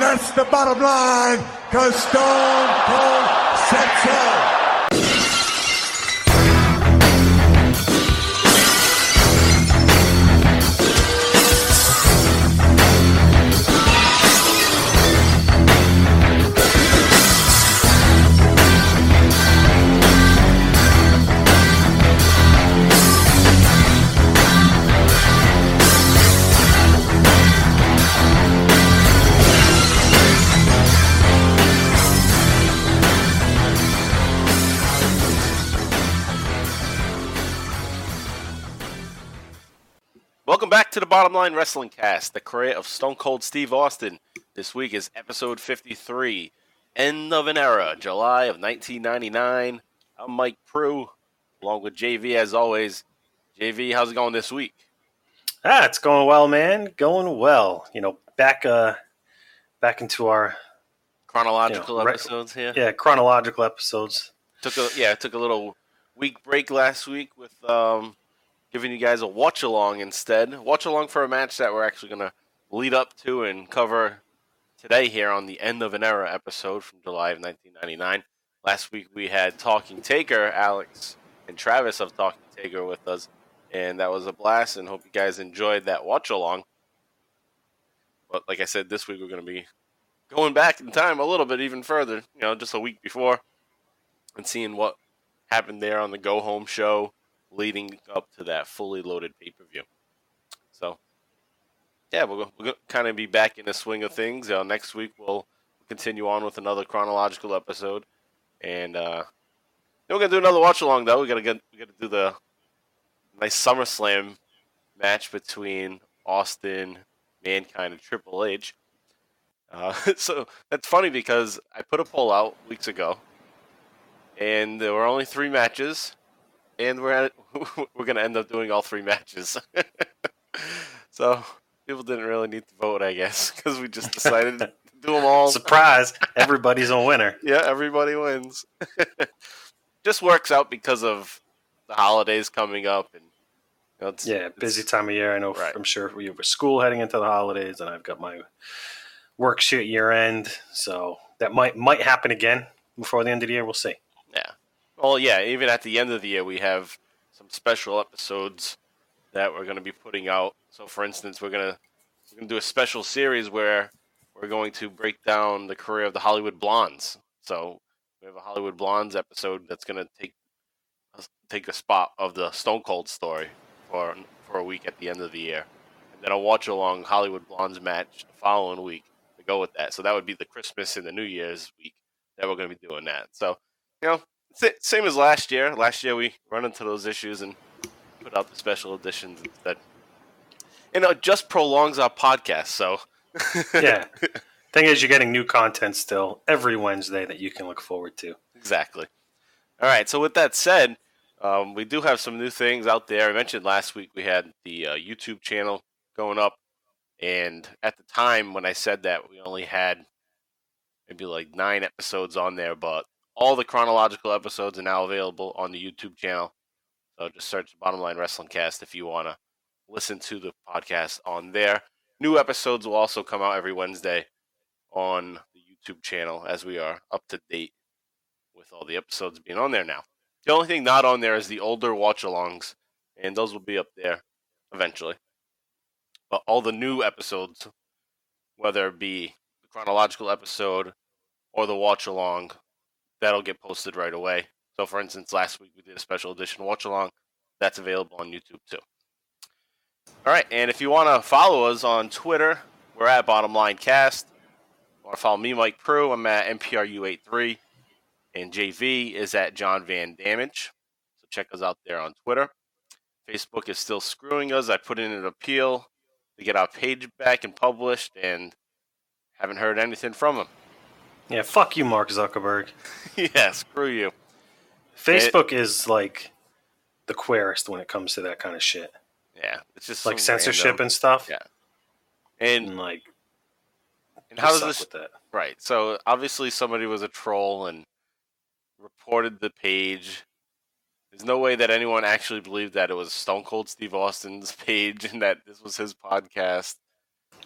that's the bottom line, because Stone Cold said so. Welcome back to the Bottom Line Wrestling Cast, the career of Stone Cold Steve Austin. This week is episode 53, End of an Era, July of 1999. I'm Mike Prue, along with JV as always. JV, how's it going this week? It's going well, man. Going well. You know, back into our chronological episodes here. Yeah, chronological episodes. Took a little week break last week with giving you guys a watch-along instead. Watch-along for a match that we're actually going to lead up to and cover today here on the End of an Era episode from July of 1999. Last week we had Talking Taker, Alex and Travis of Talking Taker with us, and that was a blast, and hope you guys enjoyed that watch-along. But like I said, this week we're going to be going back in time a little bit even further, just a week before, and seeing what happened there on the go-home show, leading up to that fully loaded pay-per-view. So, yeah, we'll kind of be back in the swing of things. Next week we'll continue on with another chronological episode, and we're gonna do another watch along though. We gotta do the nice SummerSlam match between Austin, Mankind, and Triple H. So that's funny because I put a poll out weeks ago, and there were only 3 matches. And we're going to end up doing all 3 matches. So people didn't really need to vote, I guess, because we just decided to do them all. Surprise! Everybody's a winner. Yeah, everybody wins. Just works out because of the holidays coming up. And busy time of year. I know. Right. I'm sure we have school heading into the holidays, and I've got my work shit year end. So that might happen again before the end of the year. We'll see. Yeah. Well, yeah, even at the end of the year, we have some special episodes that we're going to be putting out. So, for instance, we're going to do a special series where we're going to break down the career of the Hollywood Blondes. So, we have a Hollywood Blondes episode that's going to take a spot of the Stone Cold story for a week at the end of the year. And then a watch-along Hollywood Blondes match the following week to go with that. So, that would be the Christmas and the New Year's week that we're going to be doing that. So, same as last year. Last year we run into those issues and put out the special editions instead. And it just prolongs our podcast, so. Yeah. Thing is, you're getting new content still every Wednesday that you can look forward to. Exactly. All right, so with that said, we do have some new things out there. I mentioned last week we had the YouTube channel going up. And at the time when I said that, we only had maybe like 9 episodes on there, but all the chronological episodes are now available on the YouTube channel. So just search Bottom Line Wrestling Cast if you want to listen to the podcast on there. New episodes will also come out every Wednesday on the YouTube channel as we are up to date with all the episodes being on there now. The only thing not on there is the older watch-alongs, and those will be up there eventually. But all the new episodes, whether it be the chronological episode or the watch-along, that'll get posted right away. So, for instance, last week we did a special edition watch-along. That's available on YouTube, too. All right, and if you want to follow us on Twitter, we're at Bottom Line Cast. Or follow me, Mike Prue. I'm at MPRU83. And JV is at John Van Damage. So check us out there on Twitter. Facebook is still screwing us. I put in an appeal to get our page back and published, and haven't heard anything from them. Yeah, fuck you, Mark Zuckerberg. Yeah, screw you. Facebook is like the queerest when it comes to that kind of shit. Yeah, it's just like censorship and stuff. Yeah, and how does this? With that? Right. So obviously somebody was a troll and reported the page. There's no way that anyone actually believed that it was Stone Cold Steve Austin's page and that this was his podcast.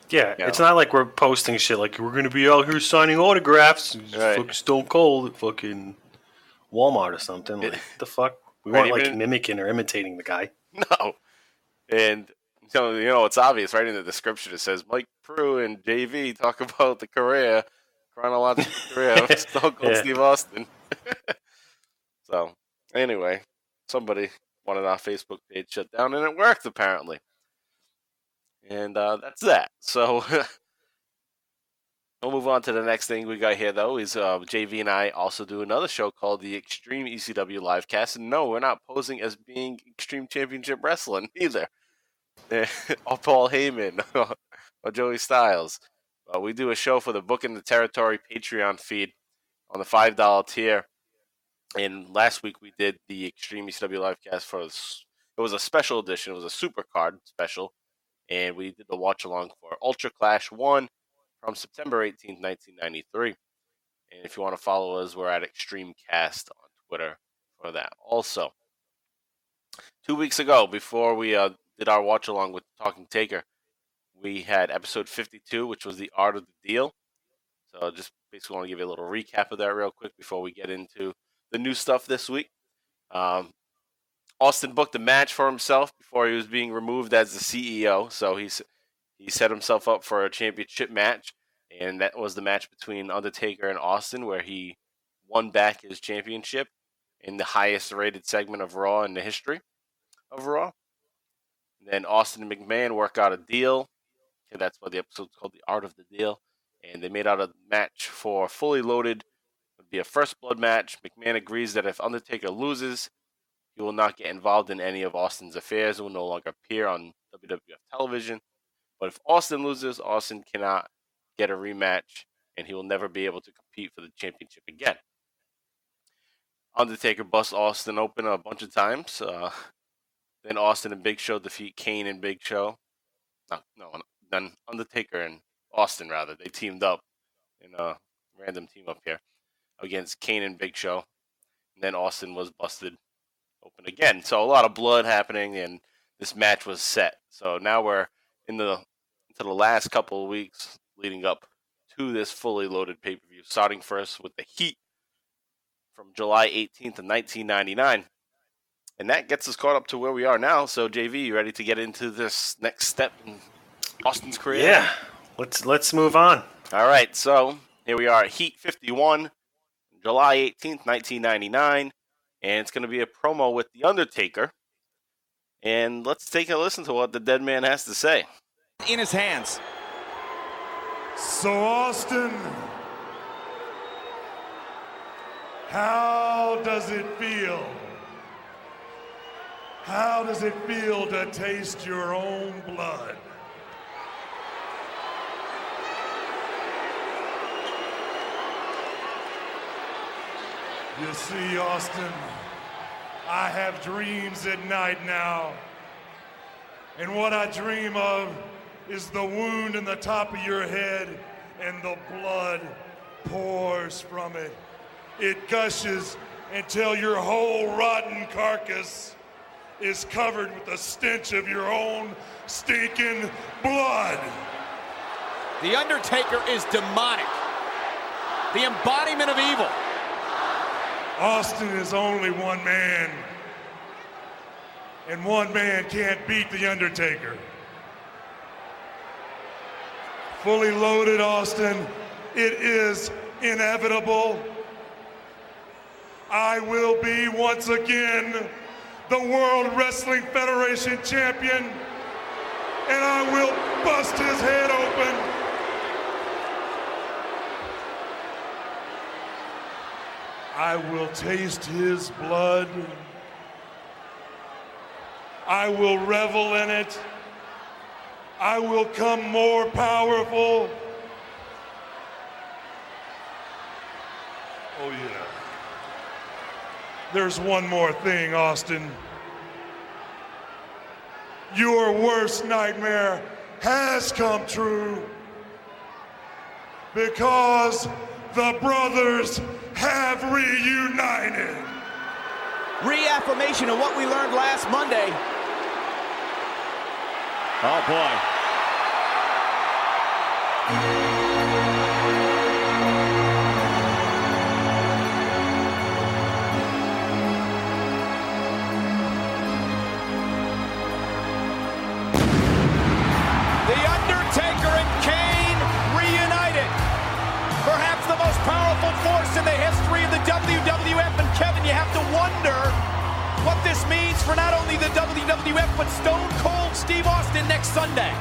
Yeah, it's not like we're posting shit like we're going to be out here signing autographs. Fucking Stone Cold at fucking Walmart or something. Like, the fuck? We weren't like mimicking or imitating the guy. No. And it's obvious right in the description. It says Mike Prue and JV talk about the chronological career of Stone Cold Steve Austin. So, anyway, somebody wanted our Facebook page shut down, and it worked apparently. And that's that. So, we'll move on to the next thing we got here, though, is JV and I also do another show called the Extreme ECW Livecast. And no, we're not posing as being Extreme Championship Wrestling either. Or Paul Heyman or Joey Styles. We do a show for the Book in the Territory Patreon feed on the $5 tier. And last week we did the Extreme ECW Livecast it was a special edition. It was a super card special. And we did the watch along for Ultra Clash 1 from September 18th, 1993. And if you want to follow us, we're at Extreme Cast on Twitter for that. Also, 2 weeks ago, before we did our watch along with Talking Taker, we had episode 52, which was the Art of the Deal. So just basically want to give you a little recap of that real quick before we get into the new stuff this week. Austin booked a match for himself before he was being removed as the CEO. So he set himself up for a championship match, and that was the match between Undertaker and Austin, where he won back his championship in the highest rated segment of Raw in the history of Raw. And then Austin and McMahon work out a deal. And that's why the episode's called The Art of the Deal. And they made out a match for Fully Loaded. It would be a first blood match. McMahon agrees that if Undertaker loses, he will not get involved in any of Austin's affairs and will no longer appear on WWF television. But if Austin loses, Austin cannot get a rematch, and he will never be able to compete for the championship again. Undertaker busts Austin open a bunch of times. Then Austin and Big Show defeat Kane and Big Show. Then Undertaker and Austin, rather. They teamed up in a random team up here against Kane and Big Show. And then Austin was busted open again. So a lot of blood happening, and this match was set. So now we're into the last couple of weeks leading up to this Fully Loaded pay-per-view, starting first with the Heat from July 18th of 1999. And that gets us caught up to where we are now. So, JV, you ready to get into this next step in Austin's career? Yeah, let's move on. All right, so here we are at Heat 51, July 18th, 1999. And it's going to be a promo with The Undertaker. And let's take a listen to what the Deadman has to say. In his hands. So, Austin, how does it feel? How does it feel to taste your own blood? You see, Austin, I have dreams at night now. And what I dream of is the wound in the top of your head and the blood pours from it. It gushes until your whole rotten carcass is covered with the stench of your own stinking blood. The Undertaker is demonic, the embodiment of evil. Austin is only one man, and one man can't beat The Undertaker. Fully Loaded, Austin, it is inevitable. I will be once again the World Wrestling Federation champion, and I will bust his head open. I will taste his blood. I will revel in it. I will come more powerful. Oh yeah. There's one more thing, Austin. Your worst nightmare has come true because the brothers have reunited. Reaffirmation of what we learned last Monday. Oh boy. Force in the history of the WWF, and Kevin, you have to wonder what this means for not only the WWF, but Stone Cold Steve Austin next Sunday.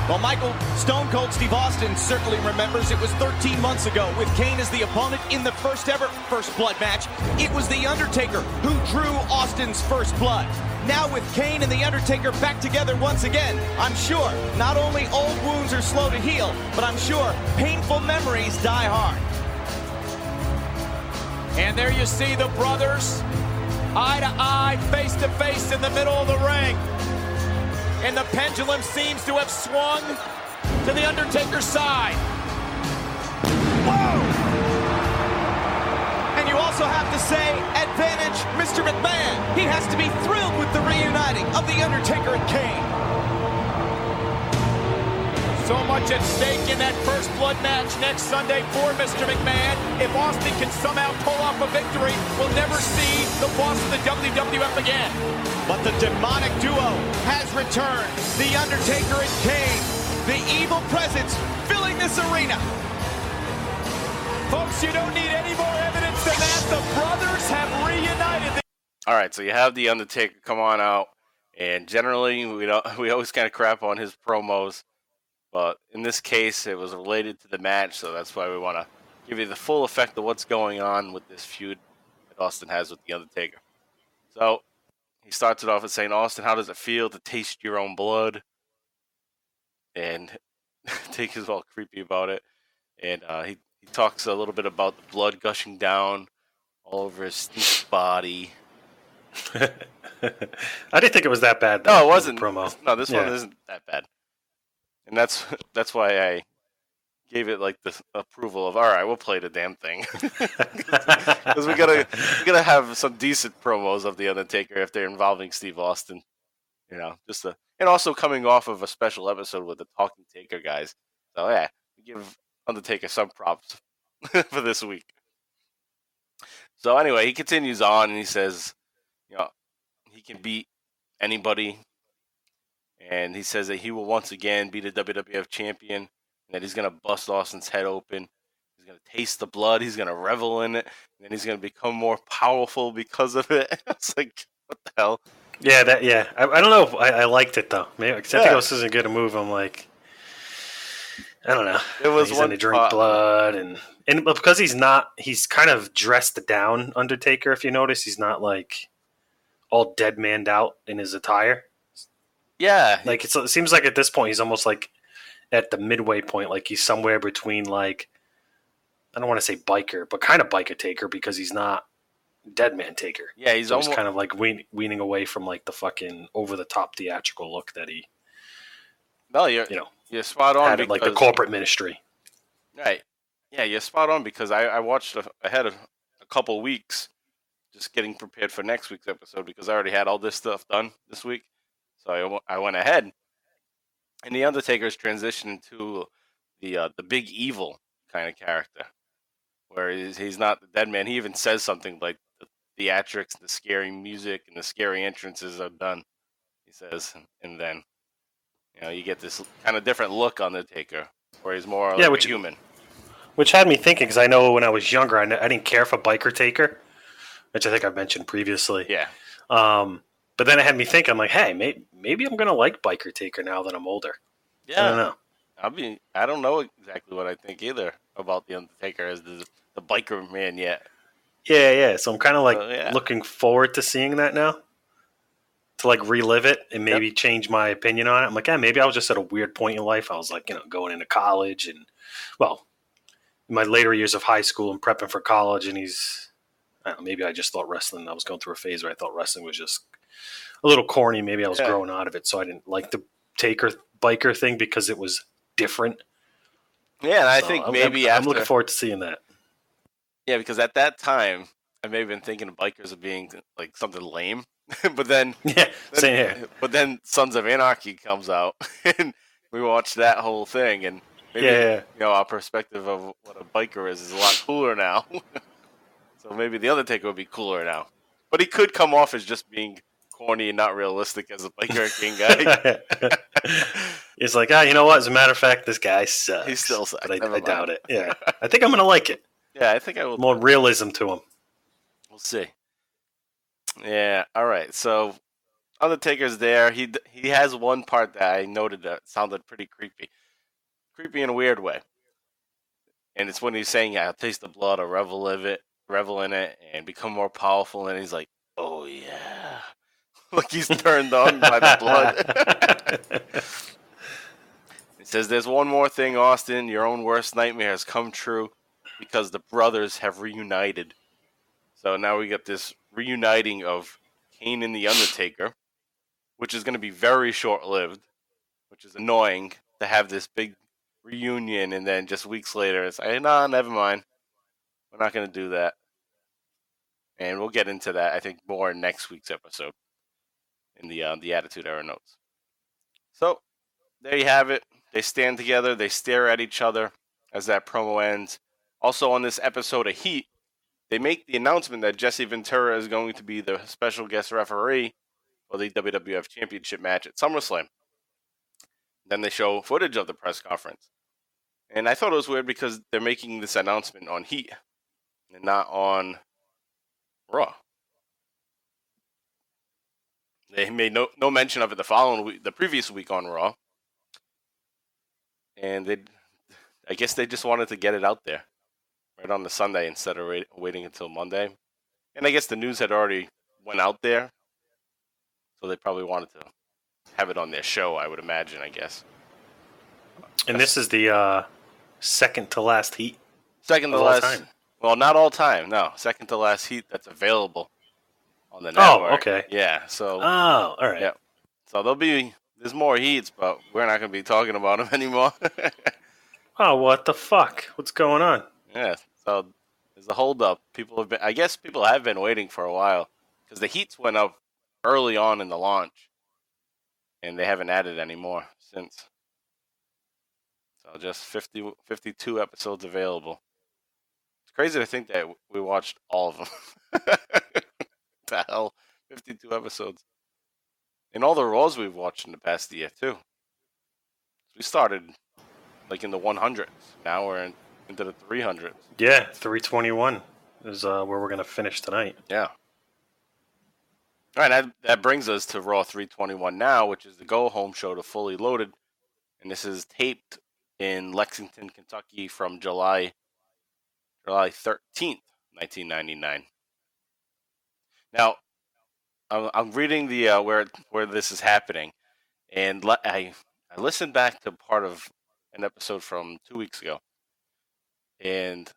Well, Michael, Stone Cold Steve Austin certainly remembers it was 13 months ago with Kane as the opponent in the first ever First Blood match. It was The Undertaker who drew Austin's first blood. Now with Kane and The Undertaker back together once again, I'm sure not only old wounds are slow to heal, but I'm sure painful memories die hard. And there you see the brothers, eye to eye, face to face in the middle of the ring. And the pendulum seems to have swung to the Undertaker's side. Whoa! And you also have to say, advantage Mr. McMahon. He has to be thrilled with the reuniting of the Undertaker and Kane. So much at stake in that First Blood match next Sunday for Mr. McMahon. If Austin can somehow pull off a victory, we'll never see the boss of the WWF again. But the demonic duo has returned. The Undertaker and Kane, the evil presence filling this arena. Folks, you don't need any more evidence than that. The brothers have reunited. All right, so you have the Undertaker come on out, and generally we always kind of crap on his promos. But in this case, it was related to the match, so that's why we want to give you the full effect of what's going on with this feud that Austin has with The Undertaker. So he starts it off with saying, Austin, how does it feel to taste your own blood? And Taker's all creepy about it. And he talks a little bit about the blood gushing down all over his body. I didn't think it was that bad. No, it wasn't. Promo. No, this one isn't that bad. And that's why I gave it like the approval of, all right, we'll play the damn thing. Because we gotta have some decent promos of The Undertaker if they're involving Steve Austin. You know, and also coming off of a special episode with the Talking Taker guys. So yeah, we give Undertaker some props for this week. So anyway, he continues on and he says, you know, he can beat anybody. And he says that he will once again be the WWF champion, and that he's going to bust Austin's head open. He's going to taste the blood. He's going to revel in it. And then he's going to become more powerful because of it. It's like, what the hell? Yeah, I don't know. I liked it, though. Maybe, because I think this isn't good a move. I'm like, I don't know. It was he's going to drink blood. And because he's kind of dressed down Undertaker, if you notice. He's not like all dead-manned out in his attire. Yeah. Like, it seems like at this point he's almost like at the midway point, like he's somewhere between, like, I don't want to say biker, but kind of biker taker because he's not Deadman Taker. Yeah, he's almost kind of like weaning away from like the fucking over-the-top theatrical look that he, you're spot on. Had it like the corporate ministry. Right. Yeah, you're spot on because I watched ahead of a couple weeks just getting prepared for next week's episode because I already had all this stuff done this week. So I went ahead, and the Undertaker's transitioned to the big evil kind of character, where he's not the dead man. He even says something like the theatrics, the scary music, and the scary entrances are done. He says, and then you get this kind of different look on the Taker, where he's more like a human. Which had me thinking, because I know when I was younger, I didn't care for biker Taker, which I think I've mentioned previously. Yeah. But then it had me think, I'm like, hey, maybe I'm going to like biker Taker now that I'm older. Yeah. I don't know. I don't know exactly what I think either about the Undertaker as the biker man yet. Yeah. So I'm kind of like looking forward to seeing that now. To like relive it and maybe change my opinion on it. I'm like, maybe I was just at a weird point in life. I was like, going into college and, well, in my later years of high school and prepping for college. And maybe I just thought wrestling, I was going through a phase where I thought wrestling was just a little corny. Maybe I was growing out of it, so I didn't like the Taker biker thing because it was different. Yeah, and I think I'm looking forward to seeing that. Yeah, because at that time, I may have been thinking of bikers as being like something lame, but then same here. But then Sons of Anarchy comes out, and we watched that whole thing, and Maybe, our perspective of what a biker is a lot cooler now. So maybe the Undertaker would be cooler now. But he could come off as just being corny and not realistic as a biker king guy. He's like, you know what? As a matter of fact, this guy sucks. He still sucks. But I doubt it. Yeah. I think I'm going to like it. Yeah, I think I will. More realism to him. We'll see. Yeah, all right. So Undertaker's there. He has one part that I noted that sounded pretty creepy. Creepy in a weird way. And it's when he's saying, I'll taste the blood or revel in it, and become more powerful. And he's like, oh, yeah. Like he's turned on by the blood. He says, there's one more thing, Austin. Your own worst nightmare has come true because the brothers have reunited. So now we got this reuniting of Kane and the Undertaker, which is going to be very short-lived, which is annoying to have this big reunion, and then just weeks later it's like, nah, never mind. We're not going to do that. And we'll get into that, I think, more in next week's episode in the Attitude Era notes. So, there you have it. They stand together. They stare at each other as that promo ends. Also, on this episode of Heat, they make the announcement that Jesse Ventura is going to be the special guest referee for the WWF Championship match at SummerSlam. Then they show footage of the press conference. And I thought it was weird because they're making this announcement on Heat and not on Raw. They made no mention of it the previous week on Raw. And I guess they just wanted to get it out there right on the Sunday instead of waiting until Monday. And I guess the news had already went out there, so they probably wanted to have it on their show, I would imagine, I guess. And this is the second to last Heat? Second to last time. Well, not all time, no. Second to last Heat that's available on the network. Oh, okay. Yeah, so... Oh, all right. Yeah. So there's more Heats, but we're not going to be talking about them anymore. Oh, what the fuck? What's going on? Yeah, so there's a holdup. I guess people have been waiting for a while because the Heats went up early on in the launch, and they haven't added any more since. So just 52 episodes available. It's crazy to think that we watched all of them. The hell, 52 episodes. And all the Raws we've watched in the past year, too. We started like in the 100s. Now we're into the 300s. Yeah, 321 is where we're going to finish tonight. Yeah. All right, that brings us to Raw 321 now, which is the go-home show to Fully Loaded. And this is taped in Lexington, Kentucky from July 13th, 1999. Now, I'm reading the where this is happening, and I listened back to part of an episode from 2 weeks ago, and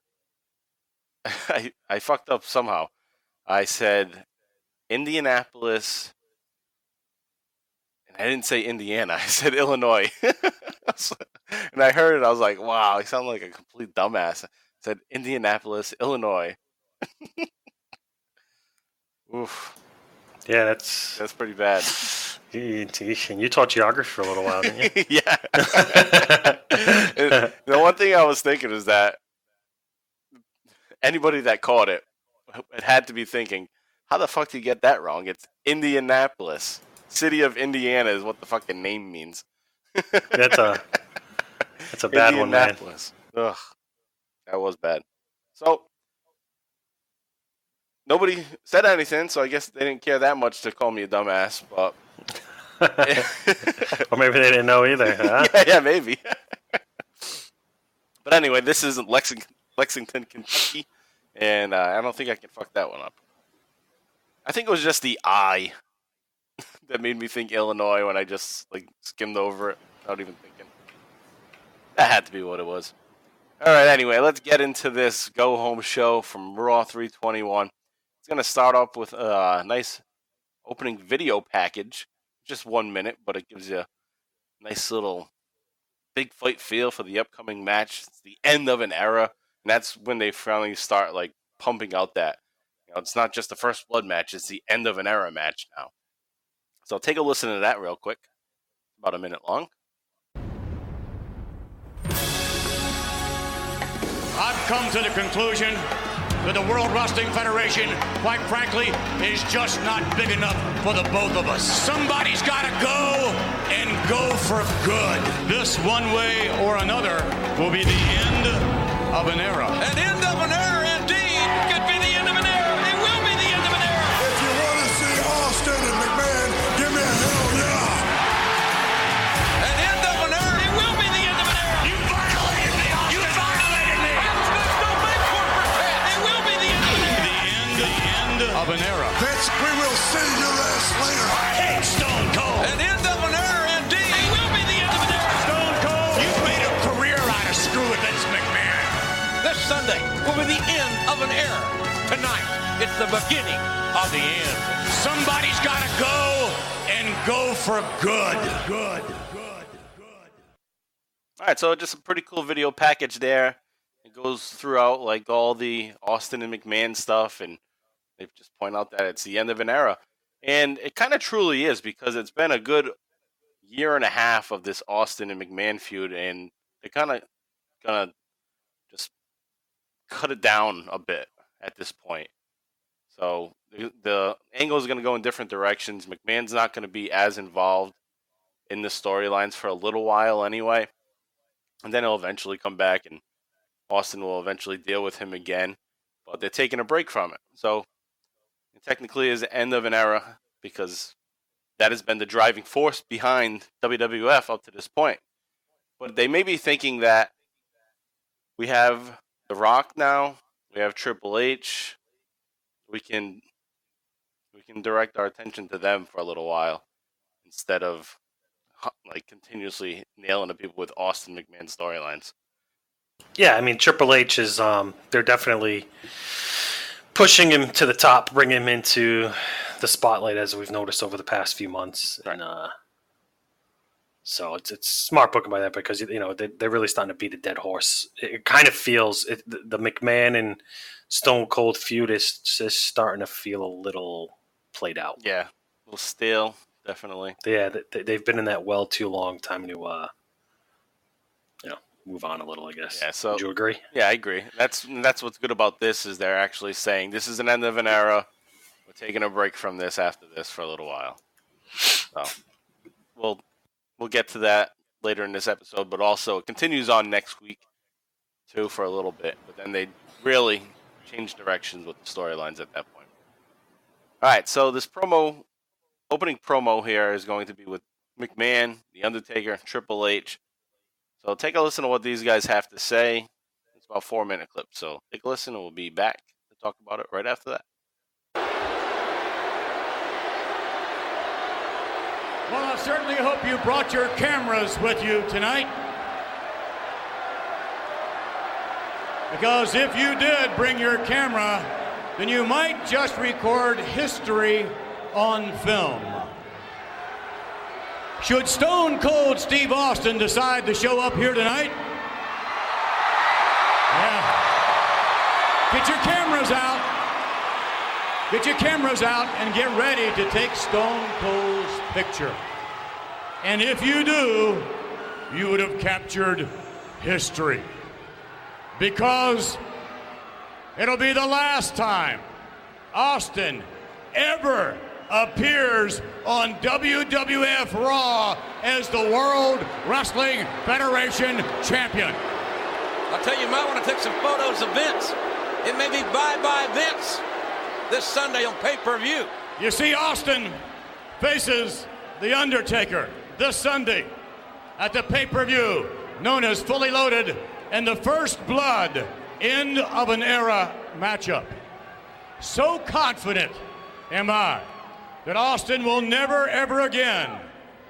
I fucked up somehow. I said Indianapolis, and I didn't say Indiana. I said Illinois, and I heard it. I was like, "Wow, I sound like a complete dumbass." I said Indianapolis, Illinois. Oof. Yeah, that's pretty bad. You taught geography for a little while, didn't you? Yeah. The one thing I was thinking is that anybody that caught it had to be thinking, how the fuck do you get that wrong? It's Indianapolis. City of Indiana is what the fucking name means. That's a bad one, man. Ugh. That was bad. So, nobody said anything, so I guess they didn't care that much to call me a dumbass, but... Or maybe they didn't know either, huh? Yeah, maybe. But anyway, this is Lexington, Kentucky, and I don't think I can fuck that one up. I think it was just the I that made me think Illinois when I just skimmed over it without even thinking. That had to be what it was. All right, anyway, let's get into this go-home show from Raw 321. It's going to start off with a nice opening video package. Just 1 minute, but it gives you a nice little big fight feel for the upcoming match. It's the end of an era, and that's when they finally start pumping out that. It's not just the first blood match, it's the end of an era match now. So take a listen to that real quick. About a minute long. I've come to the conclusion that the World Wrestling Federation, quite frankly, is just not big enough for the both of us. Somebody's got to go and go for good. This, one way or another, will be the end of an era. An end of an era, indeed. Could be the end of an era. It will be the end of an era. If you want to see Austin and McMahon, give me a hell yeah. An end of an era. It will be the end of an era. You violated me, Austin. You violated me. Don't make corporate chat. It will be the end of an era. The end of an era. Vince, we will see your ass later. I hate Stone Cold. An end of an era, indeed. It will be the end of an era. Stone Cold, you've made a career out of screwing Vince McMahon. This Sunday will be the end of an era. Tonight, it's the beginning of the end. Somebody's got to go and go for good. Good. All right, so just a pretty cool video package there. It goes throughout like all the Austin and McMahon stuff, and they just point out that it's the end of an era. And it kind of truly is, because it's been a good year and a half of this Austin and McMahon feud, and they're kind of gonna just cut it down a bit at this point. So the angle is going to go in different directions. McMahon's not going to be as involved in the storylines for a little while anyway. And then he'll eventually come back, and Austin will eventually deal with him again. But they're taking a break from it. So it technically is the end of an era, because that has been the driving force behind WWF up to this point. But they may be thinking that we have The Rock now, we have Triple H, we can direct our attention to them for a little while instead of like continuously nailing the people with Austin McMahon storylines. Yeah, I mean, Triple H is they're definitely pushing him to the top, bringing him into the spotlight, as we've noticed over the past few months. Right. And so it's smart booking by that, because they're really starting to beat a dead horse. It kind of feels the McMahon and Stone Cold feud is just starting to feel a little played out. Yeah, a little stale, definitely. Yeah, they've been in that well too long. Time to move on a little, I guess. Yeah. So would you agree? Yeah, I agree. That's what's good about this, is they're actually saying this is an end of an era. We're taking a break from this after this for a little while. So we'll get to that later in this episode, but also it continues on next week too for a little bit. But then they really change directions with the storylines at that point. All right, so this opening promo here is going to be with McMahon, The Undertaker, Triple H. So take a listen to what these guys have to say. It's about a 4-minute clip, so take a listen and we'll be back to talk about it right after that. Well, I certainly hope you brought your cameras with you tonight. Because if you did bring your camera, then you might just record history on film. Should Stone Cold Steve Austin decide to show up here tonight? Yeah. Get your cameras out. Get your cameras out and get ready to take Stone Cold's picture. And if you do, you would have captured history. Because it'll be the last time Austin ever appears on WWF Raw as the World Wrestling Federation champion. I'll tell you, you might want to take some photos of Vince. It may be bye-bye Vince this Sunday on pay-per-view. You see, Austin faces The Undertaker this Sunday at the pay-per-view known as Fully Loaded and the First Blood End of an Era matchup. So confident am I that Austin will never, ever again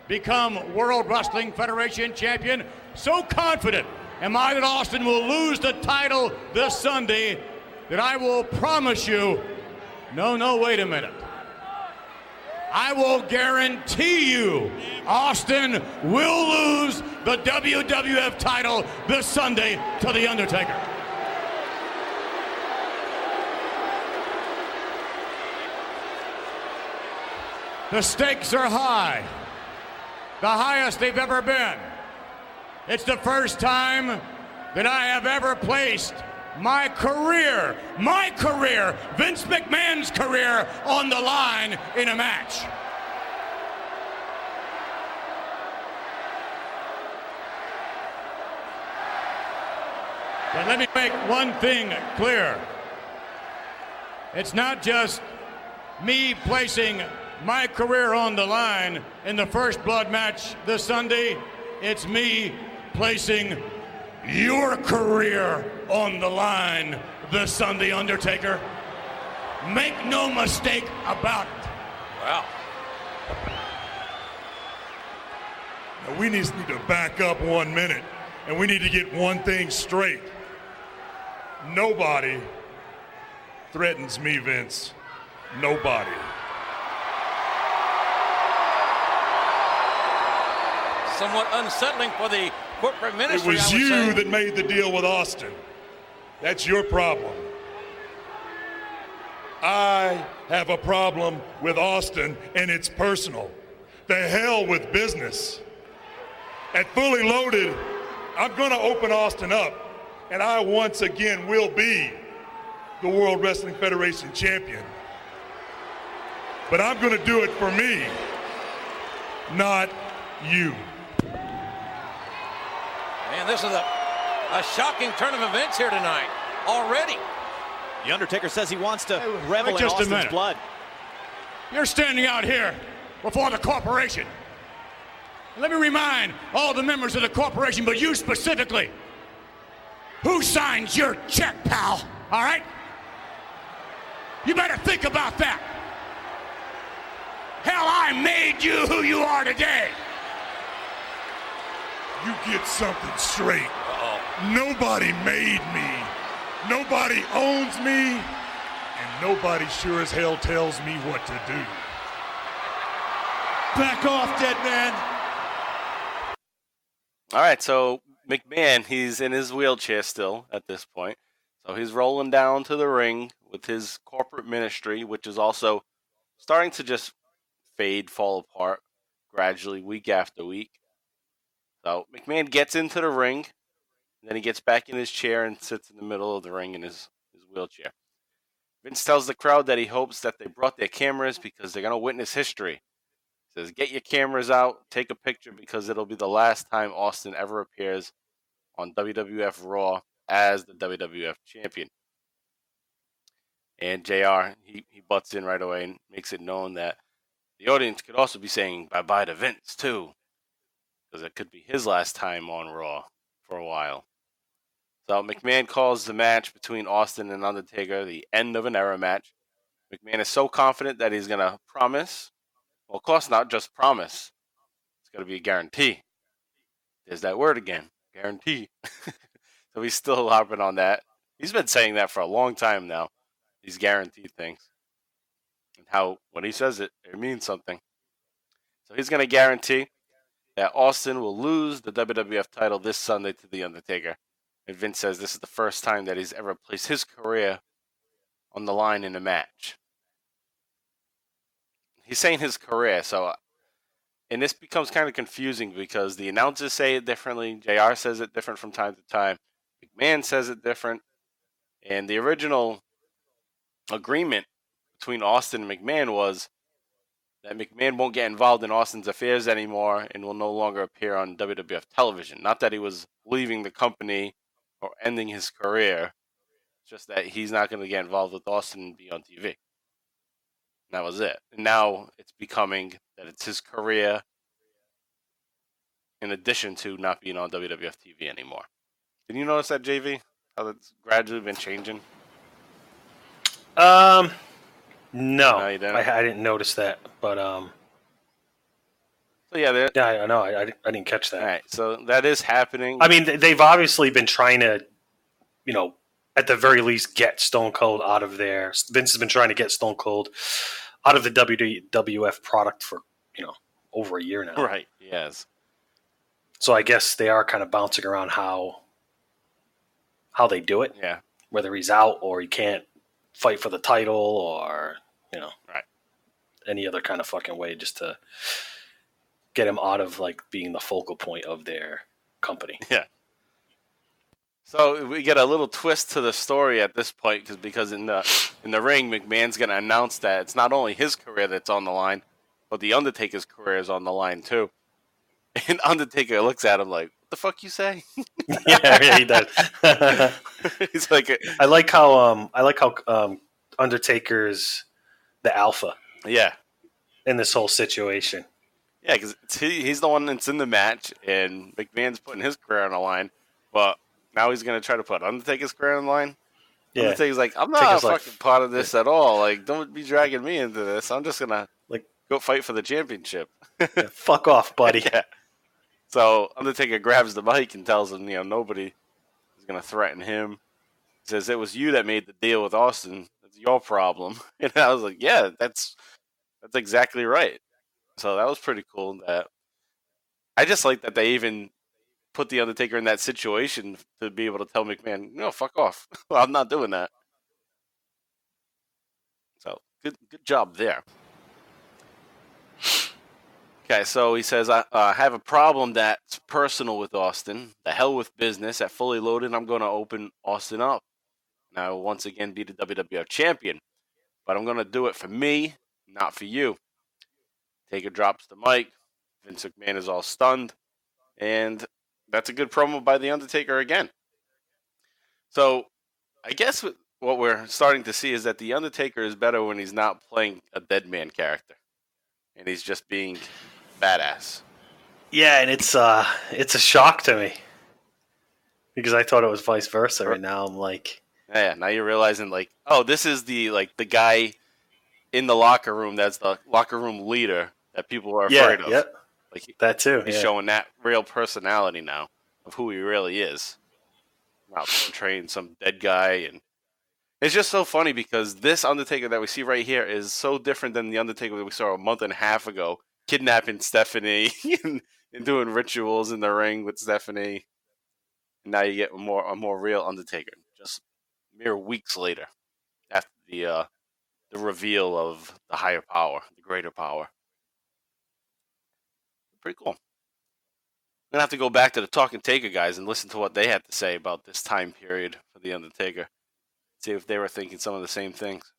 become World Wrestling Federation champion. So confident am I that Austin will lose the title this Sunday that I will promise you, no, wait a minute. I will guarantee you Austin will lose the WWF title this Sunday to The Undertaker. The stakes are high, the highest they've ever been. It's the first time that I have ever placed my career, Vince McMahon's career on the line in a match. But let me make one thing clear. It's not just me placing my career on the line in the first blood match this Sunday. It's me placing your career on the line this Sunday, Undertaker. Make no mistake about it. Wow. Now we need to back up 1 minute, and we need to get one thing straight. Nobody threatens me, Vince. Nobody. Somewhat unsettling for the corporate ministry. It was you that made the deal with Austin. That's your problem. I have a problem with Austin, and it's personal. The hell with business. At Fully Loaded, I'm going to open Austin up, and I once again will be the World Wrestling Federation champion. But I'm going to do it for me, not you. Man, this is a shocking turn of events here tonight already. The Undertaker says he wants to revel in Austin's blood. You're standing out here before the corporation. Let me remind all the members of the corporation, but you specifically, who signs your check, pal? All right? You better think about that. Hell, I made you who you are today. You get something straight. Nobody made me. Nobody owns me. And nobody sure as hell tells me what to do. Back off, Deadman. All right, so McMahon, he's in his wheelchair still at this point. So he's rolling down to the ring with his corporate ministry, which is also starting to just fade, fall apart gradually week after week. So McMahon gets into the ring, then he gets back in his chair and sits in the middle of the ring in his wheelchair. Vince tells the crowd that he hopes that they brought their cameras because they're going to witness history. He says, get your cameras out, take a picture because it'll be the last time Austin ever appears on WWF Raw as the WWF champion. And JR, he butts in right away and makes it known that the audience could also be saying bye-bye to Vince, too. Because it could be his last time on Raw for a while. So McMahon calls the match between Austin and Undertaker the end of an era match. McMahon is so confident that he's going to promise. Well, of course not just promise. It's going to be a guarantee. There's that word again. Guarantee. So he's still harping on that. He's been saying that for a long time now. These guaranteed things. And how, when he says it, it means something. So he's going to guarantee that Austin will lose the WWF title this Sunday to The Undertaker. And Vince says this is the first time that he's ever placed his career on the line in a match. He's saying his career, and this becomes kind of confusing because the announcers say it differently. JR says it different from time to time. McMahon says it different. And the original agreement between Austin and McMahon was that McMahon won't get involved in Austin's affairs anymore and will no longer appear on WWF television. Not that he was leaving the company or ending his career, just that he's not going to get involved with Austin and be on TV. And that was it. And now it's becoming that it's his career in addition to not being on WWF TV anymore. Did you notice that, JV? How that's gradually been changing? No, you didn't? I didn't notice that, but So yeah, I know I didn't catch that. All right, so that is happening. I mean, they've obviously been trying to, at the very least, get Stone Cold out of there. Vince has been trying to get Stone Cold out of the WWF product for over a year now. Right. Yes. So I guess they are kind of bouncing around how they do it. Yeah. Whether he's out or he can't fight for the title or right, any other kind of fucking way just to get him out of being the focal point of their company. Yeah. So we get a little twist to the story at this point because in the ring, McMahon's going to announce that it's not only his career that's on the line, but the Undertaker's career is on the line too. And Undertaker looks at him like, "What the fuck you say?" Yeah, he does. He's like, I like how Undertaker's the alpha. Yeah. In this whole situation. Yeah, because he's the one that's in the match, and McMahon's putting his career on the line, but now he's going to try to put Undertaker's career on the line. Yeah. Undertaker's like, I'm not fucking part of this at all. Like, don't be dragging me into this. I'm just going to go fight for the championship. Yeah, fuck off, buddy. Yeah. So Undertaker grabs the mic and tells him, nobody is going to threaten him. He says, it was you that made the deal with Austin. That's your problem. And I was like, yeah, that's exactly right. So that was pretty cool. That I just like that they even put the Undertaker in that situation to be able to tell McMahon, no, fuck off. I'm not doing that. So good job there. Okay, so he says, I have a problem that's personal with Austin. The hell with business. At Fully Loaded, I'm going to open Austin up. And I will once again be the WWF champion. But I'm going to do it for me, not for you. Taker drops the mic. Vince McMahon is all stunned. And that's a good promo by The Undertaker again. So I guess what we're starting to see is that The Undertaker is better when he's not playing a Deadman character. And he's just being badass. Yeah, and it's a shock to me. Because I thought it was vice versa. Right now I'm like... Yeah, now you're realizing, like, oh, this is the guy in the locker room that's the locker room leader that people are afraid of. Yep. Like that too. He's showing that real personality now of who he really is. Not portraying some dead guy. And it's just so funny because this Undertaker that we see right here is so different than the Undertaker that we saw a month and a half ago, kidnapping Stephanie and doing rituals in the ring with Stephanie. And now you get a more real Undertaker. Just mere weeks later, after the reveal of the higher power, the greater power. Pretty cool. I'm going to have to go back to the Talking Taker guys and listen to what they had to say about this time period for The Undertaker. See if they were thinking some of the same things.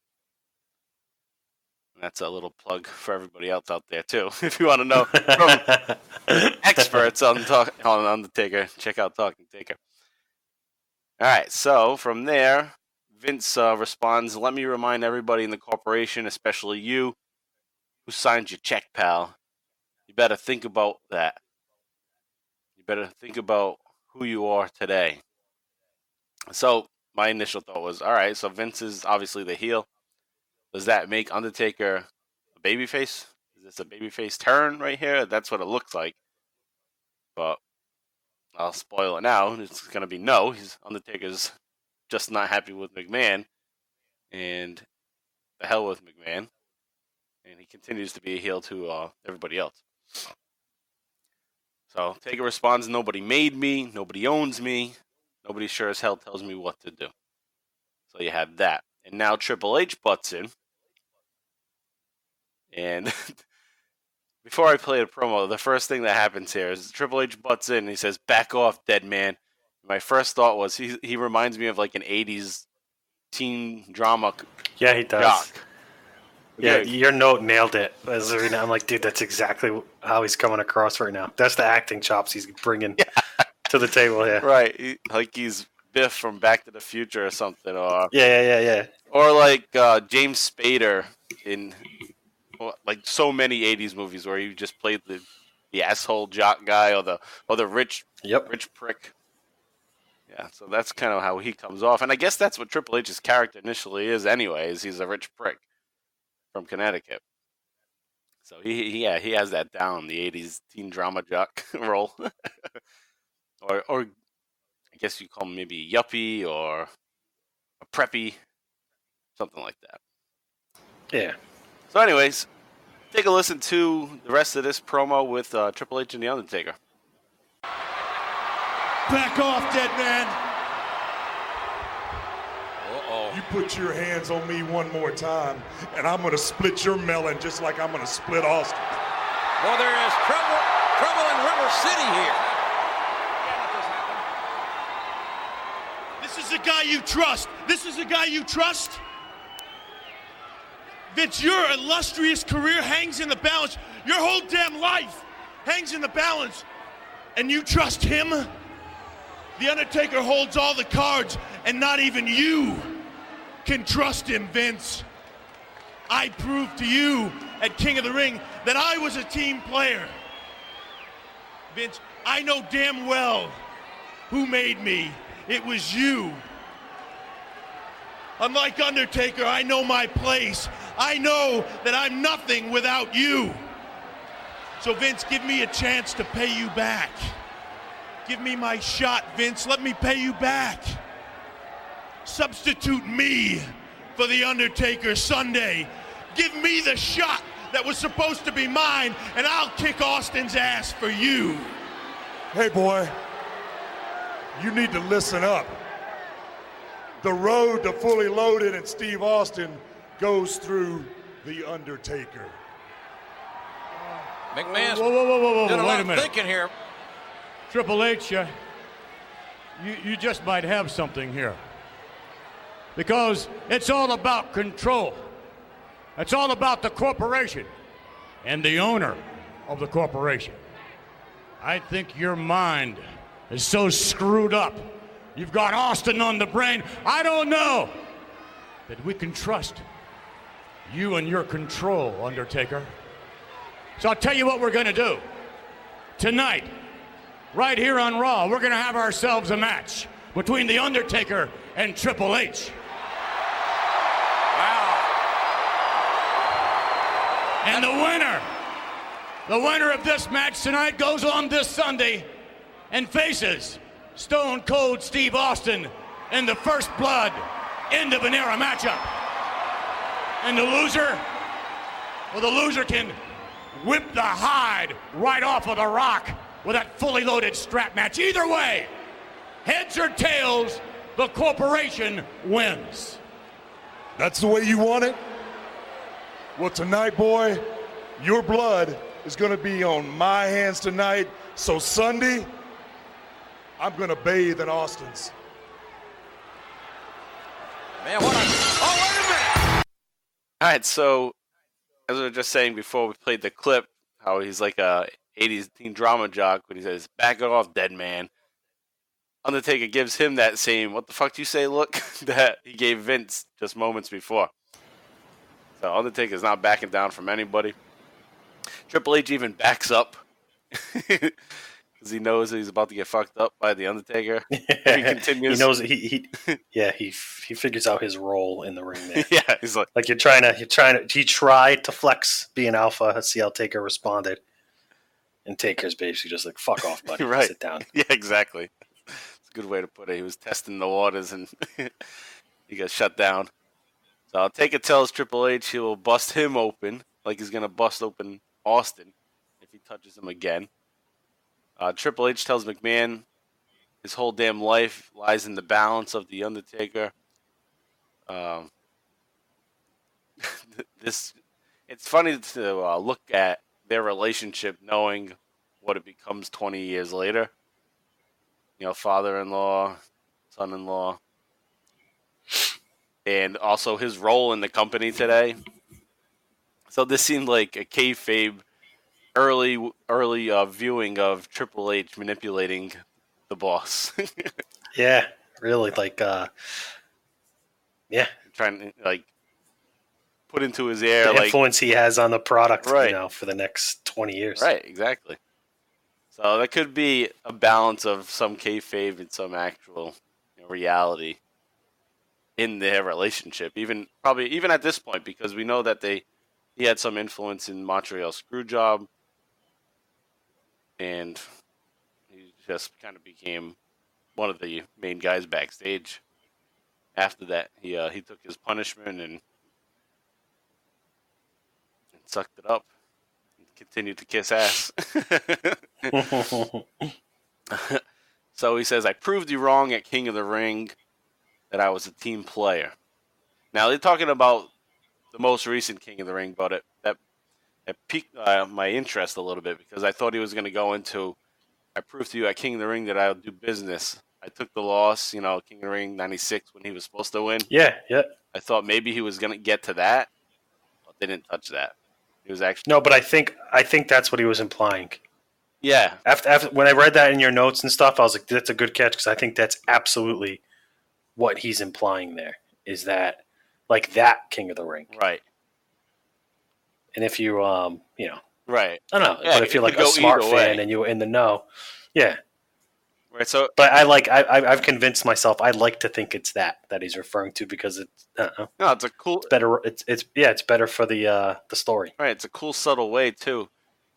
And that's a little plug for everybody else out there, too. If you want to know from experts on Undertaker, check out Talking Taker. All right, so from there, Vince responds, let me remind everybody in the corporation, especially you, who signed your check, pal. You better think about that. You better think about who you are today. So my initial thought was, all right, so Vince is obviously the heel. Does that make Undertaker a babyface? Is this a babyface turn right here? That's what it looks like. But I'll spoil it now. It's going to be no. Undertaker's just not happy with McMahon. And the hell with McMahon. And he continues to be a heel to everybody else. So Taker responds, nobody made me. Nobody owns me. Nobody sure as hell tells me what to do. So you have that. And now Triple H butts in. And before I play the promo, the first thing that happens here is Triple H butts in and he says, back off, dead man. My first thought was he reminds me of like an 80s teen drama. Yeah, he does. Jock. Yeah, your note nailed it. I'm like, dude, that's exactly how he's coming across right now. That's the acting chops he's bringing to the table here. Right. Like he's Biff from Back to the Future or something. Or Yeah. Or like James Spader in like so many 80s movies where he just played the asshole jock guy or the rich prick. Yeah, so that's kind of how he comes off. And I guess that's what Triple H's character initially is anyways. He's a rich prick from Connecticut. So he has that down, the 80s teen drama jock role. or I guess you call him maybe yuppie or a preppy, something like that. Yeah. So anyways, take a listen to the rest of this promo with Triple H and The Undertaker. Back off, dead man. You put your hands on me one more time, and I'm going to split your melon just like I'm going to split Austin. Well, there is trouble in River City here. guy you trust. This is a guy you trust? Vince, your illustrious career hangs in the balance. Your whole damn life hangs in the balance. And you trust him? The Undertaker holds all the cards, and not even you can trust him, Vince. I proved to you at King of the Ring that I was a team player. Vince, I know damn well who made me. It was you. Unlike Undertaker, I know my place. I know that I'm nothing without you. So Vince, give me a chance to pay you back. Give me my shot, Vince. Let me pay you back. Substitute me for the Undertaker Sunday. Give me the shot that was supposed to be mine, and I'll kick Austin's ass for you. Hey, boy, you need to listen up. The road to Fully Loaded and Steve Austin goes through the Undertaker. McMahon's whoa, doing a wait lot a of minute. thinking here. Triple H, you just might have something here. Because it's all about control. It's all about the corporation and the owner of the corporation. I think your mind is so screwed up. You've got Austin on the brain. I don't know that we can trust you and your control, Undertaker. So I'll tell you what we're going to do. Tonight, right here on Raw, we're going to have ourselves a match between The Undertaker and Triple H. Wow. And the winner of this match tonight goes on this Sunday and faces Stone Cold Steve Austin in the First Blood end of an era matchup. And the loser can whip the hide right off of the Rock with that fully loaded strap match. Either way, heads or tails, the corporation wins. That's the way you want it? Well, tonight, boy, your blood is going to be on my hands tonight. So Sunday, I'm going to bathe in Austin's. Man, what a... Oh, wait a minute! All right, so as we were just saying before we played the clip, how he's like a 80s teen drama jock when he says, "Back it off, Deadman." Undertaker gives him that same, "What the fuck do you say, look?" that he gave Vince just moments before. So Undertaker's not backing down from anybody. Triple H even backs up because he knows that he's about to get fucked up by the Undertaker. He continues. He knows he figures out his role in the ring there. Yeah, he's like he tried to flex being alpha. See how Taker responded, and Taker's basically just like, "Fuck off, buddy, right. Sit down." Yeah, exactly. It's a good way to put it. He was testing the waters and he got shut down. So Taker tells Triple H he will bust him open, like he's gonna bust open Austin if he touches him again. Triple H tells McMahon his whole damn life lies in the balance of the Undertaker. It's funny to look at their relationship knowing what it becomes 20 years later. You know, father-in-law, son-in-law, and also his role in the company today. So this seemed like a kayfabe early viewing of Triple H manipulating the boss. Yeah, really, trying to put into his ear the influence he has on the product, right, for the next 20 years. Right, exactly. So that could be a balance of some kayfabe and some actual reality in their relationship. Even at this point, because we know that he had some influence in Montreal Screwjob, and he just kind of became one of the main guys backstage. After that, he took his punishment and sucked it up and continued to kiss ass. So he says, "I proved you wrong at King of the Ring, that I was a team player." Now they're talking about the most recent King of the Ring, but that piqued my interest a little bit because I thought he was going to go into, "I proved to you at King of the Ring that I'll do business I took the loss, King of the Ring 96 when he was supposed to win. Yeah. I thought maybe he was going to get to that, but they didn't touch that. He was actually no, but I think that's what he was implying. Yeah. After when I read that in your notes and stuff, I was like, that's a good catch because I think that's absolutely what he's implying there is that like that King of the Ring, right? And if you right, I don't know, but if you're like a smart fan and you're in the know, yeah. Right, so, but I've convinced myself. I like to think it's that he's referring to because it's no, it's a cool. It's better. It's better for the story. Right, it's a cool, subtle way too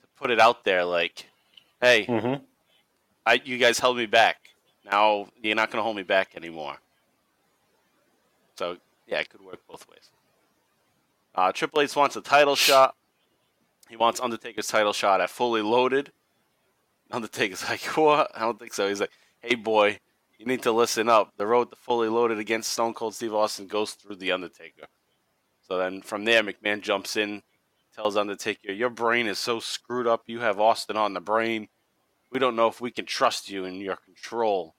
to put it out there. Like, hey, you guys held me back. Now you're not going to hold me back anymore. So yeah, it could work both ways. Triple H wants a title shot. He wants Undertaker's title shot at Fully Loaded. Undertaker's like, what? I don't think so. He's like, hey, boy, you need to listen up. The road to Fully Loaded against Stone Cold Steve Austin goes through the Undertaker. So then from there, McMahon jumps in, tells Undertaker, your brain is so screwed up. You have Austin on the brain. We don't know if we can trust you in your control.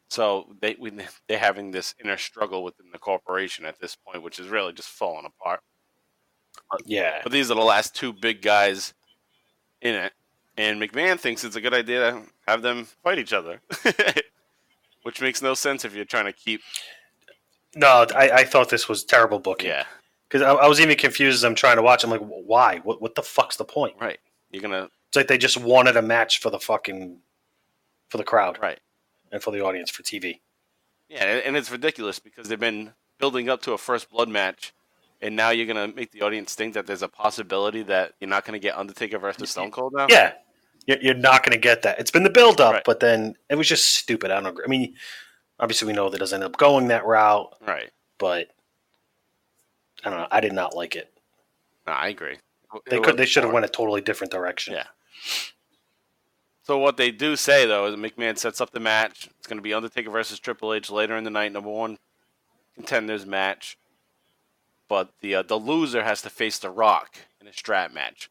So they're having this inner struggle within the corporation at this point, which is really just falling apart. Yeah. But these are the last two big guys in it. And McMahon thinks it's a good idea to have them fight each other, which makes no sense if you're trying to keep. No, I thought this was terrible booking. Yeah, because I was even confused as I'm trying to watch. I'm like, why? What the fuck's the point? Right, you're gonna. It's like they just wanted a match for the crowd, right, and for the audience for TV. Yeah, and it's ridiculous because they've been building up to a First Blood match. And now you're going to make the audience think that there's a possibility that you're not going to get Undertaker versus Stone Cold now? Yeah. You're not going to get that. It's been the build-up, right. But then it was just stupid. I don't agree. I mean, obviously we know that doesn't end up going that route. Right. But, I don't know. I did not like it. No, I agree. They should have went a totally different direction. Yeah. So what they do say, though, is McMahon sets up the match. It's going to be Undertaker versus Triple H later in the night, number 1 contenders match. But the loser has to face The Rock in a strap match.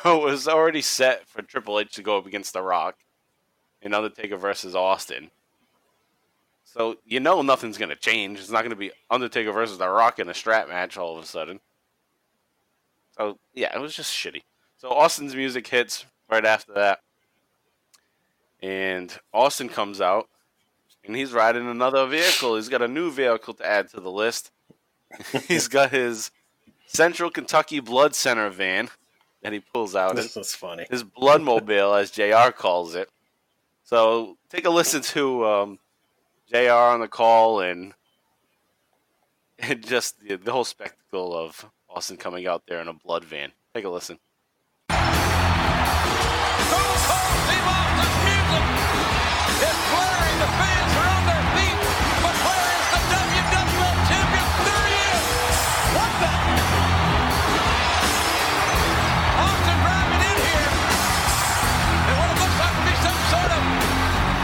So it was already set for Triple H to go up against The Rock in Undertaker versus Austin. So nothing's going to change. It's not going to be Undertaker versus The Rock in a strap match all of a sudden. So, yeah, it was just shitty. So Austin's music hits right after that. And Austin comes out, and he's riding another vehicle. He's got a new vehicle to add to the list. He's got his Central Kentucky Blood Center van that he pulls out. This is funny. His Bloodmobile, as JR calls it. So take a listen to JR on the call and just the whole spectacle of Austin coming out there in a blood van. Take a listen. The fans are on their feet, but where is the WWF champion? There he is! What the? Austin driving in here, and what it looks like to be some sort of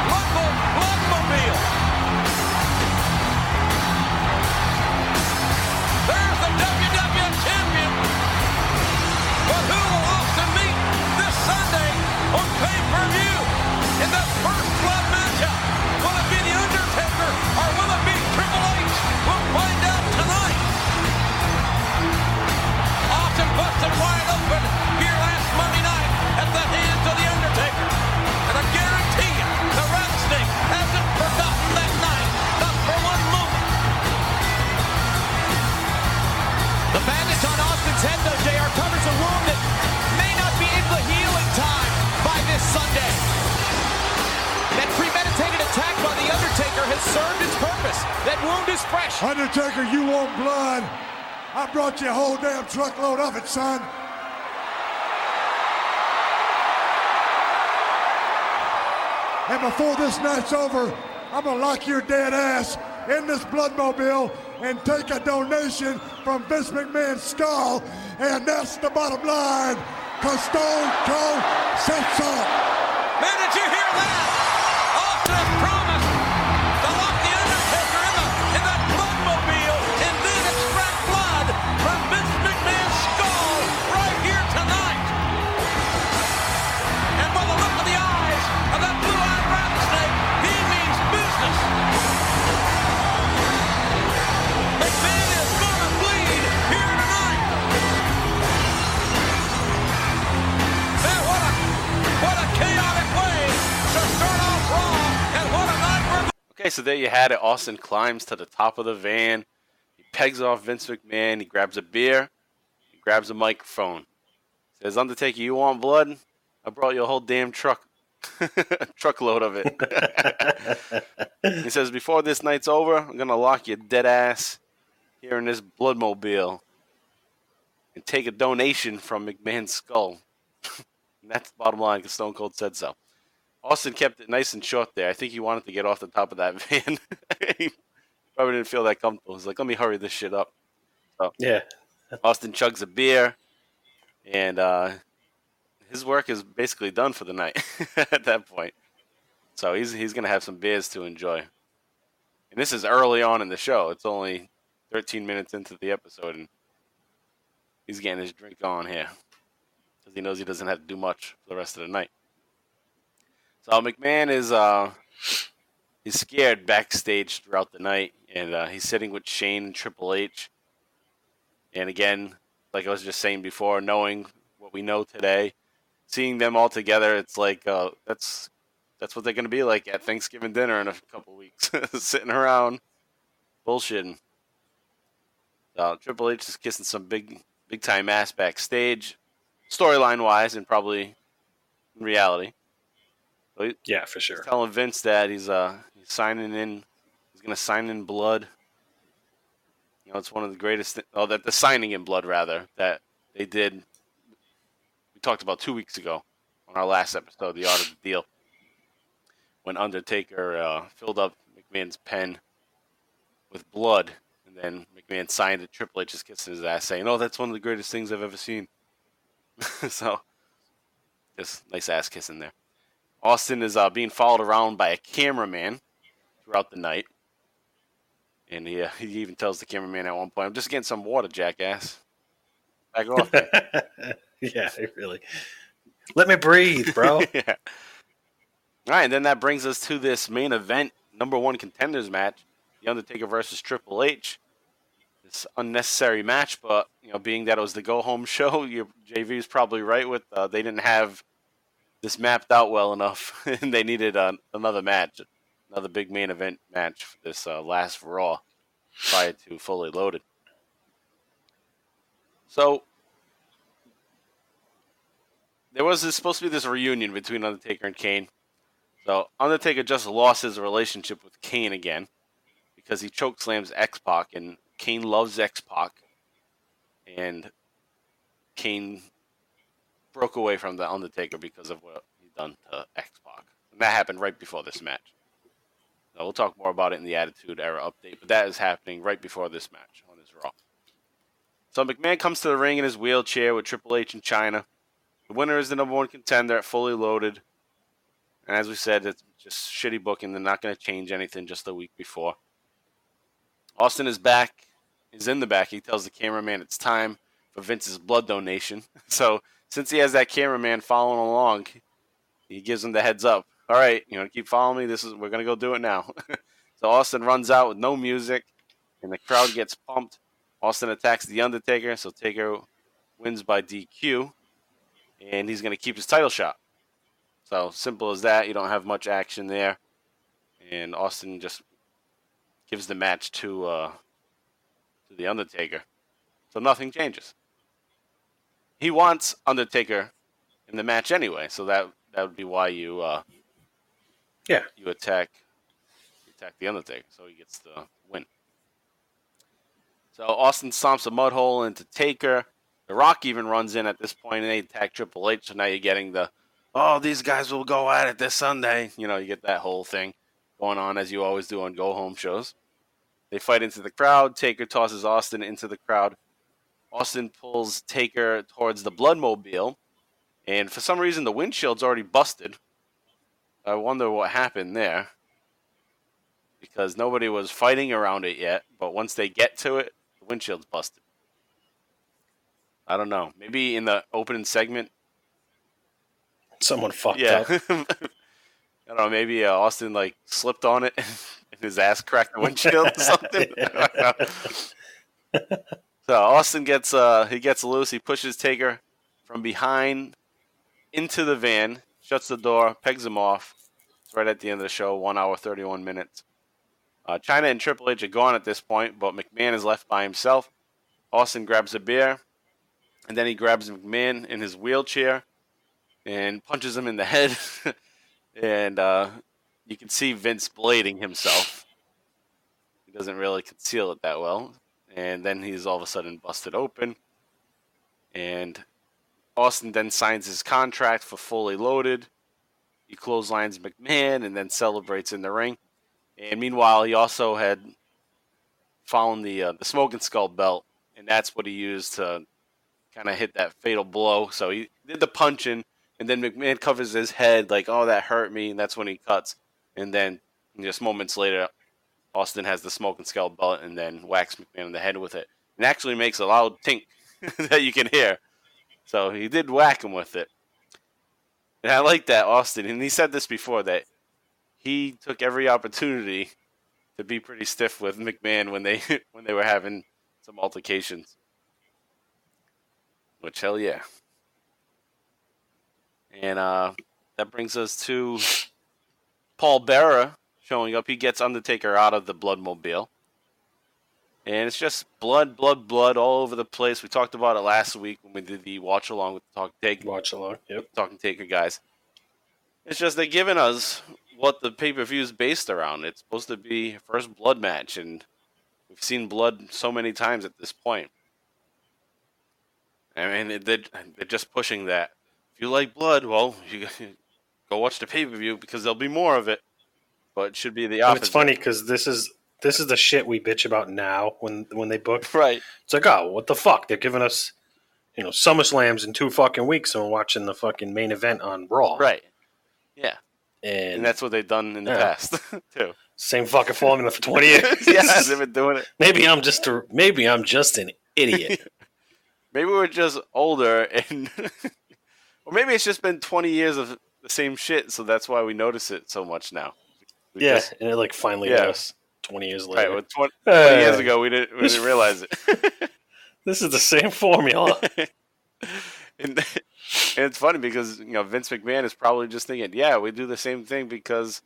bloodmobile. There's the WWF champion, but who will Austin meet this Sunday on pay-per-view in the First Blood matchup? Will it be The Undertaker or will it be Triple H? We'll find out tonight. Austin busted wide open here last Monday night at the hands of The Undertaker. And I guarantee you, the Rattlesnake hasn't forgotten that night, not for one moment. The bandage on Austin's head, though, JR, covers a wound that may not be able to heal in time by this Sunday. That premeditated attack by The Undertaker has served its purpose. That wound is fresh. Undertaker, you want blood? I brought you a whole damn truckload of it, son. And before this night's over, I'm gonna lock your dead ass in this Bloodmobile and take a donation from Vince McMahon's skull. And that's the bottom line, cause Stone Cold said so. Man, did you hear that? Austin has promised to lock The Undertaker in that Bloodmobile and then extract blood from Vince McMahon's skull right here tonight. And by the look of the eyes of that blue-eyed rattlesnake, he right, so there you had it. Austin climbs to the top of the van. He pegs off Vince McMahon. He grabs a beer. He grabs a microphone. Says, Undertaker, you want blood? I brought you a whole damn truck. A truckload of it. He says, before this night's over, I'm going to lock your dead ass here in this bloodmobile and take a donation from McMahon's skull. And that's the bottom line because Stone Cold said so. Austin kept it nice and short there. I think he wanted to get off the top of that van. He probably didn't feel that comfortable. He's like, let me hurry this shit up. So, yeah. Austin chugs a beer, and his work is basically done for the night at that point. So he's going to have some beers to enjoy. And this is early on in the show. It's only 13 minutes into the episode, and he's getting his drink on here because he knows he doesn't have to do much for the rest of the night. So McMahon is he's scared backstage throughout the night, and he's sitting with Shane and Triple H. And again, like I was just saying before, knowing what we know today, seeing them all together, it's like that's what they're going to be like at Thanksgiving dinner in a couple weeks, sitting around bullshitting. Triple H is kissing some big time ass backstage, storyline wise, and probably in reality. So yeah, for sure. He's telling Vince that he's signing in. He's going to sign in blood. You know, it's one of the greatest. That the signing in blood rather that they did. We talked about 2 weeks ago on our last episode, The Art of the Deal, when Undertaker filled up McMahon's pen with blood, and then McMahon signed it. Triple H is kissing his ass, saying, "Oh, that's one of the greatest things I've ever seen." So, just nice ass kissing there. Austin is being followed around by a cameraman throughout the night. And he even tells the cameraman at one point, I'm just getting some water, jackass. Back off. Yeah, really. Let me breathe, bro. Yeah. All right, and then that brings us to this main event, number one contenders match, The Undertaker versus Triple H. This unnecessary match, but being that it was the go-home show, JV is probably right with they didn't have this mapped out well enough, and they needed another match, another big main event match for this last Raw prior to Fully Loaded. So there was supposed to be this reunion between Undertaker and Kane. So Undertaker just lost his relationship with Kane again because he chokeslams X-Pac, and Kane loves X-Pac, and Kane broke away from the Undertaker because of what he'd done to X-Pac. And that happened right before this match. Now, we'll talk more about it in the Attitude Era update, but that is happening right before this match on his Raw. So McMahon comes to the ring in his wheelchair with Triple H and Chyna. The winner is the number one contender at Fully Loaded. And as we said, it's just shitty booking. They're not going to change anything just a week before. Austin is back. He's in the back. He tells the cameraman it's time for Vince's blood donation. So since he has that cameraman following along, he gives him the heads up. All right, keep following me. We're going to go do it now. So Austin runs out with no music, and the crowd gets pumped. Austin attacks The Undertaker, so Taker wins by DQ, and he's going to keep his title shot. So simple as that. You don't have much action there. And Austin just gives the match to The Undertaker. So nothing changes. He wants Undertaker in the match anyway, so that would be why you attack The Undertaker, so he gets the win. So Austin stomps a mud hole into Taker. The Rock even runs in at this point, and they attack Triple H. So now you're getting these guys will go at it this Sunday. You get that whole thing going on as you always do on go-home shows. They fight into the crowd. Taker tosses Austin into the crowd. Austin pulls Taker towards the Bloodmobile, and for some reason the windshield's already busted. I wonder what happened there, because nobody was fighting around it yet, but once they get to it, the windshield's busted. I don't know. Maybe in the opening segment, someone fucked up. I don't know. Maybe Austin slipped on it and his ass cracked the windshield or something. I don't know. So Austin gets loose. He pushes Taker from behind into the van, shuts the door, pegs him off. It's right at the end of the show, 1 hour, 31 minutes. China and Triple H are gone at this point, but McMahon is left by himself. Austin grabs a beer, and then he grabs McMahon in his wheelchair and punches him in the head. And you can see Vince blading himself. He doesn't really conceal it that well. And then he's all of a sudden busted open. And Austin then signs his contract for Fully Loaded. He clotheslines McMahon and then celebrates in the ring. And meanwhile, he also had found the Smoking Skull belt, and that's what he used to kind of hit that fatal blow. So he did the punching, and then McMahon covers his head like, oh, that hurt me, and that's when he cuts. And then just moments later, Austin has the Smoking Skull belt and then whacks McMahon in the head with it. And actually makes a loud tink that you can hear. So he did whack him with it. And I like that, Austin. And he said this before, that he took every opportunity to be pretty stiff with McMahon when they were having some altercations. Which, hell yeah. And that brings us to Paul Bearer showing up. He gets Undertaker out of the Bloodmobile. And it's just blood all over the place. We talked about it last week when we did the watch-along with the Talking Taker. Watch-along, yep. Talking Taker guys. It's just they're giving us what the pay-per-view is based around. It's supposed to be first blood match, and we've seen blood so many times at this point. I mean, they're just pushing that. If you like blood, well, you go watch the pay-per-view because there'll be more of it. But it should be the opposite. It's funny because this is the shit we bitch about now when they book. Right. It's like, oh, what the fuck? They're giving us, SummerSlams in 2 fucking weeks, and we're watching the fucking main event on Raw. Right. Yeah. And that's what they've done in the past, too. Same fucking formula for 20 years. Yeah, they've been doing it. Maybe I'm just an idiot. Maybe we're just older, or maybe it's just been 20 years of the same shit, so that's why we notice it so much now. And it finally hit us 20 years later. Right, well, 20 years ago we didn't realize it. This is the same formula. And it's funny because Vince McMahon is probably just thinking, yeah, we do the same thing because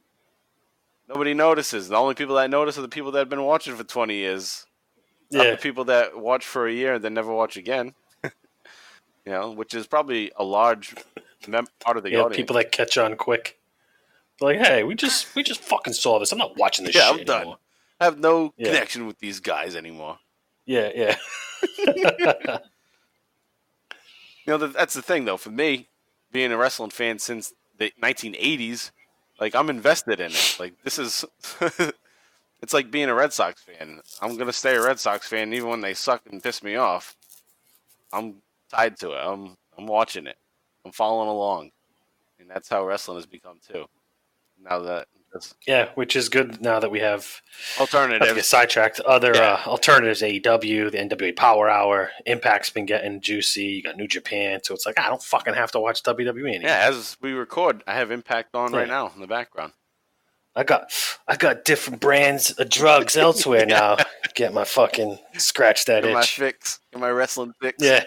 nobody notices. The only people that notice are the people that have been watching for 20 years. Not the people that watch for a year and then never watch again. Which is probably a large part of the audience. People that catch on quick. They're like, hey, we just fucking saw this. I'm not watching this shit I'm done. anymore. I have no connection with these guys anymore. Yeah. That's the thing, though. For me, being a wrestling fan since the 1980s, I'm invested in it. This is... It's like being a Red Sox fan. I'm going to stay a Red Sox fan even when they suck and piss me off. I'm tied to it. I'm watching it. I'm following along. And that's how wrestling has become, too. Now that... which is good now that we have... alternatives. Not to get sidetracked. Other alternatives, AEW, the NWA Power Hour, Impact's been getting juicy. You got New Japan. So it's like, I don't fucking have to watch WWE anymore. Yeah, as we record, I have Impact on right now in the background. I got different brands of drugs elsewhere now. Get my fucking scratch that itch. My fix. Get my wrestling fix. Yeah.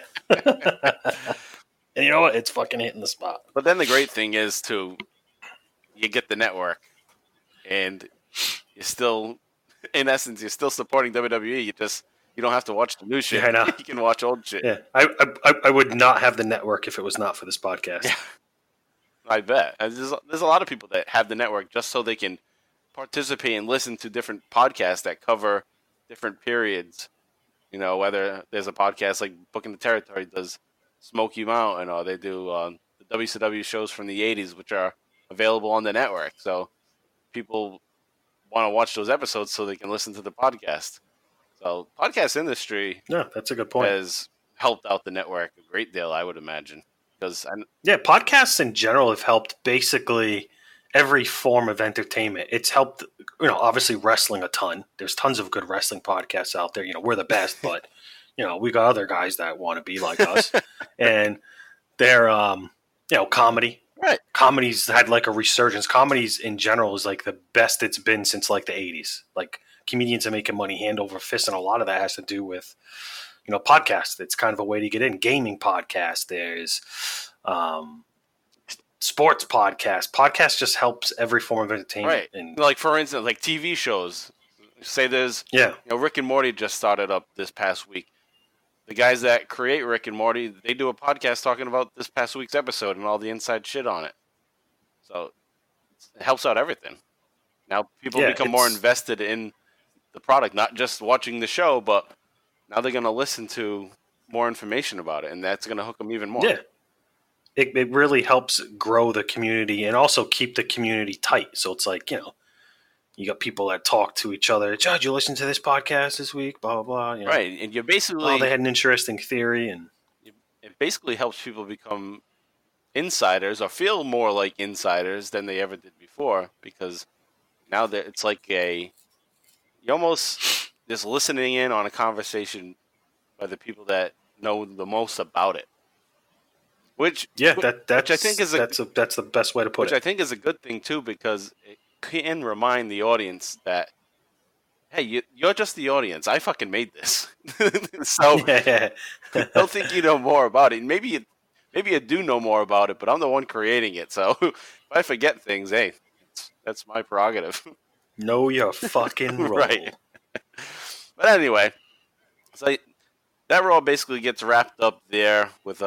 And you know what? It's fucking hitting the spot. But then the great thing is, too, you get the network. And you're still, in essence, you're still supporting WWE. You don't have to watch the new shit. Yeah, I know. You can watch old shit. Yeah. I would not have the network if it was not for this podcast. Yeah. I bet. There's a lot of people that have the network just so they can participate and listen to different podcasts that cover different periods. Whether there's a podcast like Booking the Territory does Smoky Mountain, or they do the WCW shows from the 80s, which are available on the network. So people want to watch those episodes so they can listen to the podcast. So podcast industry that's a good point. Has helped out the network a great deal, I would imagine. Podcasts in general have helped basically every form of entertainment. It's helped, obviously wrestling a ton. There's tons of good wrestling podcasts out there. We're the best, but, we got other guys that want to be like us. And they're, comedy. Right. Comedy's had a resurgence. Comedies in general is the best it's been since the 80s. Comedians are making money hand over fist, and a lot of that has to do with podcasts. It's kind of a way to get in. Gaming podcasts. There's sports podcasts. Podcasts just helps every form of entertainment. Right. And for instance, TV shows. Say there's, Rick and Morty just started up this past week. The guys that create Rick and Morty, they do a podcast talking about this past week's episode and all the inside shit on it. So it helps out everything. Now people become more invested in the product, not just watching the show, but now they're going to listen to more information about it, and that's going to hook them even more. Yeah. It really helps grow the community and also keep the community tight. So it's like, you got people that talk to each other. Judge, you listen to this podcast this week, blah, blah, blah. Right, and you basically... they had an interesting theory. And it basically helps people become insiders or feel more like insiders than they ever did before, because now that it's like you almost just listening in on a conversation by the people that know the most about it. Which I think is that's the best way to put it. Which I think is a good thing too, because it can remind the audience that, hey, you're just the audience. I fucking made this, so don't think you know more about it. Maybe you do know more about it, but I'm the one creating it. So if I forget things, hey, that's my prerogative. Know your fucking role. Right. But anyway, so that Raw basically gets wrapped up there with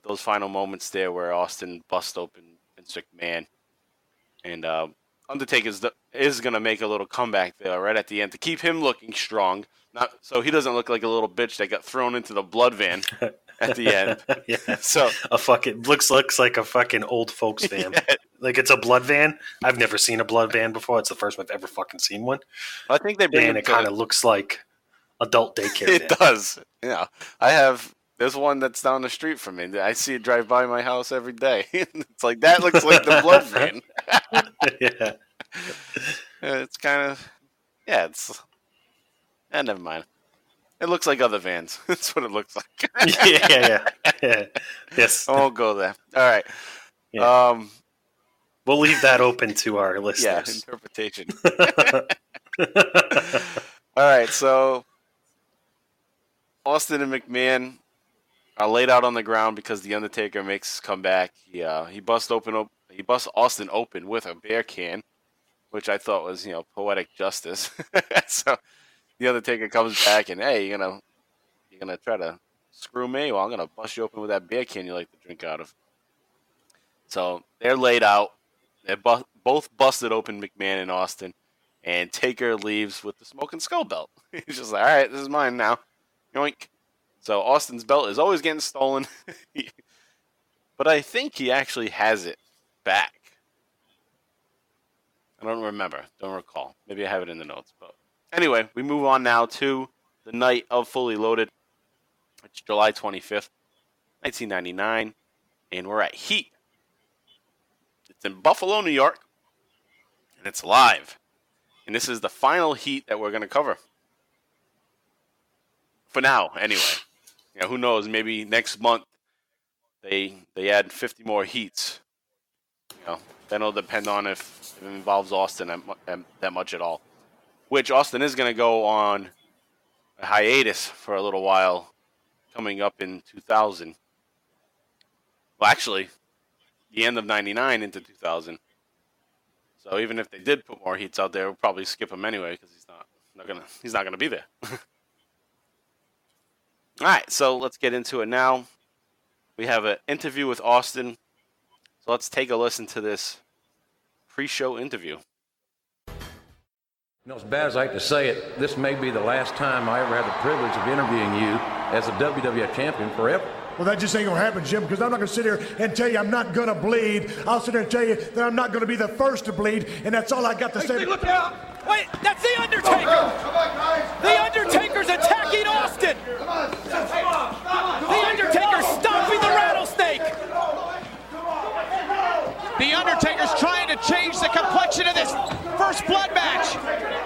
those final moments there where Austin busts open Vince McMahon, and Undertaker is going to make a little comeback there right at the end to keep him looking strong, not so he doesn't look like a little bitch that got thrown into the blood van at the end. So a fucking looks like a fucking old folks van. Like it's a blood van. I've never seen a blood van before. It's the first I've ever fucking seen one. I think they bring it kind of looks like adult daycare. It does. Yeah, there's one that's down the street from me. I see it drive by my house every day. It's like, that looks like the blood van. It's kind of, never mind. It looks like other vans. That's what it looks like. Yeah. Yes. I won't go there. All right. Yeah. We'll leave that open to our listeners. Yeah, interpretation. All right, so Austin and McMahon are laid out on the ground because the Undertaker makes his comeback. He busts Austin open with a beer can, which I thought was poetic justice. So the Undertaker comes back and, hey, you're gonna try to screw me? Well, I'm gonna bust you open with that beer can you like to drink out of. So they're laid out. They're both busted open, McMahon and Austin, and Taker leaves with the smoking skull belt. He's just like, all right, this is mine now. Yoink. So Austin's belt is always getting stolen. But I think he actually has it back. I don't recall. Maybe I have it in the notes. But anyway, we move on now to the night of Fully Loaded. It's July 25th, 1999. And we're at Heat. It's in Buffalo, New York. And it's live. And this is the final Heat that we're going to cover. For now, anyway. Who knows? Maybe next month they add 50 more Heats. Then it'll depend on if it involves Austin that much at all. Which Austin is going to go on a hiatus for a little while coming up in 2000. Well, actually, the end of 99 into 2000. So even if they did put more Heats out there, we'll probably skip him anyway because he's not gonna be there. All right, so let's get into it now. We have an interview with Austin. So let's take a listen to this pre-show interview. As bad as I hate to say it, this may be the last time I ever had the privilege of interviewing you as a WWF champion forever. Well, that just ain't going to happen, Jim, because I'm not going to sit here and tell you I'm not going to bleed. I'll sit here and tell you that I'm not going to be the first to bleed, and that's all I got to say. Hey, look out! Wait, that's The Undertaker! Come on, guys! The Undertaker's attacking Austin! Come on! The Undertaker's stomping the rattlesnake! The Undertaker's trying to change the complexion of this first blood match.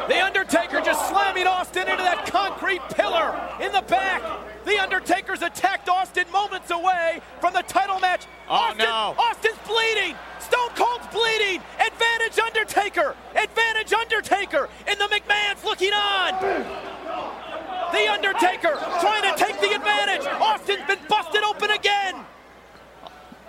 The Undertaker just slamming Austin into that concrete pillar in the back. The Undertaker's attacked Austin moments away from the title match. Austin's bleeding. Stone Cold's bleeding. Advantage Undertaker. Advantage Undertaker. And the McMahon's looking on. The Undertaker trying to take the advantage. Austin's been busted open again.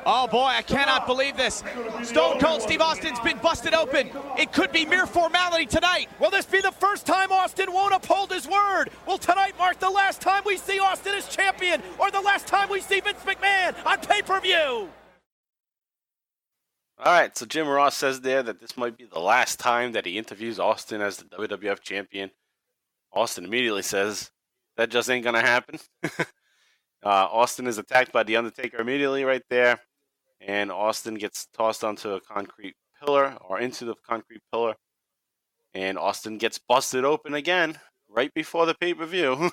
Oh boy, I cannot believe this. Stone Cold Steve Austin's been busted open. It could be mere formality tonight. Will this be the first time Austin won't uphold his word? Will tonight mark the last time we see Austin as champion, or the last time we see Vince McMahon on pay-per-view? All right, so Jim Ross says there that this might be the last time that he interviews Austin as the WWF champion. Austin immediately says, that just ain't going to happen. Austin is attacked by The Undertaker immediately right there. And Austin gets tossed onto a concrete pillar, or into the concrete pillar. And Austin gets busted open again right before the pay-per-view.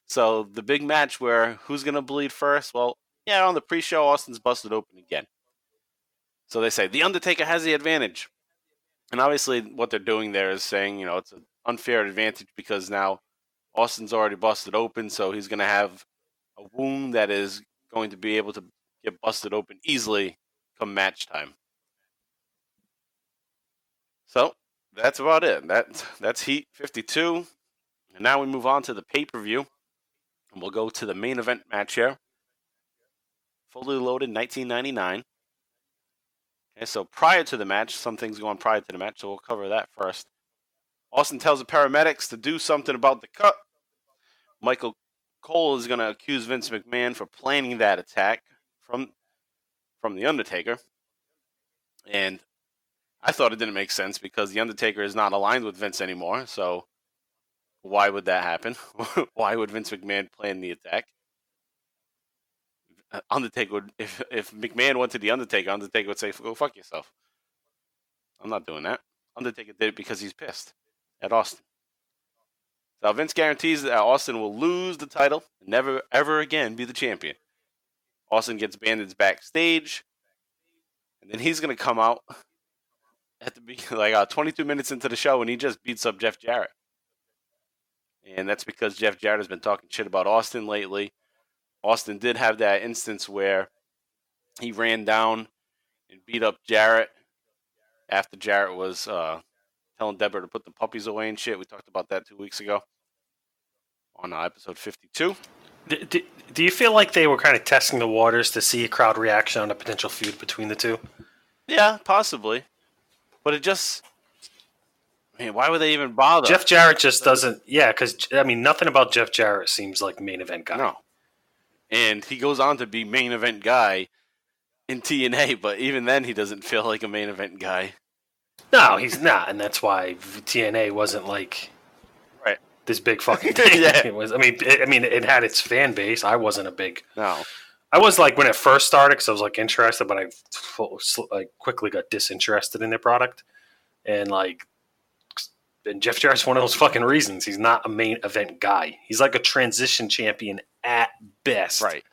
So the big match where who's going to bleed first? Well, yeah, on the pre-show, Austin's busted open again. So they say, The Undertaker has the advantage. And obviously what they're doing there is saying, it's an unfair advantage because now Austin's already busted open, so he's going to have a wound that is going to be able to get busted open easily come match time. So that's about it. That's Heat 52. And now we move on to the pay-per-view. And we'll go to the main event match here. Fully Loaded 1999. Okay, so prior to the match, some things go on prior to the match, so we'll cover that first. Austin tells the paramedics to do something about the cut. Michael Cole is going to accuse Vince McMahon for planning that attack from The Undertaker. And I thought it didn't make sense because The Undertaker is not aligned with Vince anymore. So why would that happen? Why would Vince McMahon plan the attack? Undertaker would, if McMahon went to The Undertaker would say, go fuck yourself. I'm not doing that. Undertaker did it because he's pissed at Austin. So Vince guarantees that Austin will lose the title and never, ever again be the champion. Austin gets bandaged backstage, and then he's going to come out at the beginning, 22 minutes into the show, and he just beats up Jeff Jarrett. And that's because Jeff Jarrett has been talking shit about Austin lately. Austin did have that instance where he ran down and beat up Jarrett after Jarrett was telling Deborah to put the puppies away and shit. We talked about that 2 weeks ago on episode 52. Do you feel like they were kind of testing the waters to see a crowd reaction on a potential feud between the two? Yeah, possibly. But it just... why would they even bother? Jeff Jarrett just doesn't... Yeah, because, nothing about Jeff Jarrett seems like main event guy. No. And he goes on to be main event guy in TNA, but even then he doesn't feel like a main event guy. No, he's not, and that's why TNA wasn't like... Right. This big fucking thing. Yeah. It was. It had its fan base. I wasn't a big. No. I was like when it first started because I was like interested, but I quickly got disinterested in their product, and Jeff Jarrett's one of those fucking reasons. He's not a main event guy. He's like a transition champion at best. Right.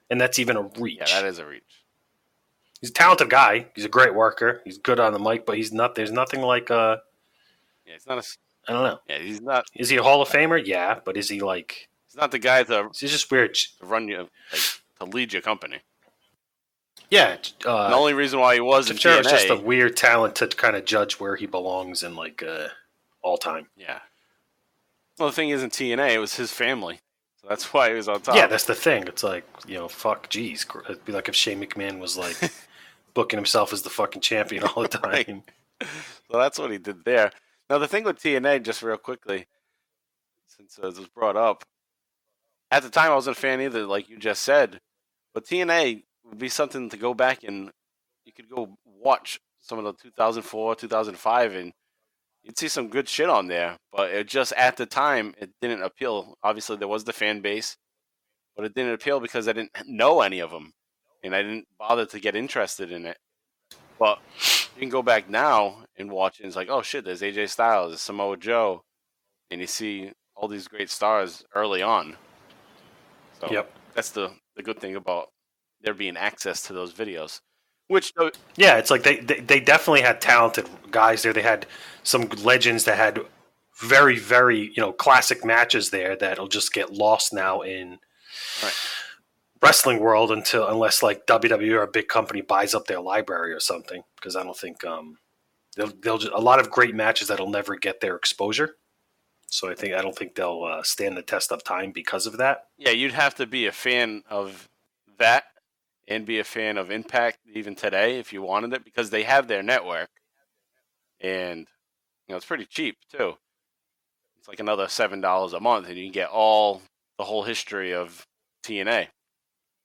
And that's even a reach. Yeah, that is a reach. He's a talented guy. He's a great worker. He's good on the mic, but he's not. There's nothing like. Yeah, he's not a. I don't know. Yeah, he's not. Is he a Hall of Famer? Yeah, but is he like? He's not the guy to. He's just weird. To run you, to lead your company. Yeah. The only reason why he was in TNA is just a weird talent to kind of judge where he belongs in all time. Yeah. Well, the thing is, in TNA, it was his family, so that's why he was on top. Yeah, that's the thing. It's like fuck, geez, it'd be like if Shane McMahon was like booking himself as the fucking champion all the time. Right. So that's what he did there. Now, the thing with TNA, just real quickly, since it was brought up, at the time I wasn't a fan either, like you just said, but TNA would be something to go back and you could go watch some of the 2004, 2005, and you'd see some good shit on there. But it just, at the time, it didn't appeal. Obviously, there was the fan base, but it didn't appeal because I didn't know any of them, and I didn't bother to get interested in it. But you can go back now and watch it, and it's like, oh shit, there's AJ Styles, there's Samoa Joe, and you see all these great stars early on. So yep. That's the good thing about there being access to those videos. Yeah, it's like they definitely had talented guys there. They had some legends that had very, very classic matches there that'll just get lost now in wrestling world unless like WWE or a big company buys up their library or something. Because I don't think they'll just, a lot of great matches that'll never get their exposure. So I don't think they'll stand the test of time because of that. Yeah, you'd have to be a fan of that and be a fan of Impact even today if you wanted it, because they have their network. And, it's pretty cheap, too. It's like another $7 a month, and you can get the whole history of TNA.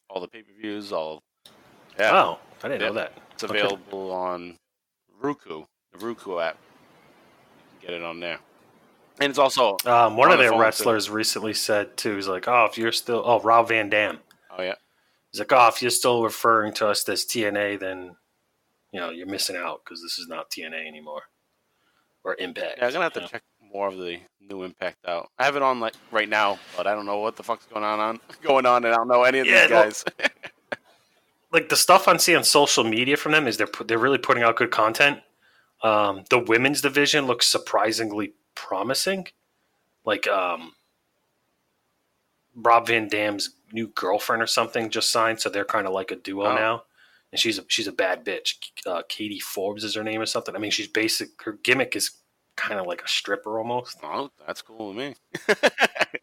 All the pay-per-views, Oh, I didn't know that. It's available on Roku, the Roku app. You can get it on there. And it's also one of their wrestlers recently said, too, he's like, if you're still... Rob Van Dam. Oh, yeah. He's like, if you're still referring to us as TNA, then, you're missing out because this is not TNA anymore. Or Impact. Yeah, I'm going to have to check more of the new Impact out. I have it on right now, but I don't know what the fuck's going on, and I don't know any of these guys. Like the stuff I'm seeing on social media from them is they're really putting out good content. The women's division looks surprisingly promising. Like Rob Van Dam's new girlfriend or something just signed, so they're kind of like a duo now. And she's a bad bitch. Katie Forbes is her name or something. I mean, her gimmick is kind of like a stripper almost. Oh, that's cool with me.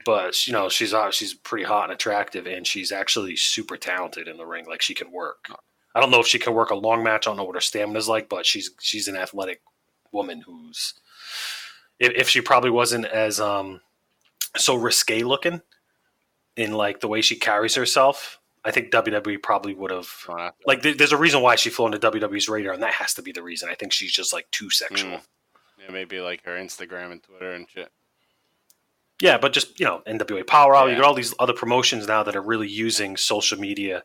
But she's pretty hot and attractive, and she's actually super talented in the ring. Like, she can work. I don't know if she can work a long match. I don't know what her stamina is like, but she's an athletic woman who's, if she probably wasn't as so risque looking in like the way she carries herself, I think WWE probably would have like. There's a reason why she flew into WWE's radar, and that has to be the reason. I think she's just like too sexual. Yeah, maybe like her Instagram and Twitter and shit. Yeah, but just, NWA Power Hour, you got all these other promotions now that are really using social media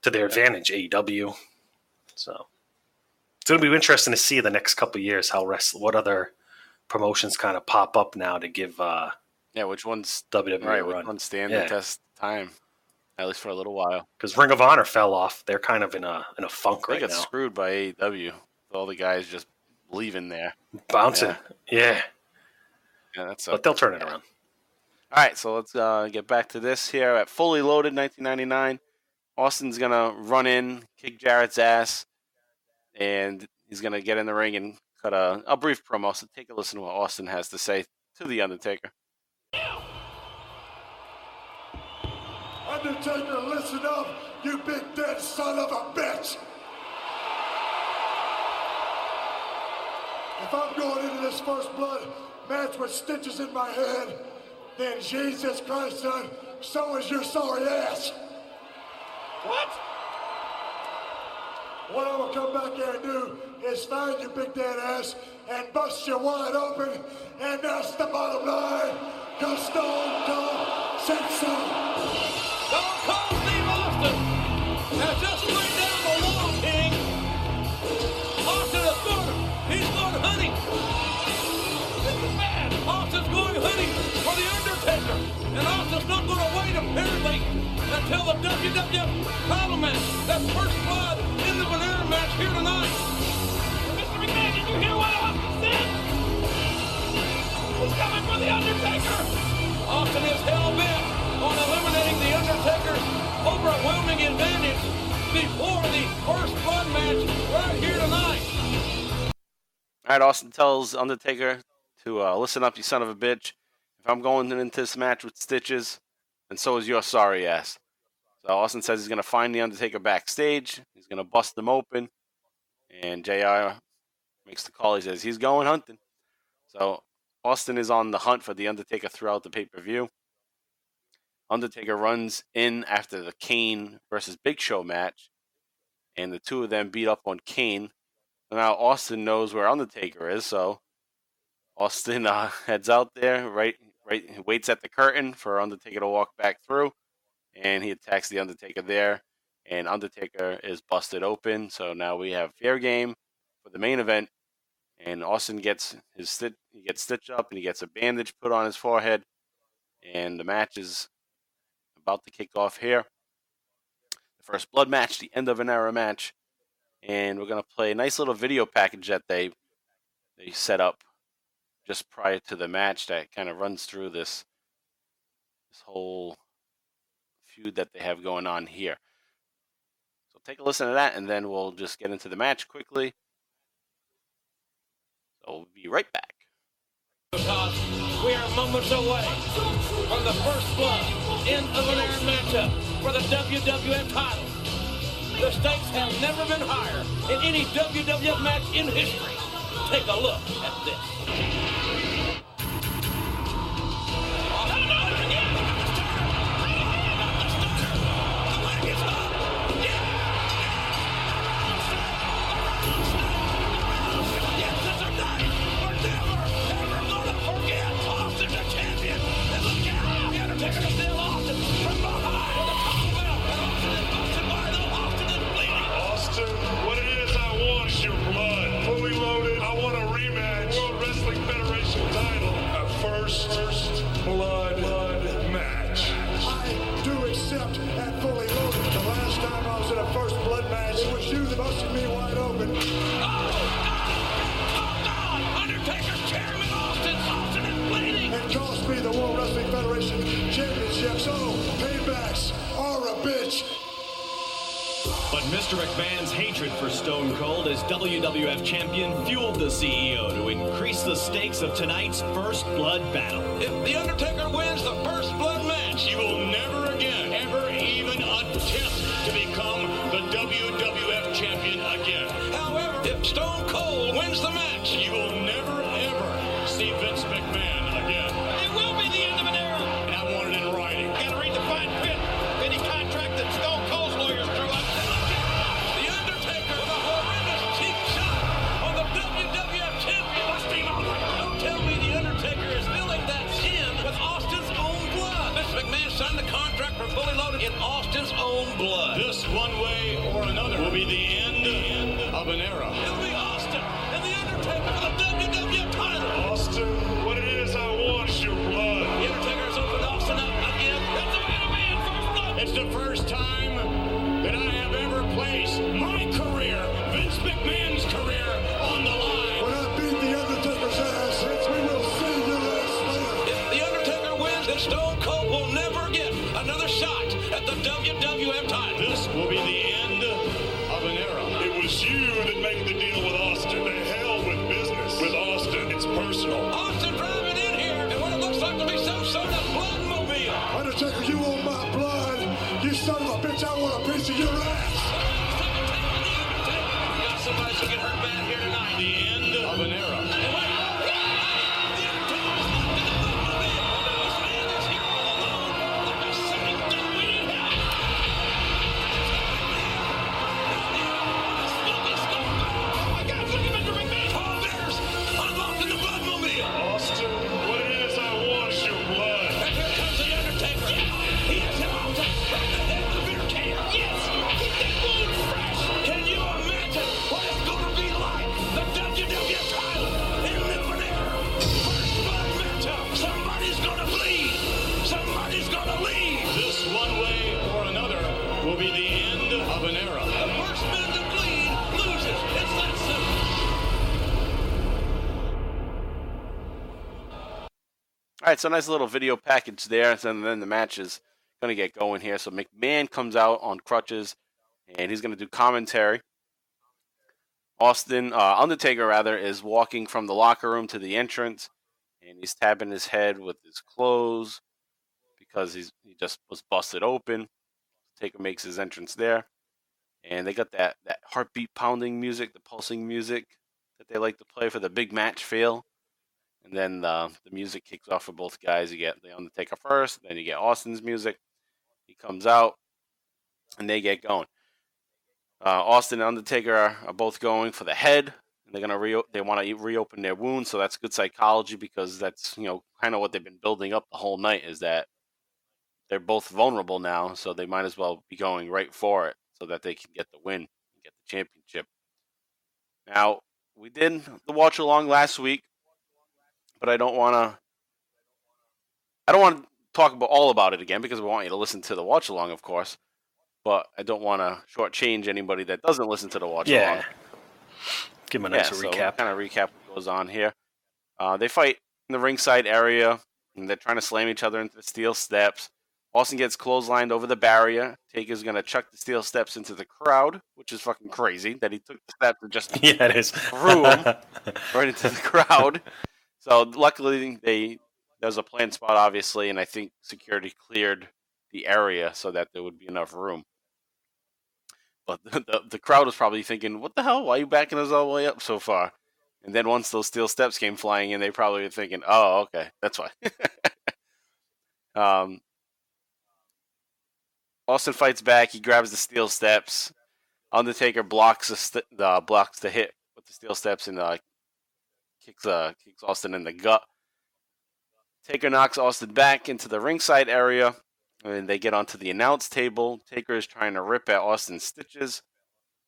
to their advantage, AEW. So it's going to be interesting to see the next couple of years what other promotions kind of pop up now to give which ones WWE right, a run. Which ones stand the test of time, at least for a little while. Because Ring of Honor fell off. They're kind of in a funk right now. They got screwed by AEW. All the guys just leaving there. Bouncing. Yeah, but they'll turn it around. All right, so let's get back to this here at Fully Loaded 1999. Austin's going to run in, kick Jarrett's ass, and he's going to get in the ring and cut a brief promo. So take a listen to what Austin has to say to The Undertaker. Undertaker, listen up, you big dead son of a bitch! If I'm going into this first blood match with stitches in my head, then Jesus Christ, son, so is your sorry ass. What? What I'm gonna come back here and do is find your big dead ass and bust you wide open, and that's the bottom line, 'cause Stone Cold said so. Stone Cold Steve Austin has just laid down the law, King. Austin is he's going hunting. This is bad. Austin's going hunting for The Undertaker. And Austin's not going to wait, apparently, until the WWF title match. That's first blood in the banana match here tonight. Mr. McMahon, did you hear what Austin said? He's coming for The Undertaker. Austin is hell-bent on eliminating The Undertaker's overwhelming advantage before the first blood match right here tonight. All right, Austin tells Undertaker to listen up, you son of a bitch. If I'm going into this match with stitches, then so is your sorry ass. So Austin says he's going to find The Undertaker backstage. He's going to bust him open. And JR makes the call. He says he's going hunting. So Austin is on the hunt for The Undertaker throughout the pay-per-view. Undertaker runs in after the Kane versus Big Show match. And the two of them beat up on Kane. Now Austin knows where Undertaker is, so Austin heads out there, he waits at the curtain for Undertaker to walk back through, and he attacks the Undertaker there, and Undertaker is busted open. So now we have fair game for the main event, and Austin gets stitched up, and he gets a bandage put on his forehead, and the match is about to kick off here. The first blood match, the end of an era match. And we're going to play a nice little video package that they set up just prior to the match that kind of runs through this whole feud that they have going on here. So take a listen to that, and then we'll just get into the match quickly. So we'll be right back. Because we are moments away from the first blood in of an air matchup for the WWF title. The stakes have never been higher in any WWF match in history. Take a look at this. Blood match. I do accept at fully loaded. The last time I was in a first blood match, it was you that busted me wide open. Undertaker's chairman Austin is bleeding. And cost me the World Wrestling Federation Championship. So paybacks are a bitch. But Mr. McMahon's hatred for Stone Cold as WWF champion fueled the CEO to increase the stakes of tonight's First Blood battle. If The Undertaker wins the First Blood match, He will never again, ever even attempt to become the WWF champion again. however, if Stone Cold wins the match, You will never ever see Vince McMahon again. it will be the end of an era. And I want it in writing. Got to read the fine print. Any contract that Stone Cold's lawyers drew up. The Undertaker with a horrendous cheap shot on the WWF champion. Don't tell me The Undertaker is filling that sin with Austin's own blood. Mr. McMahon signed the contract for Fully Loaded in Austin's own blood. This, one way or another, will be the end of an era. It'll be Austin and The Undertaker for the WWF title. Austin, what it is I want is your blood. The Undertaker has opened Austin up again. That's the way to be in First Blood. It's the first time that I have ever placed my career, Vince McMahon's career, on the line. When I beat the Undertaker's ass, we will see your ass later. If The Undertaker wins, then Stone Cold will never get another shot at the WWF title. This will be the end of an era. It was you that made the deal with Austin. The hell with business. With Austin, it's personal. Austin driving in here in what it looks like to be some sort of blood mobile. Undertaker, you want my blood? You son of a bitch, I want a piece of your ass. We got somebody who get hurt bad here tonight. The end of an era. And wait, The Undertaker is locked in the blood mobile. This man is here all alone like a second dog. We need help. Oh my God, look at Mr. McMahon. Paul Bear's unlocking the blood mobile. Austin, what it is I want is your blood. And here comes The Undertaker. He has him on the head of the beer can. Yes, keep that wound fresh. Can you imagine what it's going to be like? The WWF title in Lebanon. First blood matchup. Somebody's going to bleed. Somebody's going to leave. This, one way or another, will be the end of an era. The first man to bleed loses. It's that simple. All right, so nice little video package there, and then the match is going to get going here. So McMahon comes out on crutches, and he's going to do commentary. Undertaker rather, is walking from the locker room to the entrance, and he's tapping his head with his clothes because he just was busted open. Taker makes his entrance there, and they got that heartbeat pounding music, the pulsing music that they like to play for the big match feel. And then the music kicks off for both guys. You get the Undertaker first, then you get Austin's music. He comes out, and they get going. Austin and Undertaker are both going for the head, and they're gonna they want to reopen their wound. So that's good psychology because that's kind of what they've been building up the whole night is that they're both vulnerable now, so they might as well be going right for it so that they can get the win and get the championship. Now we did the watch along last week. But I don't want to talk all about it again because we want you to listen to the watch along, of course. But I don't want to shortchange anybody that doesn't listen to the watch along. Give them a nice recap. Kind of recap what goes on here. They fight in the ringside area, and they're trying to slam each other into the steel steps. Austin gets clotheslined over the barrier. Taker's going to chuck the steel steps into the crowd, which is fucking crazy that he took the steps and just it is. threw them right into the crowd. So luckily, there's a planned spot, obviously, and I think security cleared the area so that there would be enough room. But the crowd was probably thinking, what the hell? Why are you backing us all the way up so far? And then once those steel steps came flying in, they probably were thinking, oh, okay, that's why. Austin fights back. He grabs the steel steps. Undertaker blocks the hit with the steel steps and kicks Austin in the gut. Taker knocks Austin back into the ringside area, and they get onto the announce table. Taker is trying to rip at Austin's stitches,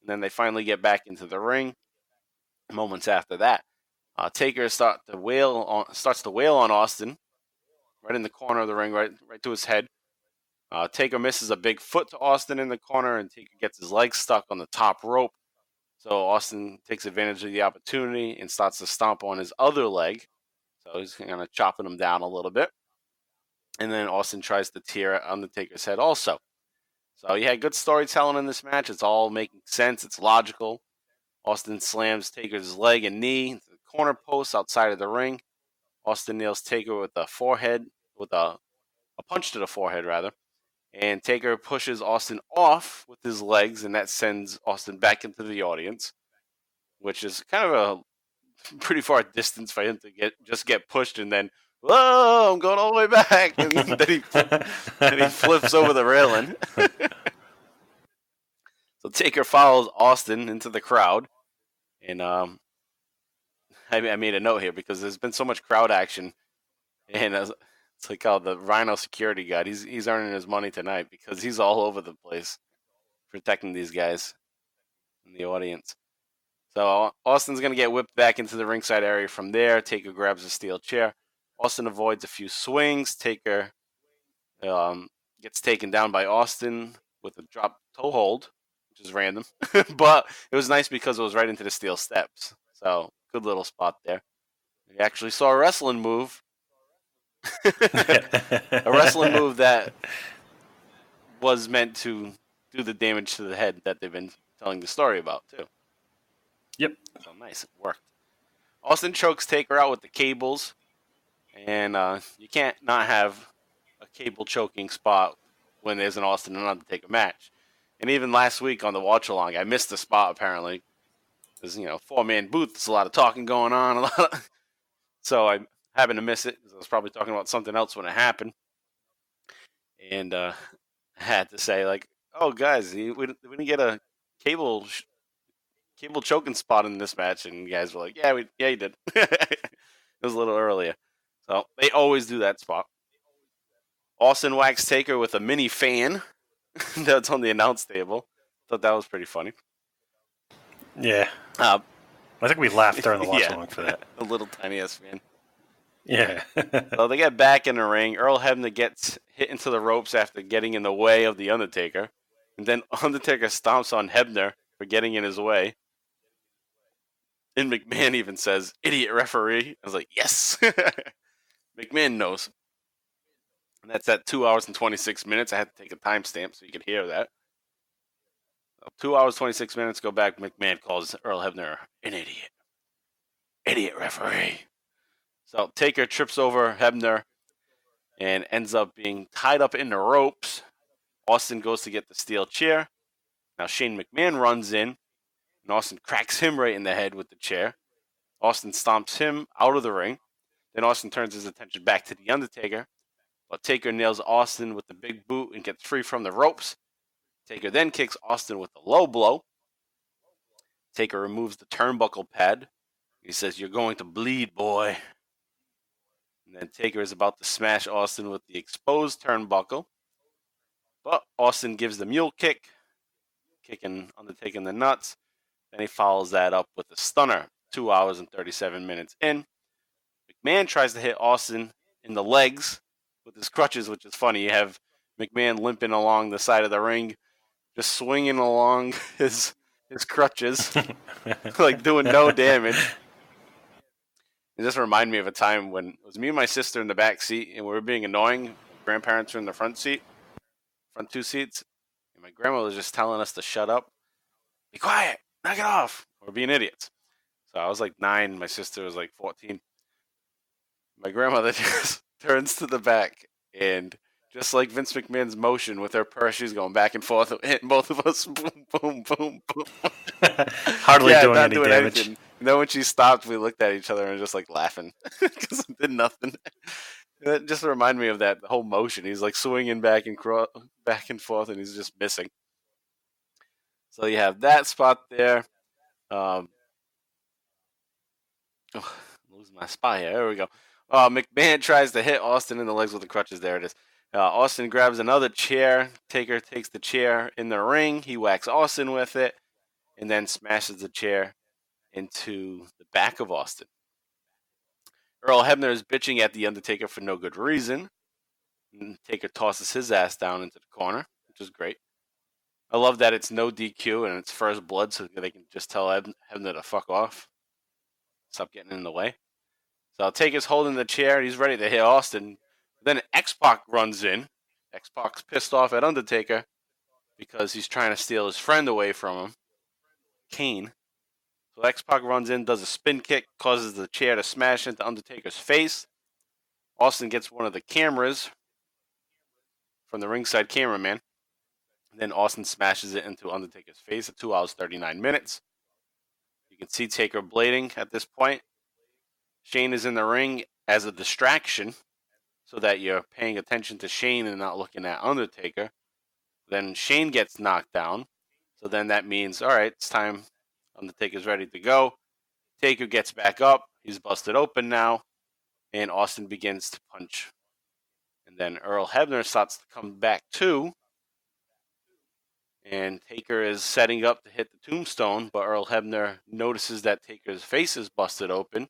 and then they finally get back into the ring. Moments after that, Taker starts to wail on Austin, right in the corner of the ring, right to his head. Taker misses a big foot to Austin in the corner, and Taker gets his leg stuck on the top rope. So Austin takes advantage of the opportunity and starts to stomp on his other leg. So he's kind of chopping him down a little bit. And then Austin tries to tear at Undertaker's head also. So you had good storytelling in this match. It's all making sense. It's logical. Austin slams Taker's leg and knee into the corner post outside of the ring. Austin nails Taker with a punch to the forehead, rather. And Taker pushes Austin off with his legs, and that sends Austin back into the audience, which is kind of a pretty far distance for him to get pushed, and then, whoa, I'm going all the way back. And then he flips over the railing. So Taker follows Austin into the crowd, and I made a note here because there's been so much crowd action, and it's like the Rhino security guard. He's earning his money tonight because he's all over the place protecting these guys in the audience. So Austin's going to get whipped back into the ringside area from there. Taker grabs a steel chair. Austin avoids a few swings. Taker gets taken down by Austin with a drop toe hold, which is random. But it was nice because it was right into the steel steps. So good little spot there. We actually saw a wrestling move. A wrestling move that was meant to do the damage to the head that they've been telling the story about, too. Yep. So nice. It worked. Austin chokes Taker out with the cables. And you can't not have a cable choking spot when there's an Austin and Undertaker match. And even last week on the watch-along, I missed the spot, apparently. There's, four-man booth. There's a lot of talking going on. So I happened to miss it because I was probably talking about something else when it happened. And I had to say, oh, guys, we didn't get a cable choking spot in this match. And you guys were like, yeah, you did. It was a little earlier. So they always do that spot. Austin whacks Taker with a mini fan that's on the announce table. Thought that was pretty funny. Yeah. I think we laughed during the watch-along for that. A little tiny-ass fan. Yeah. So they get back in the ring. Earl Hebner gets hit into the ropes after getting in the way of the Undertaker. And then Undertaker stomps on Hebner for getting in his way. And McMahon even says, "Idiot referee." I was like, yes. McMahon knows. And that's at 2 hours and 26 minutes. I had to take a timestamp so you could hear that. 2 hours, 26 minutes, go back. McMahon calls Earl Hebner an idiot. Idiot referee. So Taker trips over Hebner and ends up being tied up in the ropes. Austin goes to get the steel chair. Now Shane McMahon runs in, and Austin cracks him right in the head with the chair. Austin stomps him out of the ring. Then Austin turns his attention back to the Undertaker. But Taker nails Austin with the big boot and gets free from the ropes. Taker then kicks Austin with a low blow. Taker removes the turnbuckle pad. He says, "You're going to bleed, boy." And then Taker is about to smash Austin with the exposed turnbuckle. But Austin gives the mule kick, kicking Undertaker in the nuts. Then he follows that up with a stunner, 2 hours and 37 minutes in. McMahon tries to hit Austin in the legs with his crutches, which is funny. You have McMahon limping along the side of the ring, just swinging along his crutches, like doing no damage. It just reminded me of a time when it was me and my sister in the back seat, and we were being annoying. Grandparents were in the front two seats, and my grandma was just telling us to shut up. Be quiet, knock it off. We're being idiots. So I was like 9, my sister was like 14. My grandmother just turns to the back and Just like Vince McMahon's motion with her purse, she's going back and forth, hitting both of us. Boom, boom, boom, boom. Hardly doing any damage. Anything. And then when she stopped, we looked at each other and just like laughing because it did nothing. It just reminded me of that whole motion. He's like swinging back and forth, and he's just missing. So you have that spot there. Losing my spot here. There we go. McMahon tries to hit Austin in the legs with the crutches. There it is. Austin grabs another chair. Taker takes the chair in the ring. He whacks Austin with it and then smashes the chair into the back of Austin. Earl Hebner is bitching at The Undertaker for no good reason. And Taker tosses his ass down into the corner, which is great. I love that it's no DQ and it's first blood, so they can just tell Hebner to fuck off. Stop getting in the way. So Taker's holding the chair. He's ready to hit Austin. Then X-Pac runs in. X-Pac's pissed off at Undertaker because he's trying to steal his friend away from him, Kane. So X-Pac runs in, does a spin kick, causes the chair to smash into Undertaker's face. Austin gets one of the cameras from the ringside cameraman. Then Austin smashes it into Undertaker's face at 2 hours, 39 minutes. You can see Taker blading at this point. Shane is in the ring as a distraction so that you're paying attention to Shane and not looking at Undertaker. Then Shane gets knocked down. So then that means, all right, it's time. Undertaker's ready to go. Taker gets back up. He's busted open now. And Austin begins to punch. And then Earl Hebner starts to come back too. And Taker is setting up to hit the tombstone, but Earl Hebner notices that Taker's face is busted open.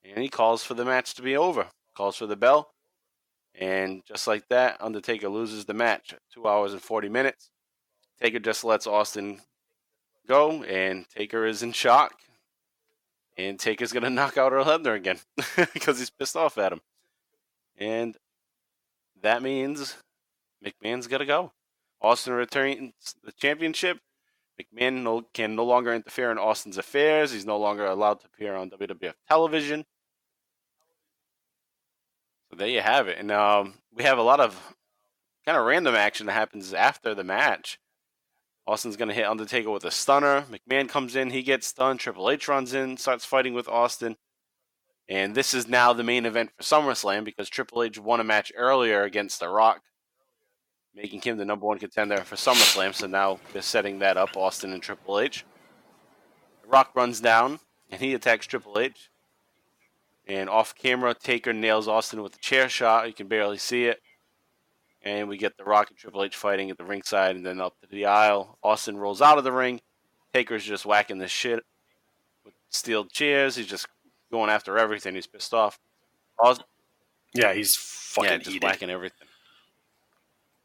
And he calls for the match to be over. Calls for the bell. And just like that, Undertaker loses the match at 2 hours and 40 minutes. Taker just lets Austin go, and Taker is in shock. And Taker's going to knock out Earl Hebner again because he's pissed off at him. And that means McMahon's got to go. Austin retains the championship. McMahon can no longer interfere in Austin's affairs. He's no longer allowed to appear on WWF television. So there you have it. And we have a lot of kind of random action that happens after the match. Austin's going to hit Undertaker with a stunner. McMahon comes in. He gets stunned. Triple H runs in, starts fighting with Austin. And this is now the main event for SummerSlam because Triple H won a match earlier against The Rock, making him the number one contender for SummerSlam. So now they're setting that up, Austin and Triple H. The Rock runs down, and he attacks Triple H. And off camera, Taker nails Austin with a chair shot. You can barely see it. And we get The Rock and Triple H fighting at the ringside and then up to the aisle. Austin rolls out of the ring. Taker's just whacking the shit with steel chairs. He's just going after everything. He's pissed off. Yeah, he's fucking just whacking everything.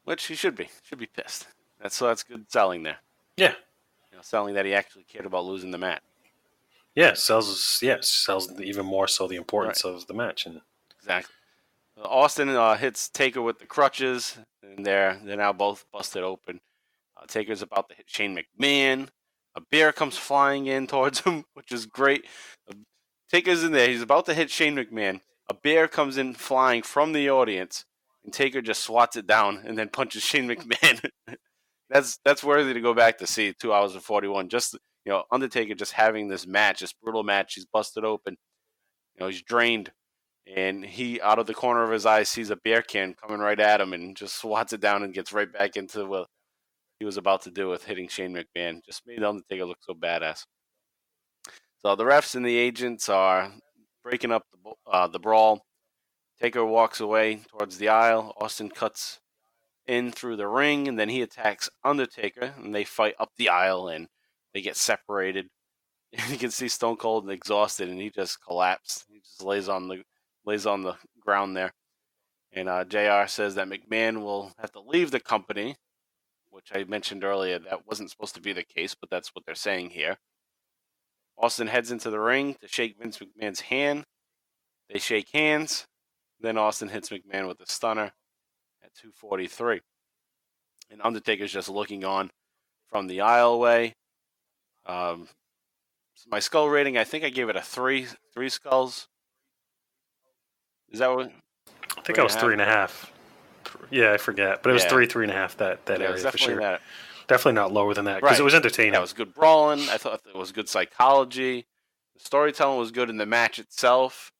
Which he should be. Should be pissed. That's good selling there. Yeah. Selling that he actually cared about losing the match. Yeah, sells even more so the importance of the match. And exactly. Austin hits Taker with the crutches, and they're now both busted open. Taker's about to hit Shane McMahon. A bear comes flying in towards him, which is great. Taker's in there. He's about to hit Shane McMahon. A bear comes in flying from the audience, and Taker just swats it down and then punches Shane McMahon. That's worthy to go back to see. 2 hours and 41. Just Undertaker just having this match, this brutal match. He's busted open. He's drained, and he out of the corner of his eye sees a beer can coming right at him, and just swats it down and gets right back into what he was about to do with hitting Shane McMahon. Just made Undertaker look so badass. So the refs and the agents are breaking up the brawl. Taker walks away towards the aisle. Austin cuts in through the ring, and then he attacks Undertaker, and they fight up the aisle, and they get separated. And you can see Stone Cold exhausted, and he just collapsed. He just lays on the ground there. And JR says that McMahon will have to leave the company, which I mentioned earlier. That wasn't supposed to be the case, but that's what they're saying here. Austin heads into the ring to shake Vince McMahon's hand. They shake hands. Then Austin hits McMahon with a stunner at 2:43. And Undertaker's just looking on from the aisleway. My skull rating, I think I gave it a 3 skulls. Is that what? I think I was 3.5. Yeah, I forget, but it was 3.5 that area for sure. That. Definitely not lower than that because it was entertaining. Yeah, it was good brawling. I thought it was good psychology. The storytelling was good in the match itself.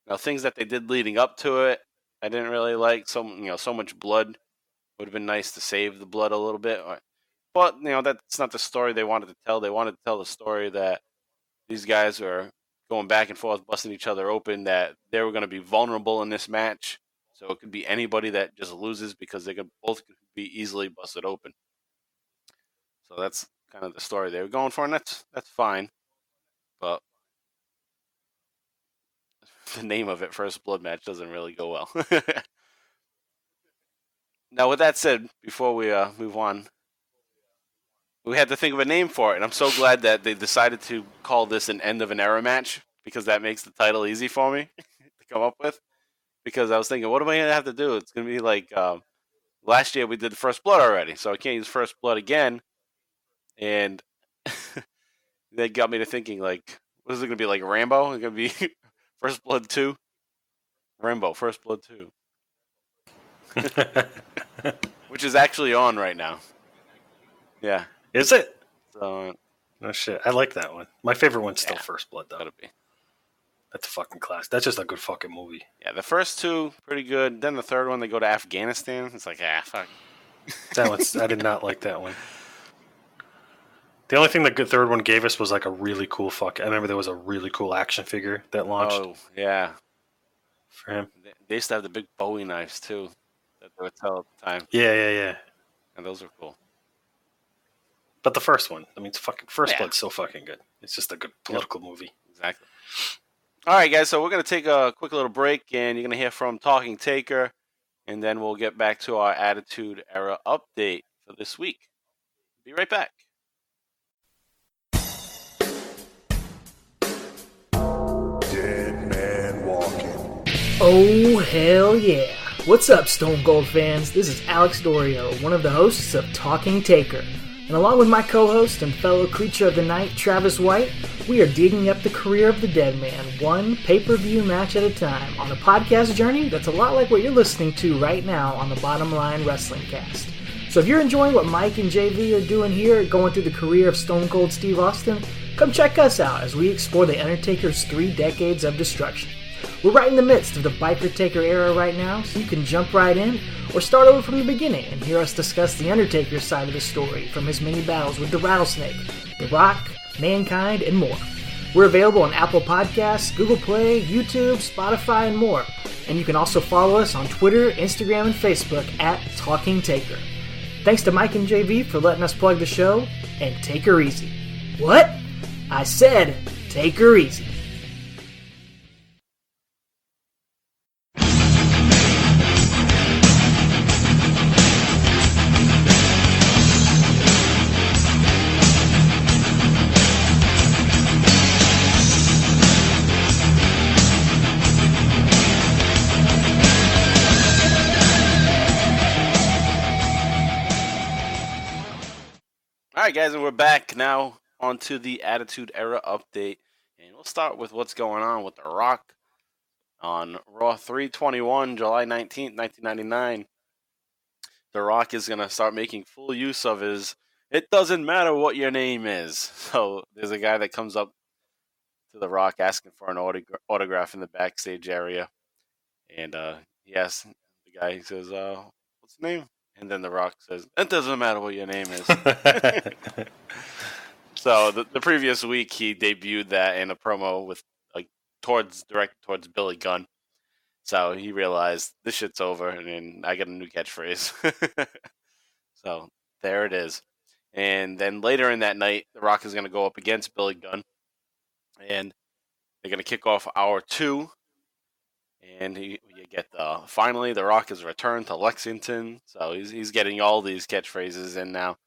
Now, things that they did leading up to it, I didn't really like. So much blood. Would have been nice to save the blood a little bit. But, that's not the story they wanted to tell. They wanted to tell the story that these guys are going back and forth, busting each other open, that they were going to be vulnerable in this match. So it could be anybody that just loses because they could both be easily busted open. So that's kind of the story they were going for, and that's fine. But the name of it, First Blood Match, doesn't really go well. Now, with that said, before we move on, we had to think of a name for it, and I'm so glad that they decided to call this an End of an Era match, because that makes the title easy for me to come up with. Because I was thinking, what am I going to have to do? It's going to be like last year we did First Blood already, so I can't use First Blood again. And that got me to thinking, like, what is it going to be, like Rambo? It's going to be First Blood 2? Rambo, First Blood 2. Which is actually on right now. Yeah. Is it? So, no shit. I like that one. My favorite one's still First Blood, though. Gotta be. That's a fucking class. That's just a good fucking movie. Yeah, the first two, pretty good. Then the third one, they go to Afghanistan. It's like, fuck. That one's, I did not like that one. The only thing the third one gave us was like a really cool I remember there was a really cool action figure that launched. Oh, yeah. For him. They used to have the big Bowie knives, too, that they would sell at the time. Yeah. And those were cool. But the first one, First Blood's so fucking good. It's just a good political movie. Exactly. All right, guys, so we're going to take a quick little break, and you're going to hear from Talking Taker, and then we'll get back to our Attitude Era update for this week. Be right back. Deadman walking. Oh, hell yeah. What's up, Stone Cold fans? This is Alex Dorio, one of the hosts of Talking Taker. And along with my co-host and fellow creature of the night, Travis White, we are digging up the career of the Deadman, one pay-per-view match at a time, on a podcast journey that's a lot like what you're listening to right now on the Bottom Line Wrestling Cast. So if you're enjoying what Mike and JV are doing here, going through the career of Stone Cold Steve Austin, come check us out as we explore the Undertaker's 3 decades of destruction. We're right in the midst of the Biker Taker era right now, so you can jump right in or start over from the beginning and hear us discuss the Undertaker side of the story from his many battles with the Rattlesnake, The Rock, Mankind, and more. We're available on Apple Podcasts, Google Play, YouTube, Spotify, and more. And you can also follow us on Twitter, Instagram, and Facebook at Talking Taker. Thanks to Mike and JV for letting us plug the show, and take her easy. What? I said, take her easy. All right, guys, and we're back now onto the Attitude Era update. And we'll start with what's going on with The Rock on Raw 321, July 19th, 1999. The Rock is going to start making full use of his, it doesn't matter what your name is. So there's a guy that comes up to The Rock asking for an autograph in the backstage area. And he asks the guy, he says, what's his name? And then The Rock says, it doesn't matter what your name is. So the previous week, he debuted that in a promo with directed towards Billy Gunn. So he realized this shit's over, and then I got a new catchphrase. So there it is. And then later in that night, The Rock is going to go up against Billy Gunn. And they're going to kick off hour 2. And you get finally The Rock has returned to Lexington, so he's getting all these catchphrases in now,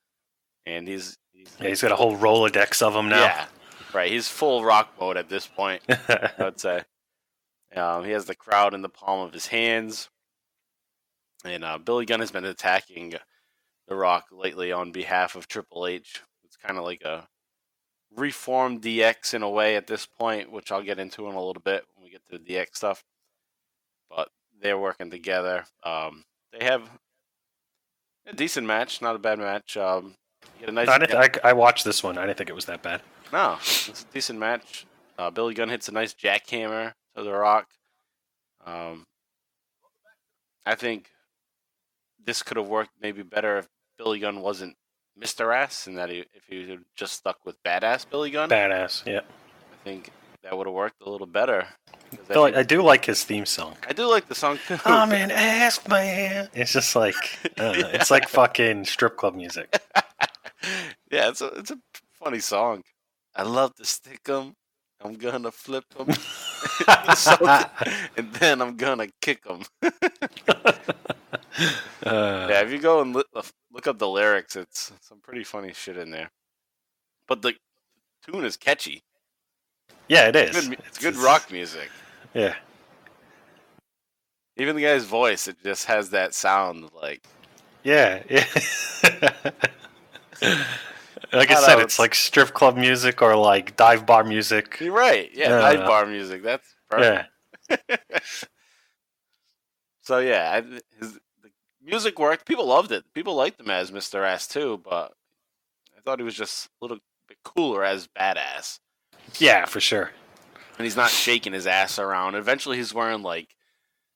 and he's got a whole Rolodex of them now. Yeah, right. He's full Rock mode at this point. I would say. He has the crowd in the palm of his hands, and Billy Gunn has been attacking The Rock lately on behalf of Triple H. It's kind of like a reformed DX in a way at this point, which I'll get into in a little bit when we get to the DX stuff. But they're working together. They have A decent match, not a bad match. I watched this one. I didn't think it was that bad. No, it's a decent match. Billy Gunn hits a nice jackhammer to The Rock. I think this could have worked maybe better if Billy Gunn wasn't Mr. Ass, and that if he had just stuck with Badass Billy Gunn. Badass, yeah. I think that would have worked a little better. I do like his theme song. I do like the song too. I'm an ass man. It's just like it's like fucking strip club music. Yeah, it's a funny song. I love to stick 'em. I'm gonna flip 'em. And then I'm gonna kick 'em. Yeah, if you go and look up the lyrics, it's some pretty funny shit in there. But the tune is catchy. Yeah, it is. It's good rock music. Yeah. Even the guy's voice, it just has that sound like. Yeah. Like I said, it's like strip club music or like dive bar music. You're right. Yeah, dive bar music. That's perfect. Yeah. So yeah, the music worked. People loved it. People liked him as Mr. Ass too, but I thought he was just a little bit cooler as Badass. Yeah, for sure. And he's not shaking his ass around. Eventually, he's wearing like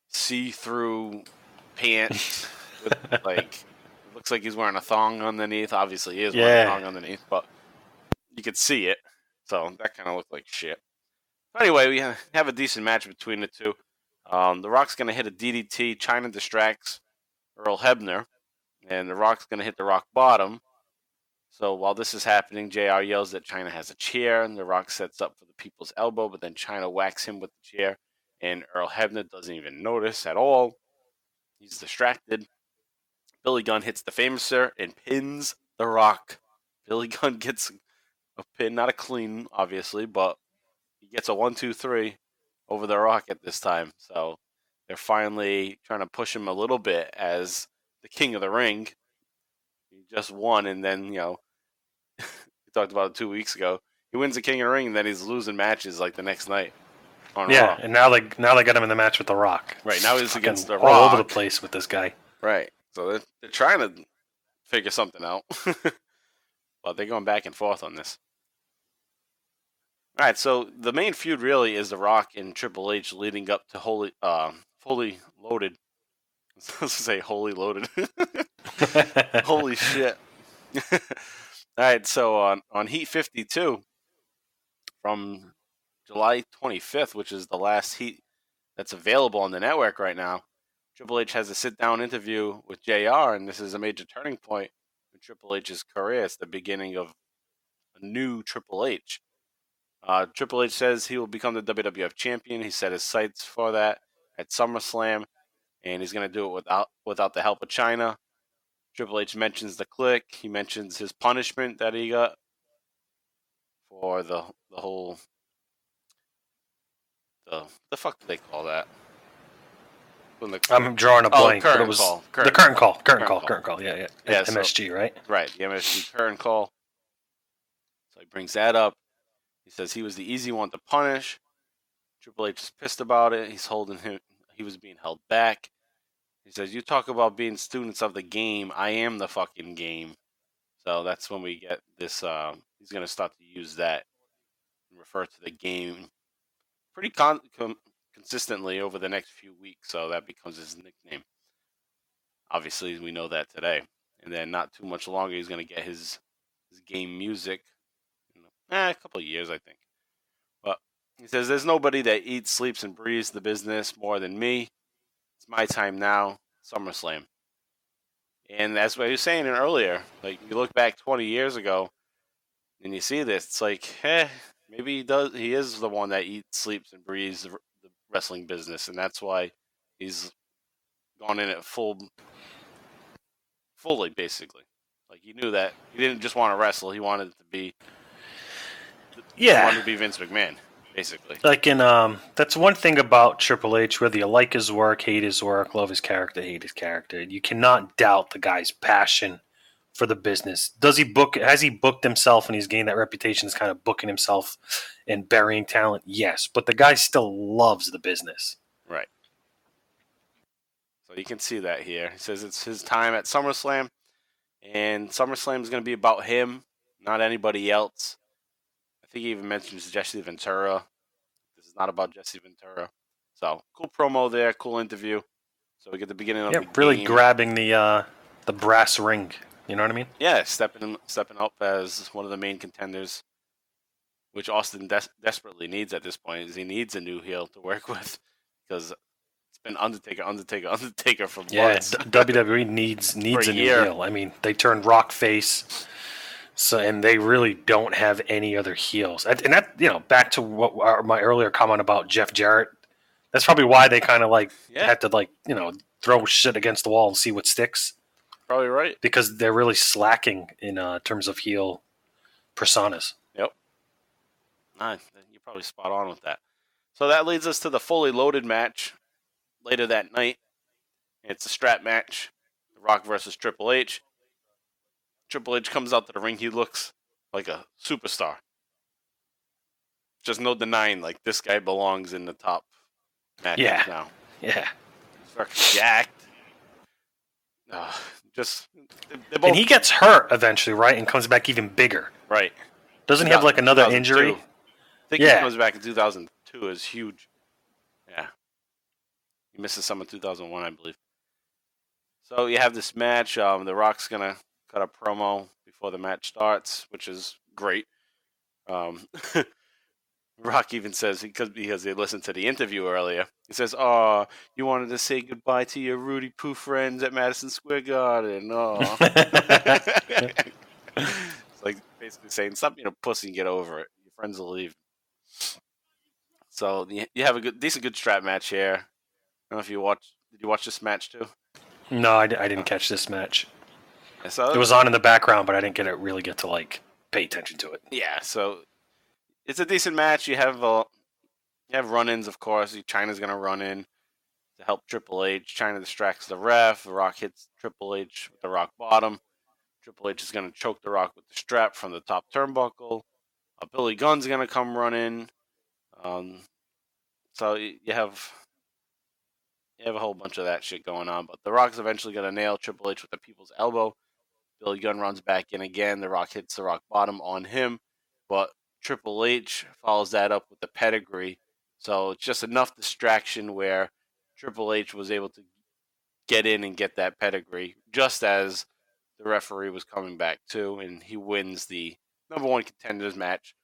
see-through pants with like. Looks like he's wearing a thong underneath. Obviously, he is wearing a thong underneath, but you could see it. So that kind of looked like shit. Anyway, we have a decent match between the two. The Rock's going to hit a DDT. China distracts Earl Hebner, and The Rock's going to hit the Rock bottom. So while this is happening, JR yells that China has a chair, and The Rock sets up for the people's elbow, but then China whacks him with the chair, and Earl Hebner doesn't even notice at all. He's distracted. Billy Gunn hits the Famouser and pins The Rock. Billy Gunn gets a pin, not a clean, obviously, but he gets a 1-2-3 over The Rock at this time. So they're finally trying to push him a little bit as the king of the ring. He just won, and then, we talked about it 2 weeks ago. He wins the king of the ring, and then he's losing matches like the next night on Raw. And now they got him in the match with The Rock. Right, now he's against The Rock. All over the place with this guy. Right. So they're trying to figure something out. But they're going back and forth on this. All right, so the main feud really is The Rock and Triple H leading up to Fully Loaded. I was supposed to say Holy Loaded. Holy shit. All right, so on Heat 52 from July 25th, which is the last Heat that's available on the network right now, Triple H has a sit-down interview with JR, and this is a major turning point in Triple H's career. It's the beginning of a new Triple H. Triple H says he will become the WWF champion. He set his sights for that at SummerSlam, and he's going to do it without the help of China. Triple H mentions the Click. He mentions his punishment that he got for the whole... The fuck do they call that? I'm drawing a blank. Curtain but it was call. The curtain call. Curtain call. Yeah. MSG, right? Right, the MSG curtain call. So he brings that up. He says he was the easy one to punish. Triple H is pissed about it. He was being held back. He says, you talk about being students of the game. I am the fucking game. So that's when we get this. He's going to start to use that and refer to the game pretty consistently over the next few weeks, so that becomes his nickname. Obviously, we know that today. And then not too much longer, he's going to get his game music. A couple of years, I think. But he says, there's nobody that eats, sleeps, and breathes the business more than me. It's my time now. SummerSlam. And that's what he was saying earlier. Like, you look back 20 years ago, and you see this, it's like, maybe he is the one that eats, sleeps, and breathes the wrestling business, and that's why he's gone in it fully, basically. Like, he knew that he didn't just want to wrestle; he wanted it to be, he wanted to be Vince McMahon, basically. Like that's one thing about Triple H, whether you like his work, hate his work, love his character, hate his character, you cannot doubt the guy's passion for the business. Has he booked himself and he's gained that reputation as kind of booking himself and burying talent? Yes, but the guy still loves the business. Right. So you can see that here. He says it's his time at SummerSlam. And SummerSlam is going to be about him, not anybody else. I think he even mentions Jesse Ventura. This is not about Jesse Ventura. So, cool promo there, cool interview. So we get the beginning of the really game. Grabbing the brass ring. You know what I mean? Yeah, stepping up as one of the main contenders, which Austin desperately needs at this point. Is he needs a new heel to work with because it's been Undertaker for months. WWE needs a new heel. I mean, they turned Rock face, and they really don't have any other heels. And that, back to my earlier comment about Jeff Jarrett. That's probably why they kind of had to throw shit against the wall and see what sticks. Probably right. Because they're really slacking in terms of heel personas. Yep. You're probably spot on with that. So that leads us to the fully loaded match later that night. It's a strap match. The Rock versus Triple H. Triple H comes out to the ring. He looks like a superstar. Just no denying, this guy belongs in the top matches now. Yeah. He's fucking jacked. And he gets hurt eventually, right? And comes back even bigger. Right. Doesn't he have another injury? I think he comes back in 2002 is huge. Yeah. He misses some in 2001, I believe. So you have this match. The Rock's going to cut a promo before the match starts, which is great. Rock even says, because they listened to the interview earlier, he says, "Oh, you wanted to say goodbye to your Rudy Poo friends at Madison Square Garden. Oh." It's basically saying, stop being a pussy and get over it. Your friends will leave. So you have a decent strap match here. I don't know if you watched. Did you watch this match too? No, I didn't catch this match. Yeah, so it was on in the background, but I didn't really get to pay attention to it. Yeah, so it's a decent match. You have run-ins, of course. Chyna's going to run in to help Triple H. Chyna distracts the ref. The Rock hits Triple H with the Rock bottom. Triple H is going to choke the Rock with the strap from the top turnbuckle. Billy Gunn's going to come run in. So you have a whole bunch of that shit going on. But the Rock's eventually going to nail Triple H with the people's elbow. Billy Gunn runs back in again. The Rock hits the Rock bottom on him. But Triple H follows that up with the pedigree. So it's just enough distraction where Triple H was able to get in and get that pedigree just as the referee was coming back too. And he wins the number one contenders match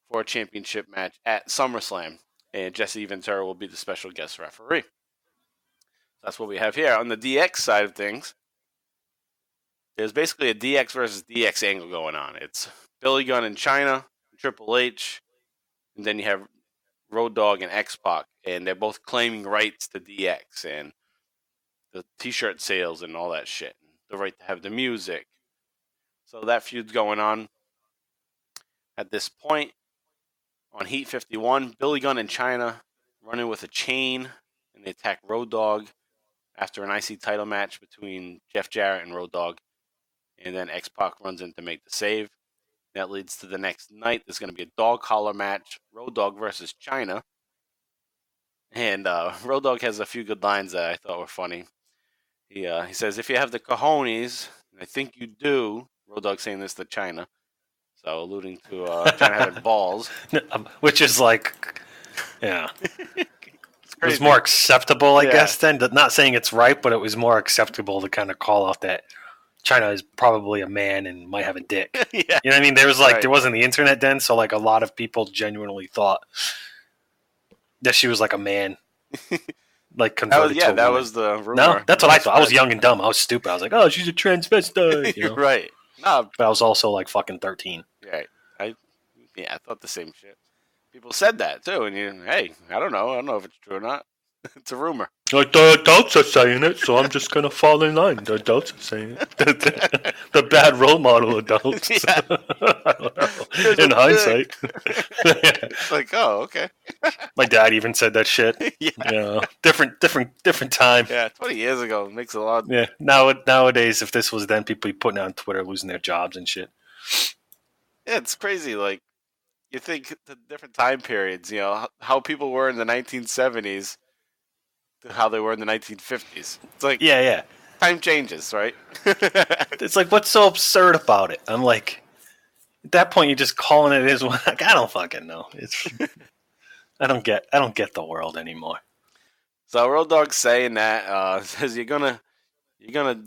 for a championship match at SummerSlam. And Jesse Ventura will be the special guest referee. That's what we have here. On the DX side of things, there's basically a DX versus DX angle going on. It's Billy Gunn and Chyna, Triple H, and then you have Road Dogg and X-Pac, and they're both claiming rights to DX and the T-shirt sales and all that shit, the right to have the music. So that feud's going on. At this point, on Heat 51, Billy Gunn and Chyna run in with a chain, and they attack Road Dogg after an IC title match between Jeff Jarrett and Road Dogg, and then X-Pac runs in to make the save. That leads to the next night. There's going to be a dog collar match, Road Dogg versus Chyna. And Road Dogg has a few good lines that I thought were funny. He says, "If you have the cojones, and I think you do," Road Dogg saying this to Chyna. So alluding to Chyna having balls. Which is yeah. It was more acceptable, I guess, then. Not saying it's right, but it was more acceptable to kind of call out that Chyna is probably a man and might have a dick. Yeah. You know what I mean? There was there wasn't the internet then, so a lot of people genuinely thought that she was a man. Converted to a that woman. was the rumor. No, that's what I thought. I was young and dumb. I was stupid. I was like, "Oh, she's a transvestite." You know? Right. No, but I was also fucking 13. Right. I thought the same shit. People said that too, and hey, I don't know if it's true or not. It's a rumor. The adults are saying it, so I'm just gonna fall in line. The adults are saying it. The bad role model adults. Yeah. I don't know. In hindsight. It's oh, okay. My dad even said that shit. Yeah. Different time. Yeah, 20 years ago makes a lot. Yeah. Nowadays, if this was then, people be putting on Twitter losing their jobs and shit. Yeah, it's crazy. You think the different time periods, how people were in the 1970s to how they were in the 1950s. It's yeah. Time changes, right? It's like, what's so absurd about it? I'm like, at that point, you're just calling it is. Like, I don't fucking know. I don't get the world anymore. So Road Dogg's saying that says you're gonna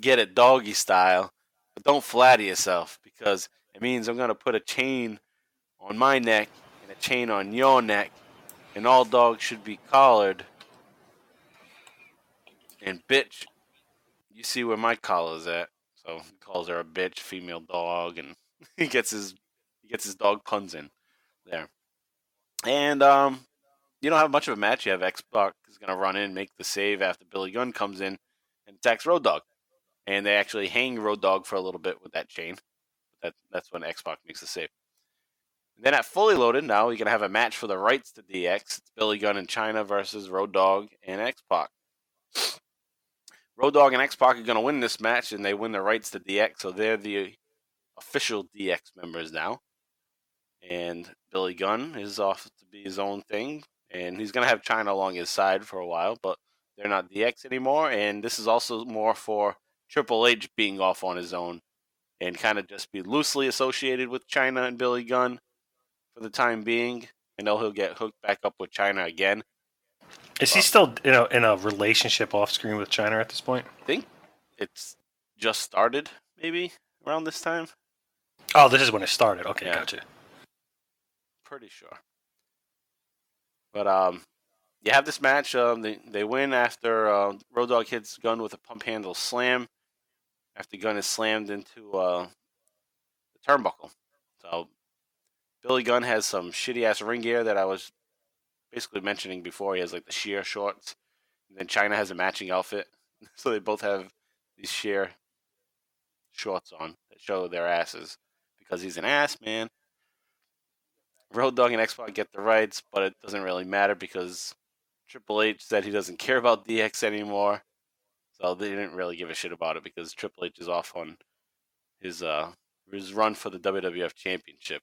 get it doggy style, but don't flatter yourself because it means I'm gonna put a chain on my neck and a chain on your neck, and all dogs should be collared. And bitch, you see where my collar's at. So he calls her a bitch, female dog, and he gets his dog puns in there. And you don't have much of a match. You have X-Pac is going to run in, make the save after Billy Gunn comes in and attacks Road Dogg. And they actually hang Road Dogg for a little bit with that chain. That's when X-Pac makes the save. And then at Fully Loaded, now you're going to have a match for the rights to DX. It's Billy Gunn and China versus Road Dogg and X-Pac. Road Dogg and X-Pac are going to win this match, and they win the rights to DX, so they're the official DX members now. And Billy Gunn is off to be his own thing. And he's going to have China along his side for a while, but they're not DX anymore. And this is also more for Triple H being off on his own and kind of just be loosely associated with China and Billy Gunn for the time being. I know he'll get hooked back up with China again. Is he still in a relationship off screen with China at this point? I think it's just started, maybe, around this time. Oh, this is when it started. Okay, yeah. Gotcha. Pretty sure. But you have this match. They win after Road Dogg hits Gunn with a pump handle slam. After Gunn is slammed into the turnbuckle. So Billy Gunn has some shitty ass ring gear that I was basically mentioning before. He has like the sheer shorts. And then China has a matching outfit. So they both have these sheer shorts on that show their asses because he's an ass man. Road Dogg and X-Pac get the rights, but it doesn't really matter because Triple H said he doesn't care about DX anymore. So they didn't really give a shit about it because Triple H is off on his run for the WWF Championship.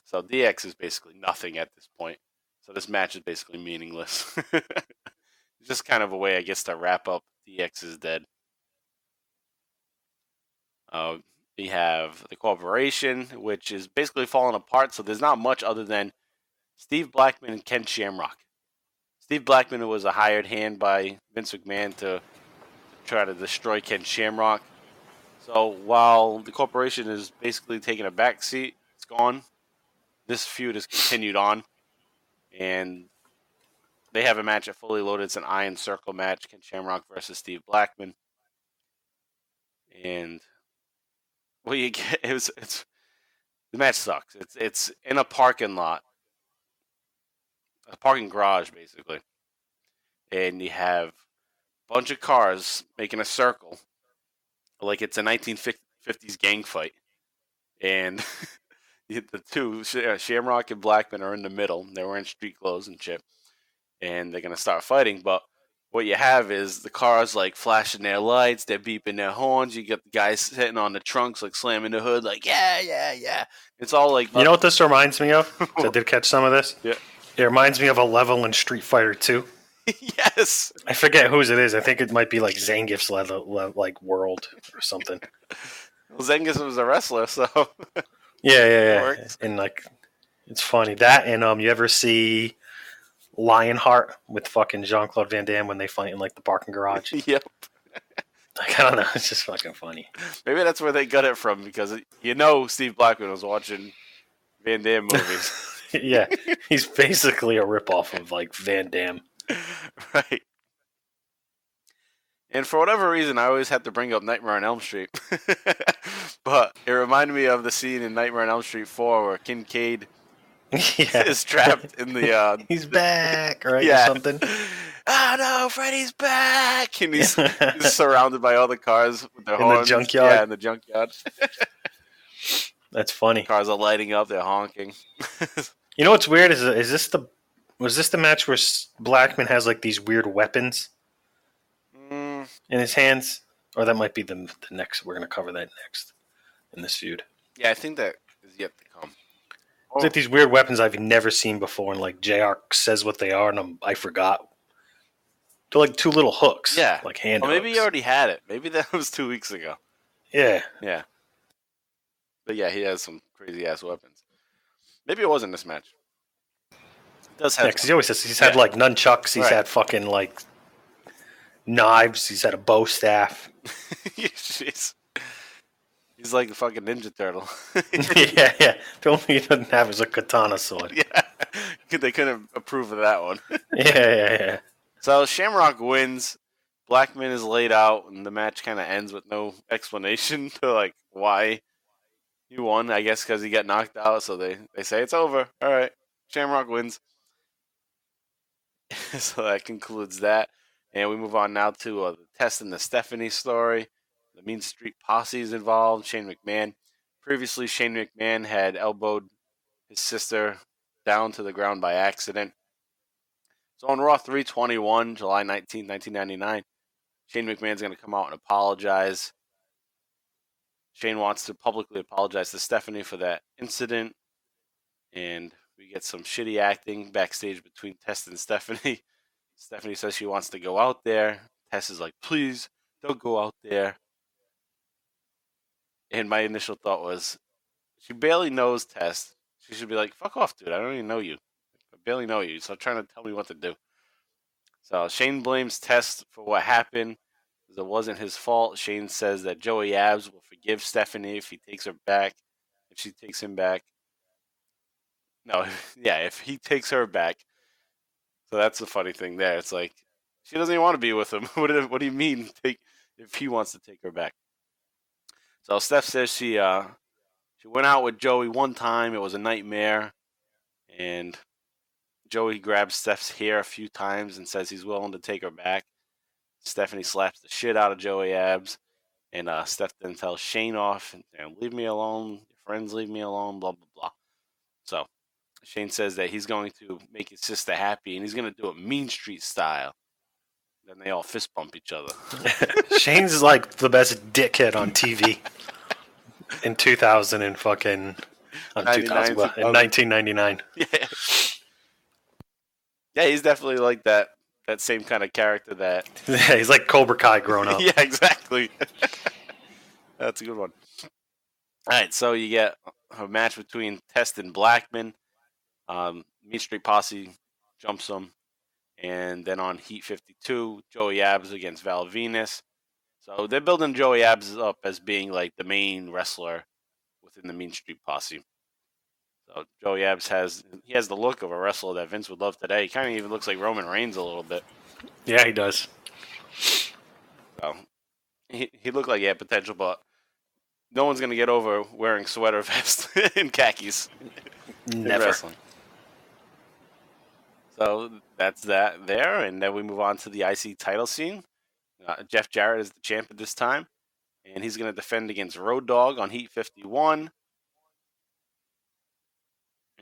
So DX is basically nothing at this point. So this match is basically meaningless. It's just kind of a way, I guess, to wrap up DX is dead. We have the Corporation, which is basically falling apart. So there's not much other than Steve Blackman and Ken Shamrock. Steve Blackman was a hired hand by Vince McMahon to try to destroy Ken Shamrock. So while the Corporation is basically taking a back seat, it's gone. This feud has continued on. And they have a match at Fully Loaded. It's an Iron Circle match. Ken Shamrock versus Steve Blackman. And what you get is the match sucks. It's in a parking lot. A parking garage, basically. And you have a bunch of cars making a circle. Like it's a 1950s gang fight. And the two, Shamrock and Blackman, are in the middle. They're wearing street clothes and shit. And they're going to start fighting. But what you have is the cars like flashing their lights. They're beeping their horns. You get the guys sitting on the trunks, like slamming the hood, like, yeah. It's all like... You know what this reminds me of? I did catch some of this. Yeah. It reminds me of a level in Street Fighter 2. Yes. I forget whose it is. I think it might be like Zangief's like world or something. Well, Zangief was a wrestler, so... Yeah. And like, it's funny. That and you ever see Lionheart with fucking Jean-Claude Van Damme when they fight in like the parking garage? Yep. Like, I don't know. It's just fucking funny. Maybe that's where they got it from because Steve Blackman was watching Van Damme movies. Yeah, he's basically a ripoff of like Van Damme. Right. And for whatever reason, I always had to bring up Nightmare on Elm Street. But it reminded me of the scene in Nightmare on Elm Street 4 where Kincaid is trapped in the... he's back, right? Yeah. Or something. Oh, no, Freddy's back! And he's surrounded by all the cars with their horns. In the junkyard? Yeah, in the junkyard. That's funny. Cars are lighting up. They're honking. You know what's weird? Was this the match where Blackman has like these weird weapons in his hands? Or that might be the next. We're going to cover that next in this feud. Yeah, I think that is yet to come. It's like these weird weapons I've never seen before, and like JR says what they are, and I forgot. They're like two little hooks. Yeah. Like hand hooks. Maybe he already had it. Maybe that was 2 weeks ago. Yeah. Yeah. But yeah, he has some crazy-ass weapons. Maybe it wasn't this match. He does have because he always says he's had like nunchucks. He's had fucking like knives. He's had a bow staff. Jeez. He's like a fucking Ninja Turtle. yeah. The only thing he doesn't have is a katana sword. Yeah. They couldn't approve of that one. Yeah. So Shamrock wins. Blackman is laid out, and the match kind of ends with no explanation to like why he won. I guess because he got knocked out, so they say it's over. All right, Shamrock wins. So that concludes that, and we move on now to the Test and the Stephanie story. The Mean Street Posse is involved. Shane McMahon. Previously, Shane McMahon had elbowed his sister down to the ground by accident. So on Raw 321, July 19, 1999, Shane McMahon's going to come out and apologize. Shane wants to publicly apologize to Stephanie for that incident. And we get some shitty acting backstage between Test and Stephanie. Stephanie says she wants to go out there. Test is like, please, don't go out there. And my initial thought was, she barely knows Test. She should be like, fuck off, dude. I don't even know you. I barely know you. So trying to tell me what to do. So Shane blames Test for what happened. Because it wasn't his fault. Shane says that Joey Abs will forgive Stephanie if he takes her back. If she takes him back. No, yeah, if he takes her back. So that's the funny thing there. It's like, she doesn't even want to be with him. What do you mean if he wants to take her back? So Steph says she went out with Joey one time. It was a nightmare. And Joey grabs Steph's hair a few times and says he's willing to take her back. Stephanie slaps the shit out of Joey Abs. And Steph then tells Shane off and leave me alone. Your friends leave me alone, blah, blah, blah. So Shane says that he's going to make his sister happy and he's going to do it Mean Street style. Then they all fist bump each other. Shane's like the best dickhead on TV in 2000 and fucking in 1999. Yeah, he's definitely like that same kind of character that. Yeah, he's like Cobra Kai grown up. Yeah, exactly. That's a good one. All right, so you get a match between Test and Blackman. Mean Street Posse jumps him. And then on Heat 52, Joey Abs against Val Venus. So they're building Joey Abs up as being like the main wrestler within the Mean Street Posse. So Joey Abs has the look of a wrestler that Vince would love today. He kind of even looks like Roman Reigns a little bit. Yeah, he does. So he looked like he had potential, but no one's going to get over wearing sweater vest and khakis. Never. Wrestling. So that's that there, and then we move on to the IC title scene. Jeff Jarrett is the champ at this time, and he's going to defend against Road Dogg on Heat 51.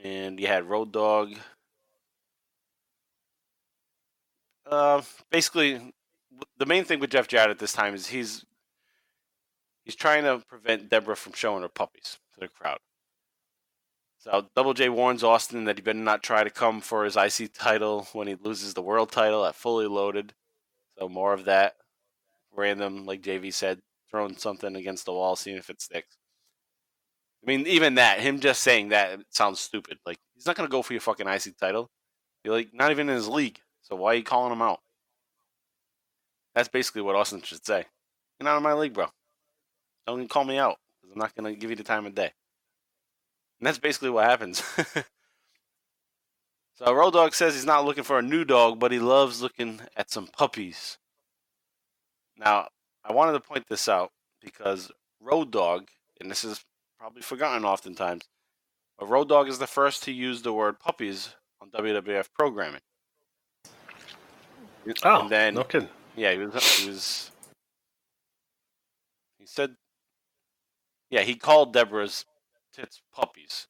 And you had Road Dogg. Basically, the main thing with Jeff Jarrett at this time is he's trying to prevent Deborah from showing her puppies to the crowd. So Double J warns Austin that he better not try to come for his IC title when he loses the world title at Fully Loaded. So more of that random, like JV said, throwing something against the wall, seeing if it sticks. I mean, even that, him just saying that, it sounds stupid. Like, he's not going to go for your fucking IC title. You're like, not even in his league. So why are you calling him out? That's basically what Austin should say. You're not in my league, bro. Don't even call me out, because I'm not going to give you the time of day. And that's basically what happens. So Road Dogg says he's not looking for a new dog, but he loves looking at some puppies. Now, I wanted to point this out because Road Dogg, and this is probably forgotten oftentimes, but Road Dogg is the first to use the word puppies on WWF programming. Oh, and then, no kidding. Yeah, he said, yeah, he called Deborah's tits puppies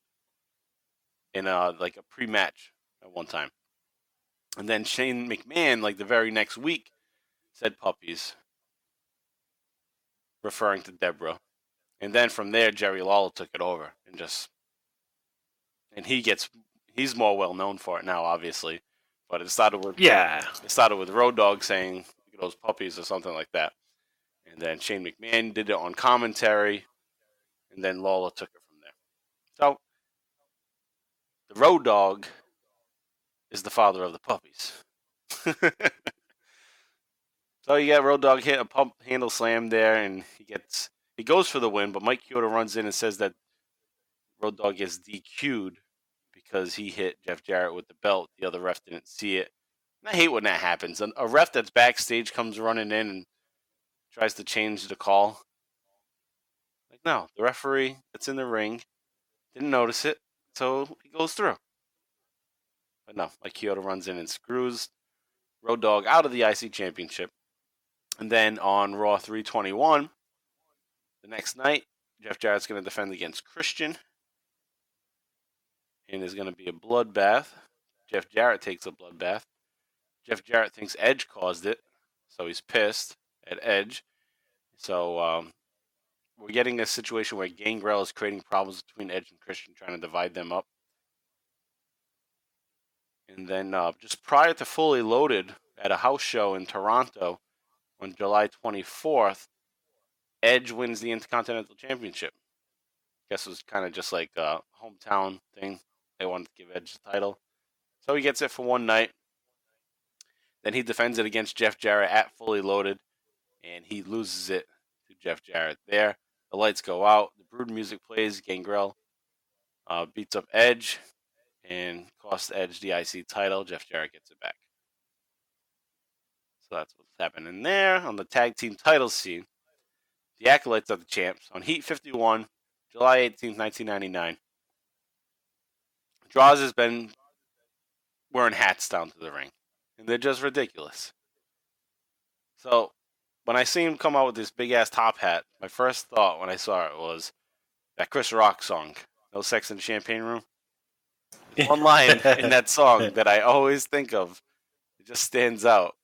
in like a pre-match at one time. And then Shane McMahon, like the very next week, said puppies, referring to Deborah. And then from there, Jerry Lawler took it over and he's more well known for it now, obviously, But it started with Road Dogg saying, "Look at those puppies" or something like that. And then Shane McMahon did it on commentary, and then Lawler took it from there. So the Road Dogg is the father of the puppies. So you got Road Dogg hit a pump handle slam there, and he goes for the win, but Mike Chioda runs in and says that Road Dogg gets DQ'd because he hit Jeff Jarrett with the belt. The other ref didn't see it. And I hate when that happens. A ref that's backstage comes running in and tries to change the call. Like, no, the referee that's in the ring didn't notice it, so he goes through. But no, Mike Chioda runs in and screws Road Dogg out of the IC Championship. And then on Raw 321, the next night, Jeff Jarrett's going to defend against Christian. And there's going to be a bloodbath. Jeff Jarrett takes a bloodbath. Jeff Jarrett thinks Edge caused it, so he's pissed at Edge. So we're getting a situation where Gangrel is creating problems between Edge and Christian, trying to divide them up. And then just prior to Fully Loaded at a house show in Toronto on July 24th, Edge wins the Intercontinental Championship. I guess it was kind of just like a hometown thing. They wanted to give Edge the title. So he gets it for one night. Then he defends it against Jeff Jarrett at Fully Loaded, and he loses it to Jeff Jarrett there. The lights go out. The Brood music plays. Gangrel beats up Edge and costs Edge the IC title. Jeff Jarrett gets it back. So that's what's happening there. On the tag team title scene, the Acolytes are the champs. On Heat 51, July 18th, 1999. Droz has been wearing hats down to the ring, and they're just ridiculous. So when I see him come out with this big-ass top hat, my first thought when I saw it was that Chris Rock song, No Sex in the Champagne Room. There's one line in that song that I always think of. It just stands out.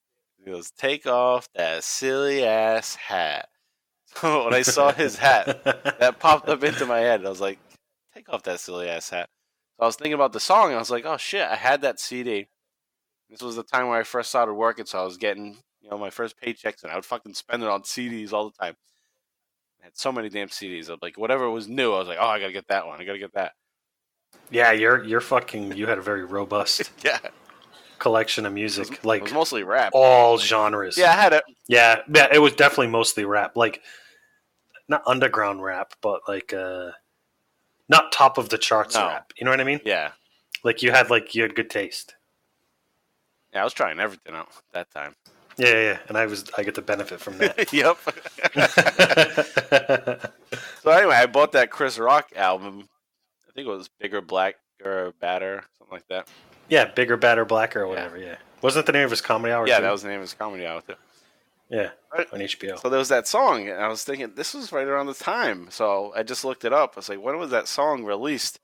He goes, "Take off that silly-ass hat." So when I saw his hat, that popped up into my head. I was like, take off that silly-ass hat. So I was thinking about the song, and I was like, oh, shit, I had that CD. This was the time where I first started working, so I was getting, my first paychecks, and I would fucking spend it on CDs all the time. I had so many damn CDs. Of like, whatever was new, I was like, oh, I got to get that one. I got to get that. Yeah, you had a very robust collection of music. It was mostly rap. All genres. Yeah, I had it. Yeah, it was definitely mostly rap. Like, not underground rap, but like, not top of the charts rap. You know what I mean? Yeah. Like, you had good taste. Yeah, I was trying everything out at that time. Yeah, and I get the benefit from that. Yep. So anyway, I bought that Chris Rock album. I think it was Bigger, Blacker, Badder, something like that. Yeah, Bigger, Badder, Blacker, or whatever, yeah. Wasn't that the name of his comedy hour? Yeah, too? that was the name of his comedy hour, too. Yeah, on HBO. So there was that song, and I was thinking, this was right around the time. So I just looked it up. I was like, when was that song released?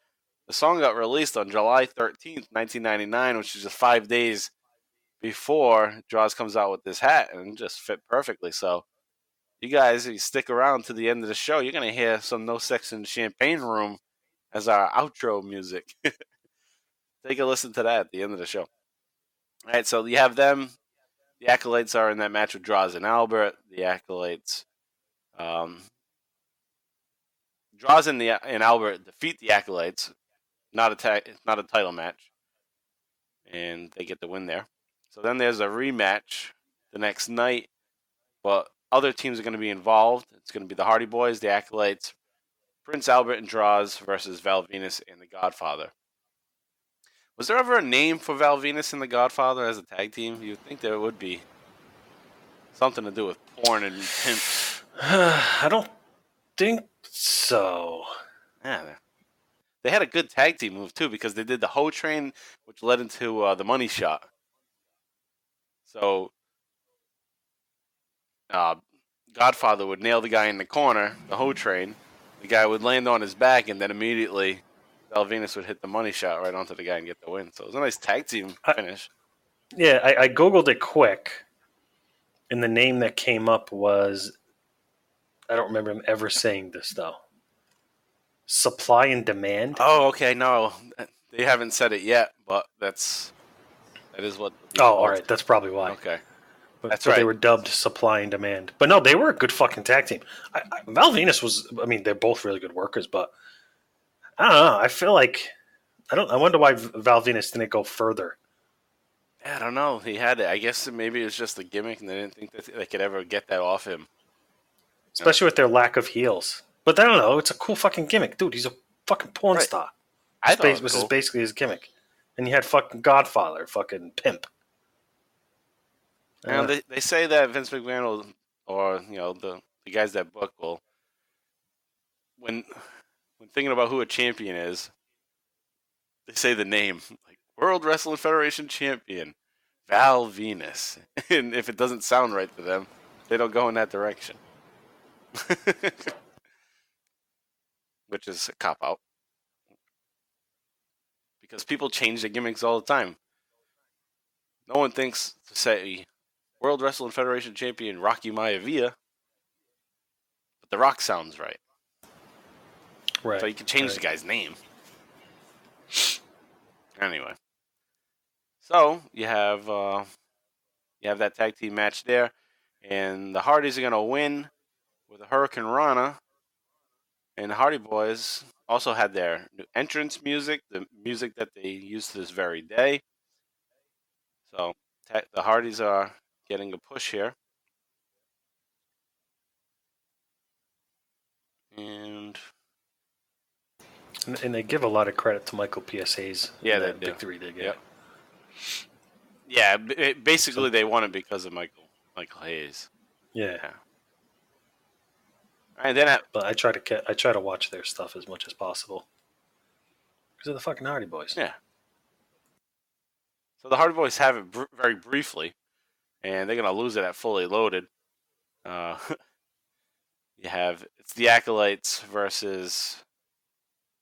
The song got released on July 13th, 1999, which is just 5 days before Droz comes out with this hat, and it just fit perfectly. So you guys, if you stick around to the end of the show, you're going to hear some No Sex in the Champagne Room as our outro music. Take a listen to that at the end of the show. All right, so you have them. The Acolytes are in that match with Droz and Albert. The Acolytes, Droz and Albert defeat the Acolytes. Not a title match, and they get the win there. So then there's a rematch the next night, but other teams are going to be involved. It's going to be the Hardy Boys, the Acolytes, Prince Albert and Droz versus Val Venus and the Godfather. Was there ever a name for Val Venus and the Godfather as a tag team? You'd think there would be something to do with porn and pimps. I don't think so. Yeah, they had a good tag team move too, because they did the Ho Train, which led into the Money Shot. So Godfather would nail the guy in the corner, the Ho Train. The guy would land on his back, and then immediately Val Venus would hit the Money Shot right onto the guy and get the win. So it was a nice tag team finish. I Googled it quick, and the name that came up was, I don't remember him ever saying this, though. Supply and Demand. Oh, okay, no. They haven't said it yet, but that's That is what. Oh, all right. That's probably why. Okay. That's right. They were dubbed Supply and Demand. But no, they were a good fucking tag team. Val Venus was, I mean, they're both really good workers, but I don't know. I feel like, I wonder why Val Venus didn't go further. I don't know. He had it. I guess maybe it was just a gimmick and they didn't think that they could ever get that off him. Especially with their lack of heels. But I don't know. It's a cool fucking gimmick. Dude, he's a fucking porn star. I thought it was cool. Is basically his gimmick. And you had fucking Godfather, fucking pimp. Now, they say that Vince McMahon will, or the guys that book will, when thinking about who a champion is, they say the name, like World Wrestling Federation champion, Val Venus. And if it doesn't sound right to them, they don't go in that direction. Which is a cop-out. Because people change their gimmicks all the time. No one thinks to say World Wrestling Federation champion Rocky Maivia, but The Rock sounds right. Right. So you can change the guy's name. Anyway. So you have that tag team match there, and the Hardys are gonna win with a Hurricane Rana, and the Hardy Boys also had their new entrance music, the music that they use to this very day. So the Hardys are getting a push here. And they give a lot of credit to Michael P.S. Hayes. Yeah, that victory they get. Yeah, basically they won it because of Michael Hayes. Yeah. And then but I try to watch their stuff as much as possible because of the fucking Hardy Boys. Yeah. So the Hardy Boys have it very briefly, and they're gonna lose it at Fully Loaded. It's the Acolytes versus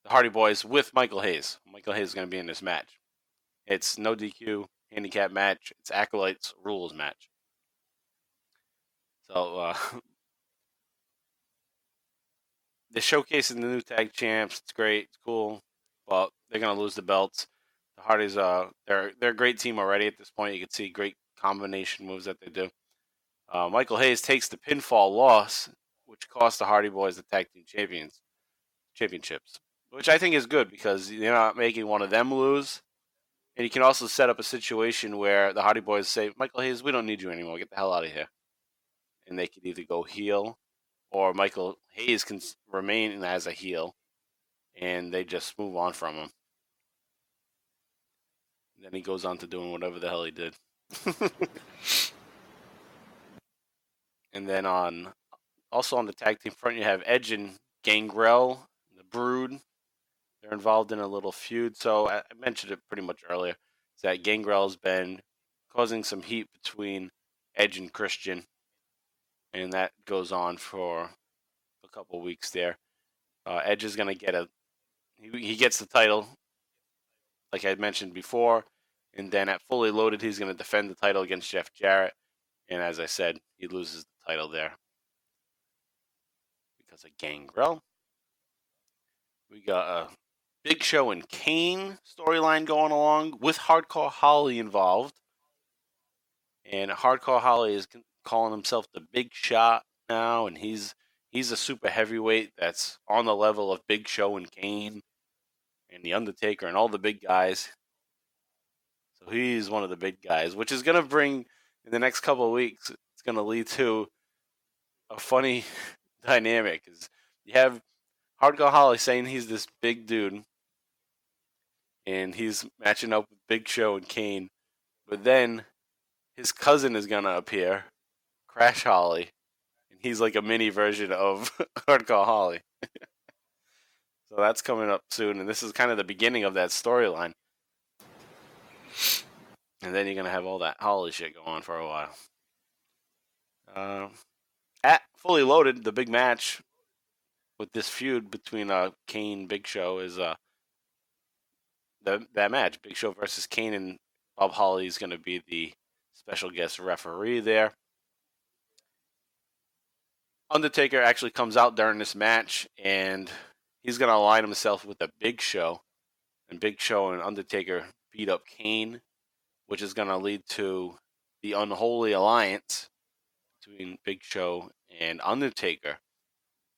the Hardy Boys with Michael Hayes. Michael Hayes is gonna be in this match. It's no DQ handicap match. It's Acolytes rules match. So they're showcasing the new tag champs. It's great. It's cool. Well, they're gonna lose the belts. The Hardys they're a great team already at this point. You can see great combination moves that they do. Michael Hayes takes the pinfall loss, which cost the Hardy Boys the tag team championships, which I think is good because you're not making one of them lose. And you can also set up a situation where the Hardy Boys say, Michael Hayes, we don't need you anymore. Get the hell out of here. And they could either go heel or Michael Hayes can remain as a heel and they just move on from him. And then he goes on to doing whatever the hell he did. And then also on the tag team front, you have Edge and Gangrel, the Brood. They're involved in a little feud. So I mentioned it pretty much earlier. Is that Gangrel's been causing some heat between Edge and Christian. And that goes on for a couple weeks there. Edge is going to get he gets the title, like I mentioned before. And then at Fully Loaded, he's going to defend the title against Jeff Jarrett. And as I said, he loses the title there because of Gangrel. We got a Big Show and Kane storyline going along with Hardcore Holly involved. And Hardcore Holly is calling himself the Big Shot now, and he's a super heavyweight that's on the level of Big Show and Kane and the Undertaker and all the big guys. So he's one of the big guys, which is going to bring, in the next couple of weeks, it's going to lead to a funny dynamic. Is you have Hardcore Holly saying he's this big dude, and he's matching up with Big Show and Kane, but then his cousin is going to appear, Crash Holly, and he's like a mini version of Hardcore Holly. So that's coming up soon, and this is kind of the beginning of that storyline. And then you're going to have all that Holly shit go on for a while. At Fully Loaded, the big match with this feud between Kane and Big Show is that match. Big Show versus Kane, and Bob Holly is going to be the special guest referee there. Undertaker actually comes out during this match, and he's going to align himself with the Big Show. And Big Show and Undertaker beat up Kane. which is going to lead to the unholy alliance between Big Show and Undertaker.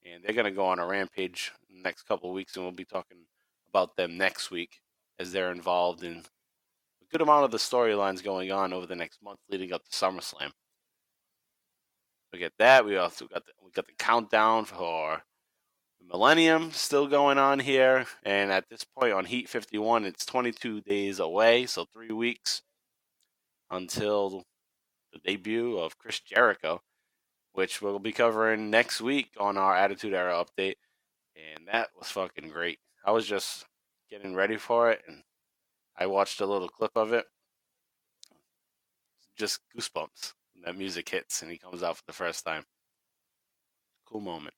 And they're going to go on a rampage in the next couple of weeks, and we'll be talking about them next week as they're involved in a good amount of the storylines going on over the next month leading up to SummerSlam. We get that. We also got the countdown for the Millennium still going on here. And at this point on Heat 51, it's 22 days away, so 3 weeks until the debut of Chris Jericho, which we'll be covering next week on our Attitude Era update. And that was fucking great. I was just getting ready for it, and I watched a little clip of it. Just goosebumps when that music hits and he comes out for the first time. Cool moment.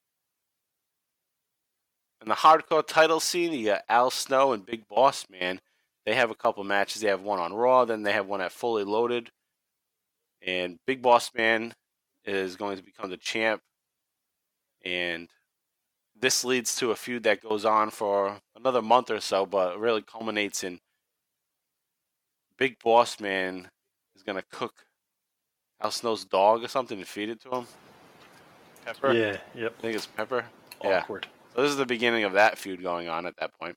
In the hardcore title scene, you got Al Snow and Big Boss Man. They have a couple matches. They have one on Raw, then they have one at Fully Loaded. And Big Boss Man is going to become the champ. And this leads to a feud that goes on for another month or so, but really culminates in Big Boss Man is going to cook Al Snow's dog or something and feed it to him. Pepper? Yeah, yep. I think it's Pepper. Awkward. Yeah. So this is the beginning of that feud going on at that point.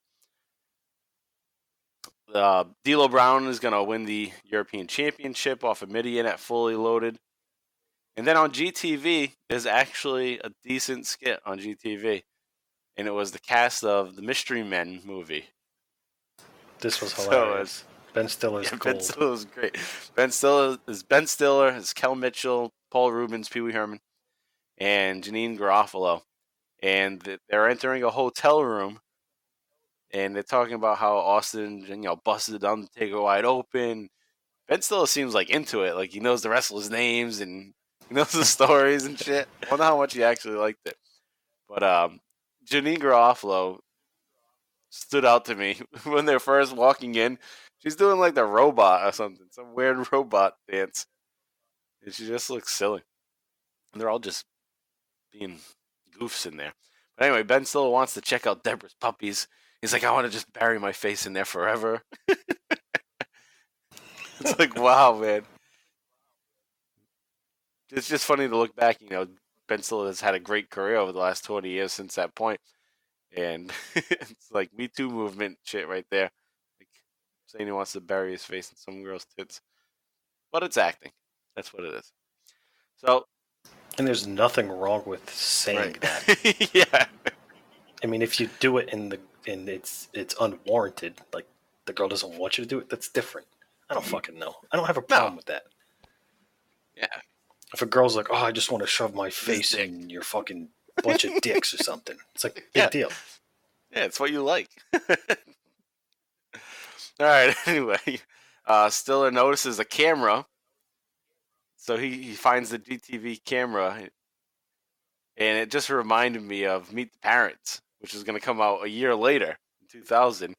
D'Lo Brown is going to win the European Championship off of Midian at Fully Loaded. And then on GTV, there's actually a decent skit on GTV. And it was the cast of the Mystery Men movie. This was hilarious. Ben Stiller's gold. Ben Stiller was great. Ben Stiller, is Kel Mitchell, Paul Rubens, Pee Wee Herman, and Janine Garofalo. And they're entering a hotel room. And they're talking about how Austin, busted Undertaker wide open. Ben Stiller seems like into it. Like he knows the wrestlers' names and he knows the stories and shit. I wonder how much he actually liked it. But Janine Garofalo stood out to me when they're first walking in. She's doing like the robot or something, some weird robot dance. And she just looks silly. And they're all just being goofs in there. But anyway, Ben Stiller wants to check out Deborah's puppies. He's like, I want to just bury my face in there forever. It's like, wow, man. It's just funny to look back. Ben Stiller has had a great career over the last 20 years since that point. And it's like Me Too movement shit right there. Like saying he wants to bury his face in some girl's tits. But it's acting. That's what it is. So. And there's nothing wrong with saying that. Yeah. I mean, if you do it and it's unwarranted, like the girl doesn't want you to do it, that's different. I don't fucking know. I don't have a problem with that. Yeah. If a girl's like, oh, I just want to shove my face in your fucking bunch of dicks or something, it's like, big deal. Yeah, it's what you like. All right, anyway. Stiller notices a camera. So he finds the GTV camera. And it just reminded me of Meet the Parents, which is going to come out a year later, in 2000.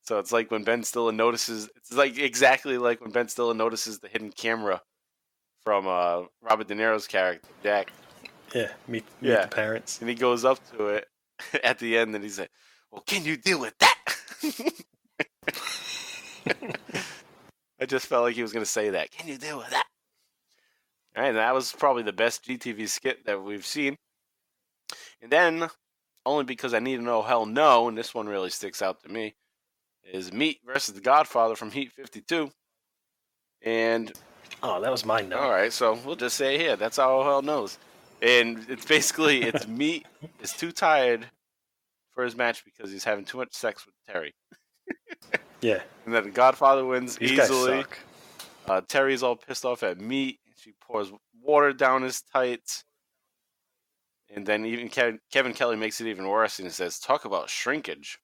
So it's like when Ben Stiller notices, it's like exactly like when Ben Stiller notices the hidden camera from Robert De Niro's character, Jack. Yeah, meet the parents. And he goes up to it at the end and he's like, well, can you deal with that? I just felt like he was going to say that. Can you deal with that? All right, and that was probably the best GTV skit that we've seen. And then, only because I need to know hell no, and this one really sticks out to me, is Meat versus the Godfather from Heat 52. And oh, that was mine. All right, so we'll just say here, that's how hell knows. And it's basically, it's Meat is too tired for his match because he's having too much sex with Terry. Yeah. And then the Godfather wins These easily. guys suck. Terry's all pissed off at Meat. She pours water down his tights. And then even Kevin Kelly makes it even worse and he says, talk about shrinkage.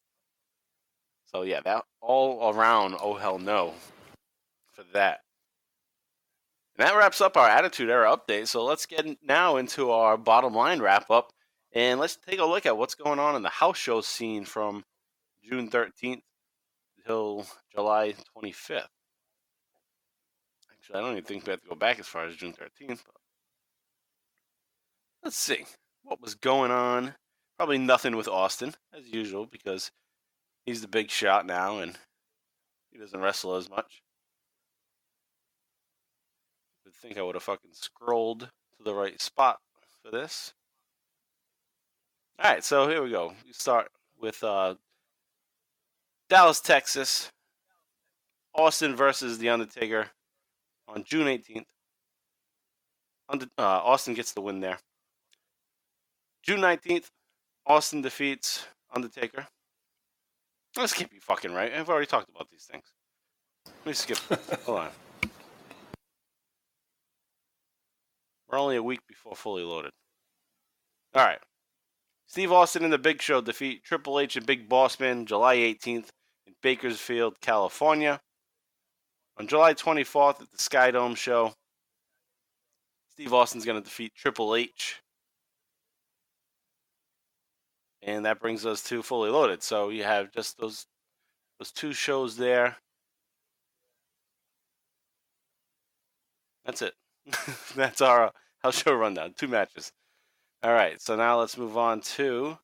So yeah, that all around, oh hell no for that. And that wraps up our Attitude Era update. So let's get now into our bottom line wrap up. And let's take a look at what's going on in the house show scene from June 13th until July 25th. Actually, I don't even think we have to go back as far as June 13th. But let's see what was going on. Probably nothing with Austin, as usual, because he's the big shot now and he doesn't wrestle as much. think I would have fucking scrolled to the right spot for this. All right, so here we go. We start with Dallas, Texas. Austin versus The Undertaker on June 18th. Austin gets the win there. June 19th, Austin defeats Undertaker. This can't be fucking right. I've already talked about these things. Let me skip. Hold on. We're only a week before Fully Loaded. All right. Steve Austin and The Big Show defeat Triple H and Big Boss Man July 18th in Bakersfield, California. On July 24th at the Skydome show, Steve Austin's going to defeat Triple H. And that brings us to Fully Loaded. So you have just those two shows there. That's it. That's our show rundown. 2 matches. All right, so now let's move on to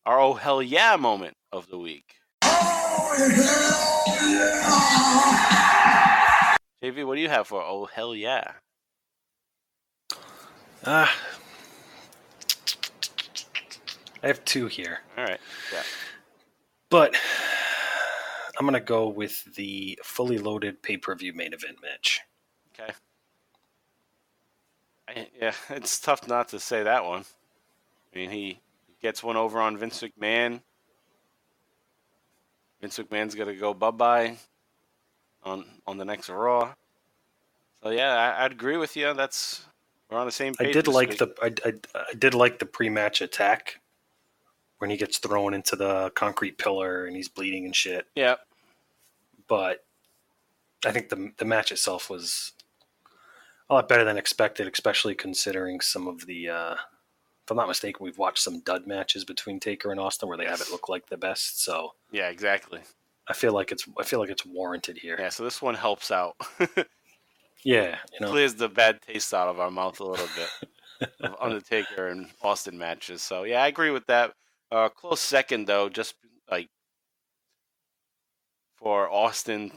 our Oh Hell Yeah moment of the week. Oh hell yeah! JV, what do you have for Oh Hell Yeah? I have 2 here. All right, yeah. But I'm going to go with the Fully Loaded pay-per-view main event match. Okay. Yeah, it's tough not to say that one. I mean, he gets one over on Vince McMahon. Vince McMahon's going to go bye-bye on the next Raw. So, yeah, I'd agree with you. We're on the same page. I did like the pre-match attack when he gets thrown into the concrete pillar and he's bleeding and shit. Yeah. But I think the match itself was a lot better than expected, especially considering some of the, if I'm not mistaken, we've watched some dud matches between Taker and Austin where they haven't looked like the best. So yeah, exactly. I feel like it's warranted here. Yeah, so this one helps out. Yeah, clears the bad taste out of our mouth a little bit of Undertaker and Austin matches. So yeah, I agree with that. Close second though, just like for Austin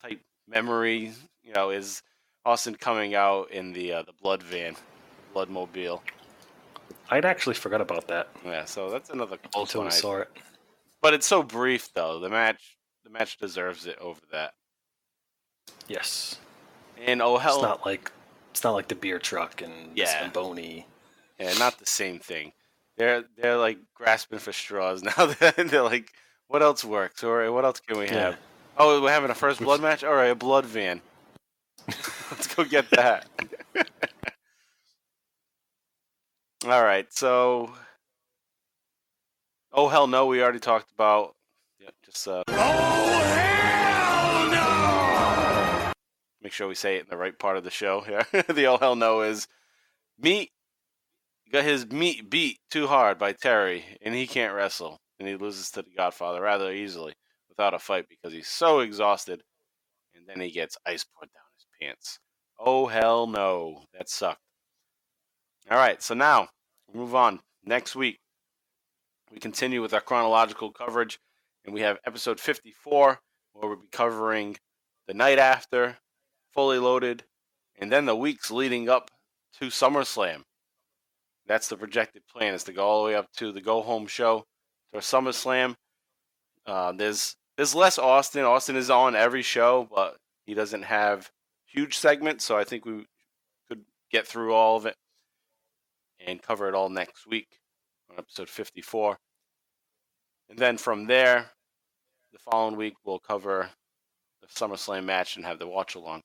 type memory, is Austin coming out in the blood van, Bloodmobile. I'd actually forgot about that. Yeah, so that's another close until one. I saw it. But it's so brief though. The match deserves it over that. Yes. And oh hell, it's not like the beer truck and Zamboni. Yeah, not the same thing. They're like grasping for straws now. They're like, what else works? Or what else can we have? Yeah. Oh, we're having a first blood match? All right, a blood van. Let's go get that. All right, so oh hell no, we already talked about. Yeah, just oh hell no! Make sure we say it in the right part of the show here. The oh hell no is meat. Got his meat beat too hard by Terry, and he can't wrestle, and he loses to the Godfather rather easily without a fight because he's so exhausted, and then he gets ice poured down his pants. Oh hell no, that sucked. All right, so now we move on. Next week, we continue with our chronological coverage, and we have episode 54, where we'll be covering the night after, Fully Loaded, and then the weeks leading up to SummerSlam. That's the projected plan, is to go all the way up to the go-home show for SummerSlam. There's less Austin. Austin is on every show, but he doesn't have huge segments, so I think we could get through all of it and cover it all next week on episode 54. And then from there, the following week, we'll cover the SummerSlam match and have the watch-along.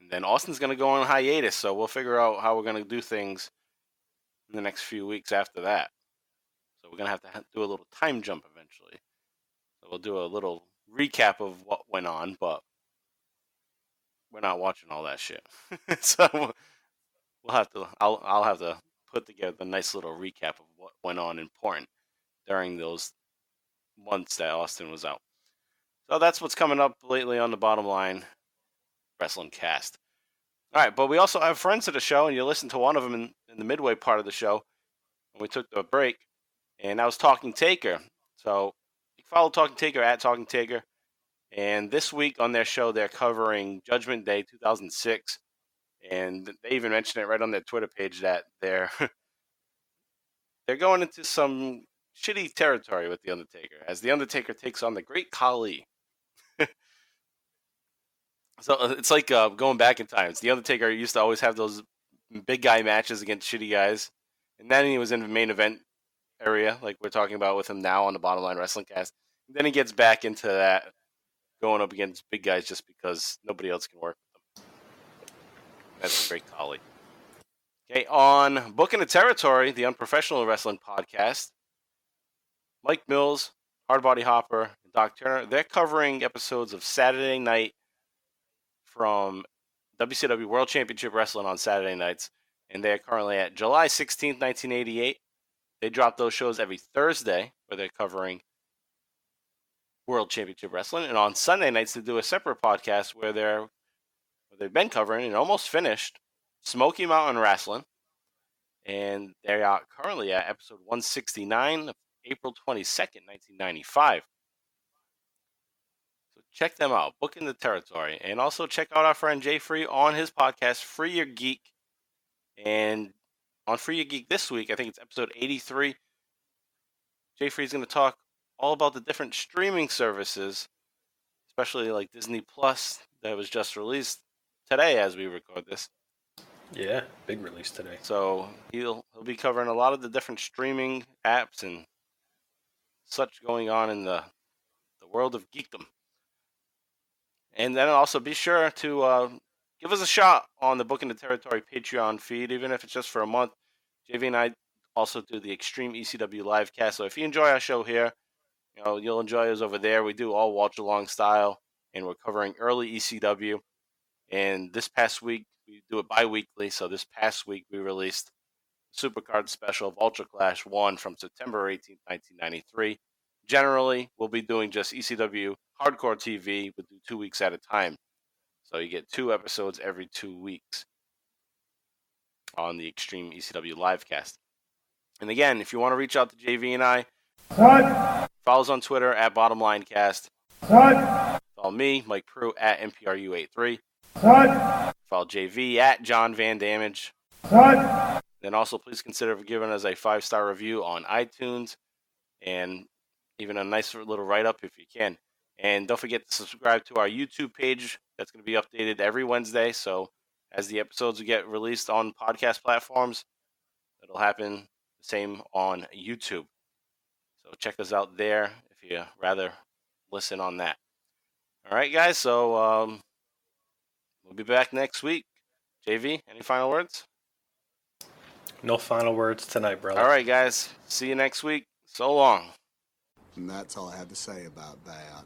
And then Austin's going to go on hiatus, so we'll figure out how we're going to do things in the next few weeks after that. So we're going to have to do a little time jump eventually. So we'll do a little recap of what went on, but we're not watching all that shit. So I'll have to put together a nice little recap of what went on important during those months that Austin was out. So that's what's coming up lately on the Bottom Line Wrestling Cast. All right, but we also have friends of the show, and you listened to one of them in the midway part of the show when we took the break, and that was Talking Taker. So you can follow Talking Taker at Talking Taker. And this week on their show, they're covering Judgment Day 2006. And they even mentioned it right on their Twitter page that they're going into some shitty territory with The Undertaker, as The Undertaker takes on the Great Khali. So it's like going back in time. The Undertaker used to always have those big guy matches against shitty guys. And then he was in the main event area, like we're talking about with him now on the Bottom Line Wrestling Cast. And then he gets back into that, going up against big guys just because nobody else can work with them. That's the Great Khali. Okay, on Booking the Territory, the Unprofessional Wrestling Podcast, Mike Mills, Hardbody Harper, and Doc Turner, they're covering episodes of Saturday Night from WCW World Championship Wrestling on Saturday nights, and they're currently at July 16th, 1988. They drop those shows every Thursday, where they're covering World Championship Wrestling, and on Sunday nights they do a separate podcast where they've been covering and almost finished Smoky Mountain Wrestling, and they are currently at episode 169 of April 22nd, 1995. Check them out, Booking the Territory. And also check out our friend Jay Free on his podcast, Free Your Geek. And on Free Your Geek this week, I think it's episode 83, Jay Free is going to talk all about the different streaming services, especially like Disney Plus that was just released today as we record this. Yeah, big release today. So he'll be covering a lot of the different streaming apps and such going on in the world of geekdom. And then also be sure to give us a shot on the Booking the Territory Patreon feed, even if it's just for a month. JV and I also do the Extreme ECW live cast. So if you enjoy our show here, you'll enjoy us over there. We do all watch along style, and we're covering early ECW. And this past week, we do it bi-weekly. So this past week, we released the Supercard special of Ultra Clash 1 from September 18th, 1993. Generally, we'll be doing just ECW Hardcore TV. We'll do 2 weeks at a time. So you get 2 episodes every 2 weeks on the Extreme ECW livecast. And again, if you want to reach out to JV and I, follow us on Twitter at BottomLineCast. Follow me, Mike Prue, at MPRU83. Follow JV at John Van Damage. Then also please consider giving us a 5-star review on iTunes and even a nice little write-up if you can. And don't forget to subscribe to our YouTube page. That's going to be updated every Wednesday. So as the episodes get released on podcast platforms, it'll happen the same on YouTube. So check us out there if you rather listen on that. All right, guys. So we'll be back next week. JV, any final words? No final words tonight, brother. All right, guys. See you next week. So long. And that's all I have to say about that.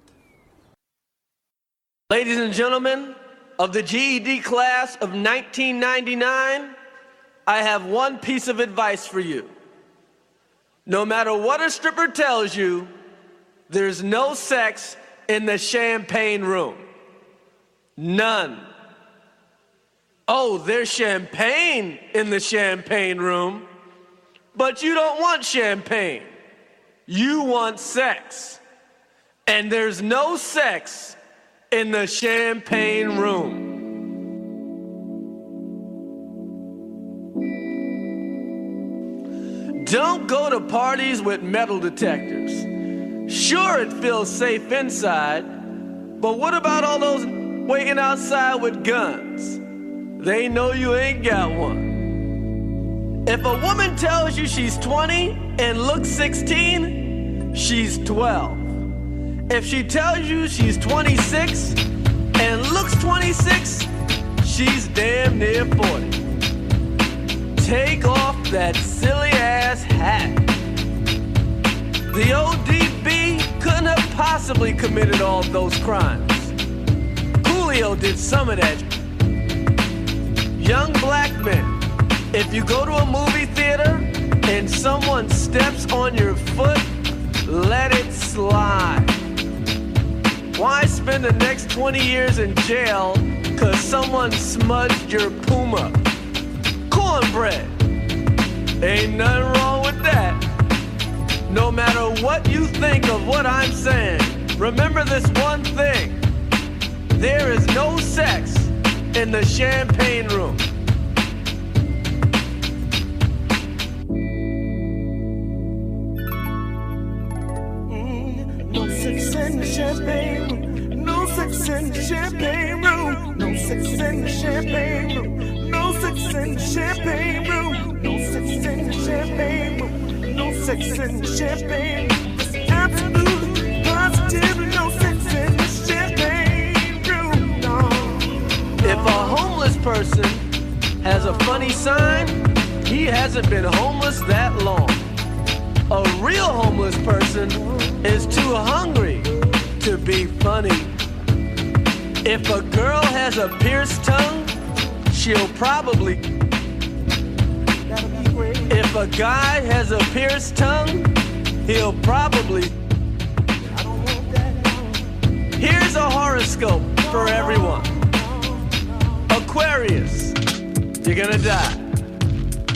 Ladies and gentlemen of the GED class of 1999, I have one piece of advice for you. No matter what a stripper tells you, there's no sex in the champagne room. None. Oh, there's champagne in the champagne room, but you don't want champagne. You want sex. And there's no sex in the champagne room. Don't go to parties with metal detectors. Sure, it feels safe inside, but what about all those waiting outside with guns? They know you ain't got one. If a woman tells you she's 20 and looks 16, she's 12. If she tells you she's 26 and looks 26, she's damn near 40. Take off that silly ass hat. The ODB couldn't have possibly committed all those crimes. Coolio did some of that. Young black men, if you go to a movie theater and someone steps on your foot, let it slide. Why spend the next 20 years in jail because someone smudged your Puma? Cornbread. Ain't nothing wrong with that. No matter what you think of what I'm saying, remember this one thing. There is no sex in the champagne room. No sex in the champagne room. No sex in the champagne room. No sex in the champagne room. No sex in the champagne room. No sex in the champagne room. No sex in the champagne room. It's absolutely positively no sex in the champagne room. No. If a homeless person has a funny sign, he hasn't been homeless that long. A real homeless person is too hungry to be funny. If a girl has a pierced tongue, she'll probably. If a guy has a pierced tongue, he'll probably. Here's a horoscope for everyone. Aquarius, you're gonna die.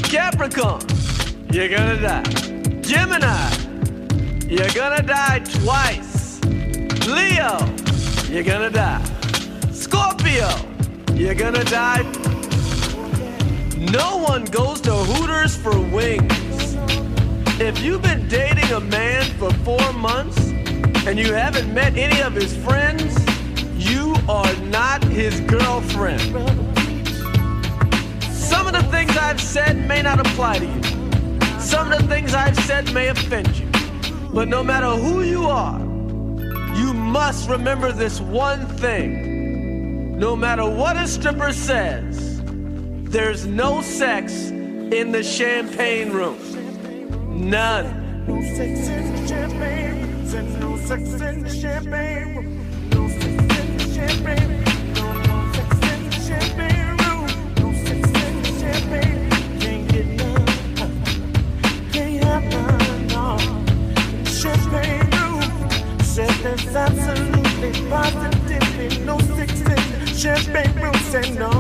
Capricorn, you're gonna die. Gemini, you're gonna die twice. Leo, you're gonna die. Scorpio, you're gonna die. No one goes to Hooters for wings. If you've been dating a man for 4 months and you haven't met any of his friends, you are not his girlfriend. Some of the things I've said may not apply to you. Some of the things I've said may offend you. But no matter who you are, you must remember this one thing. No matter what a stripper says, there's no sex in the champagne room. None. No sex in the champagne room. No sex in the champagne room. No sex in the champagne room. No sex in the champagne room. No sex in the champagne room. Can't get none. Can't have none. No. Champagne room. Said there's absolutely positively no sex in the champagne room. Say no.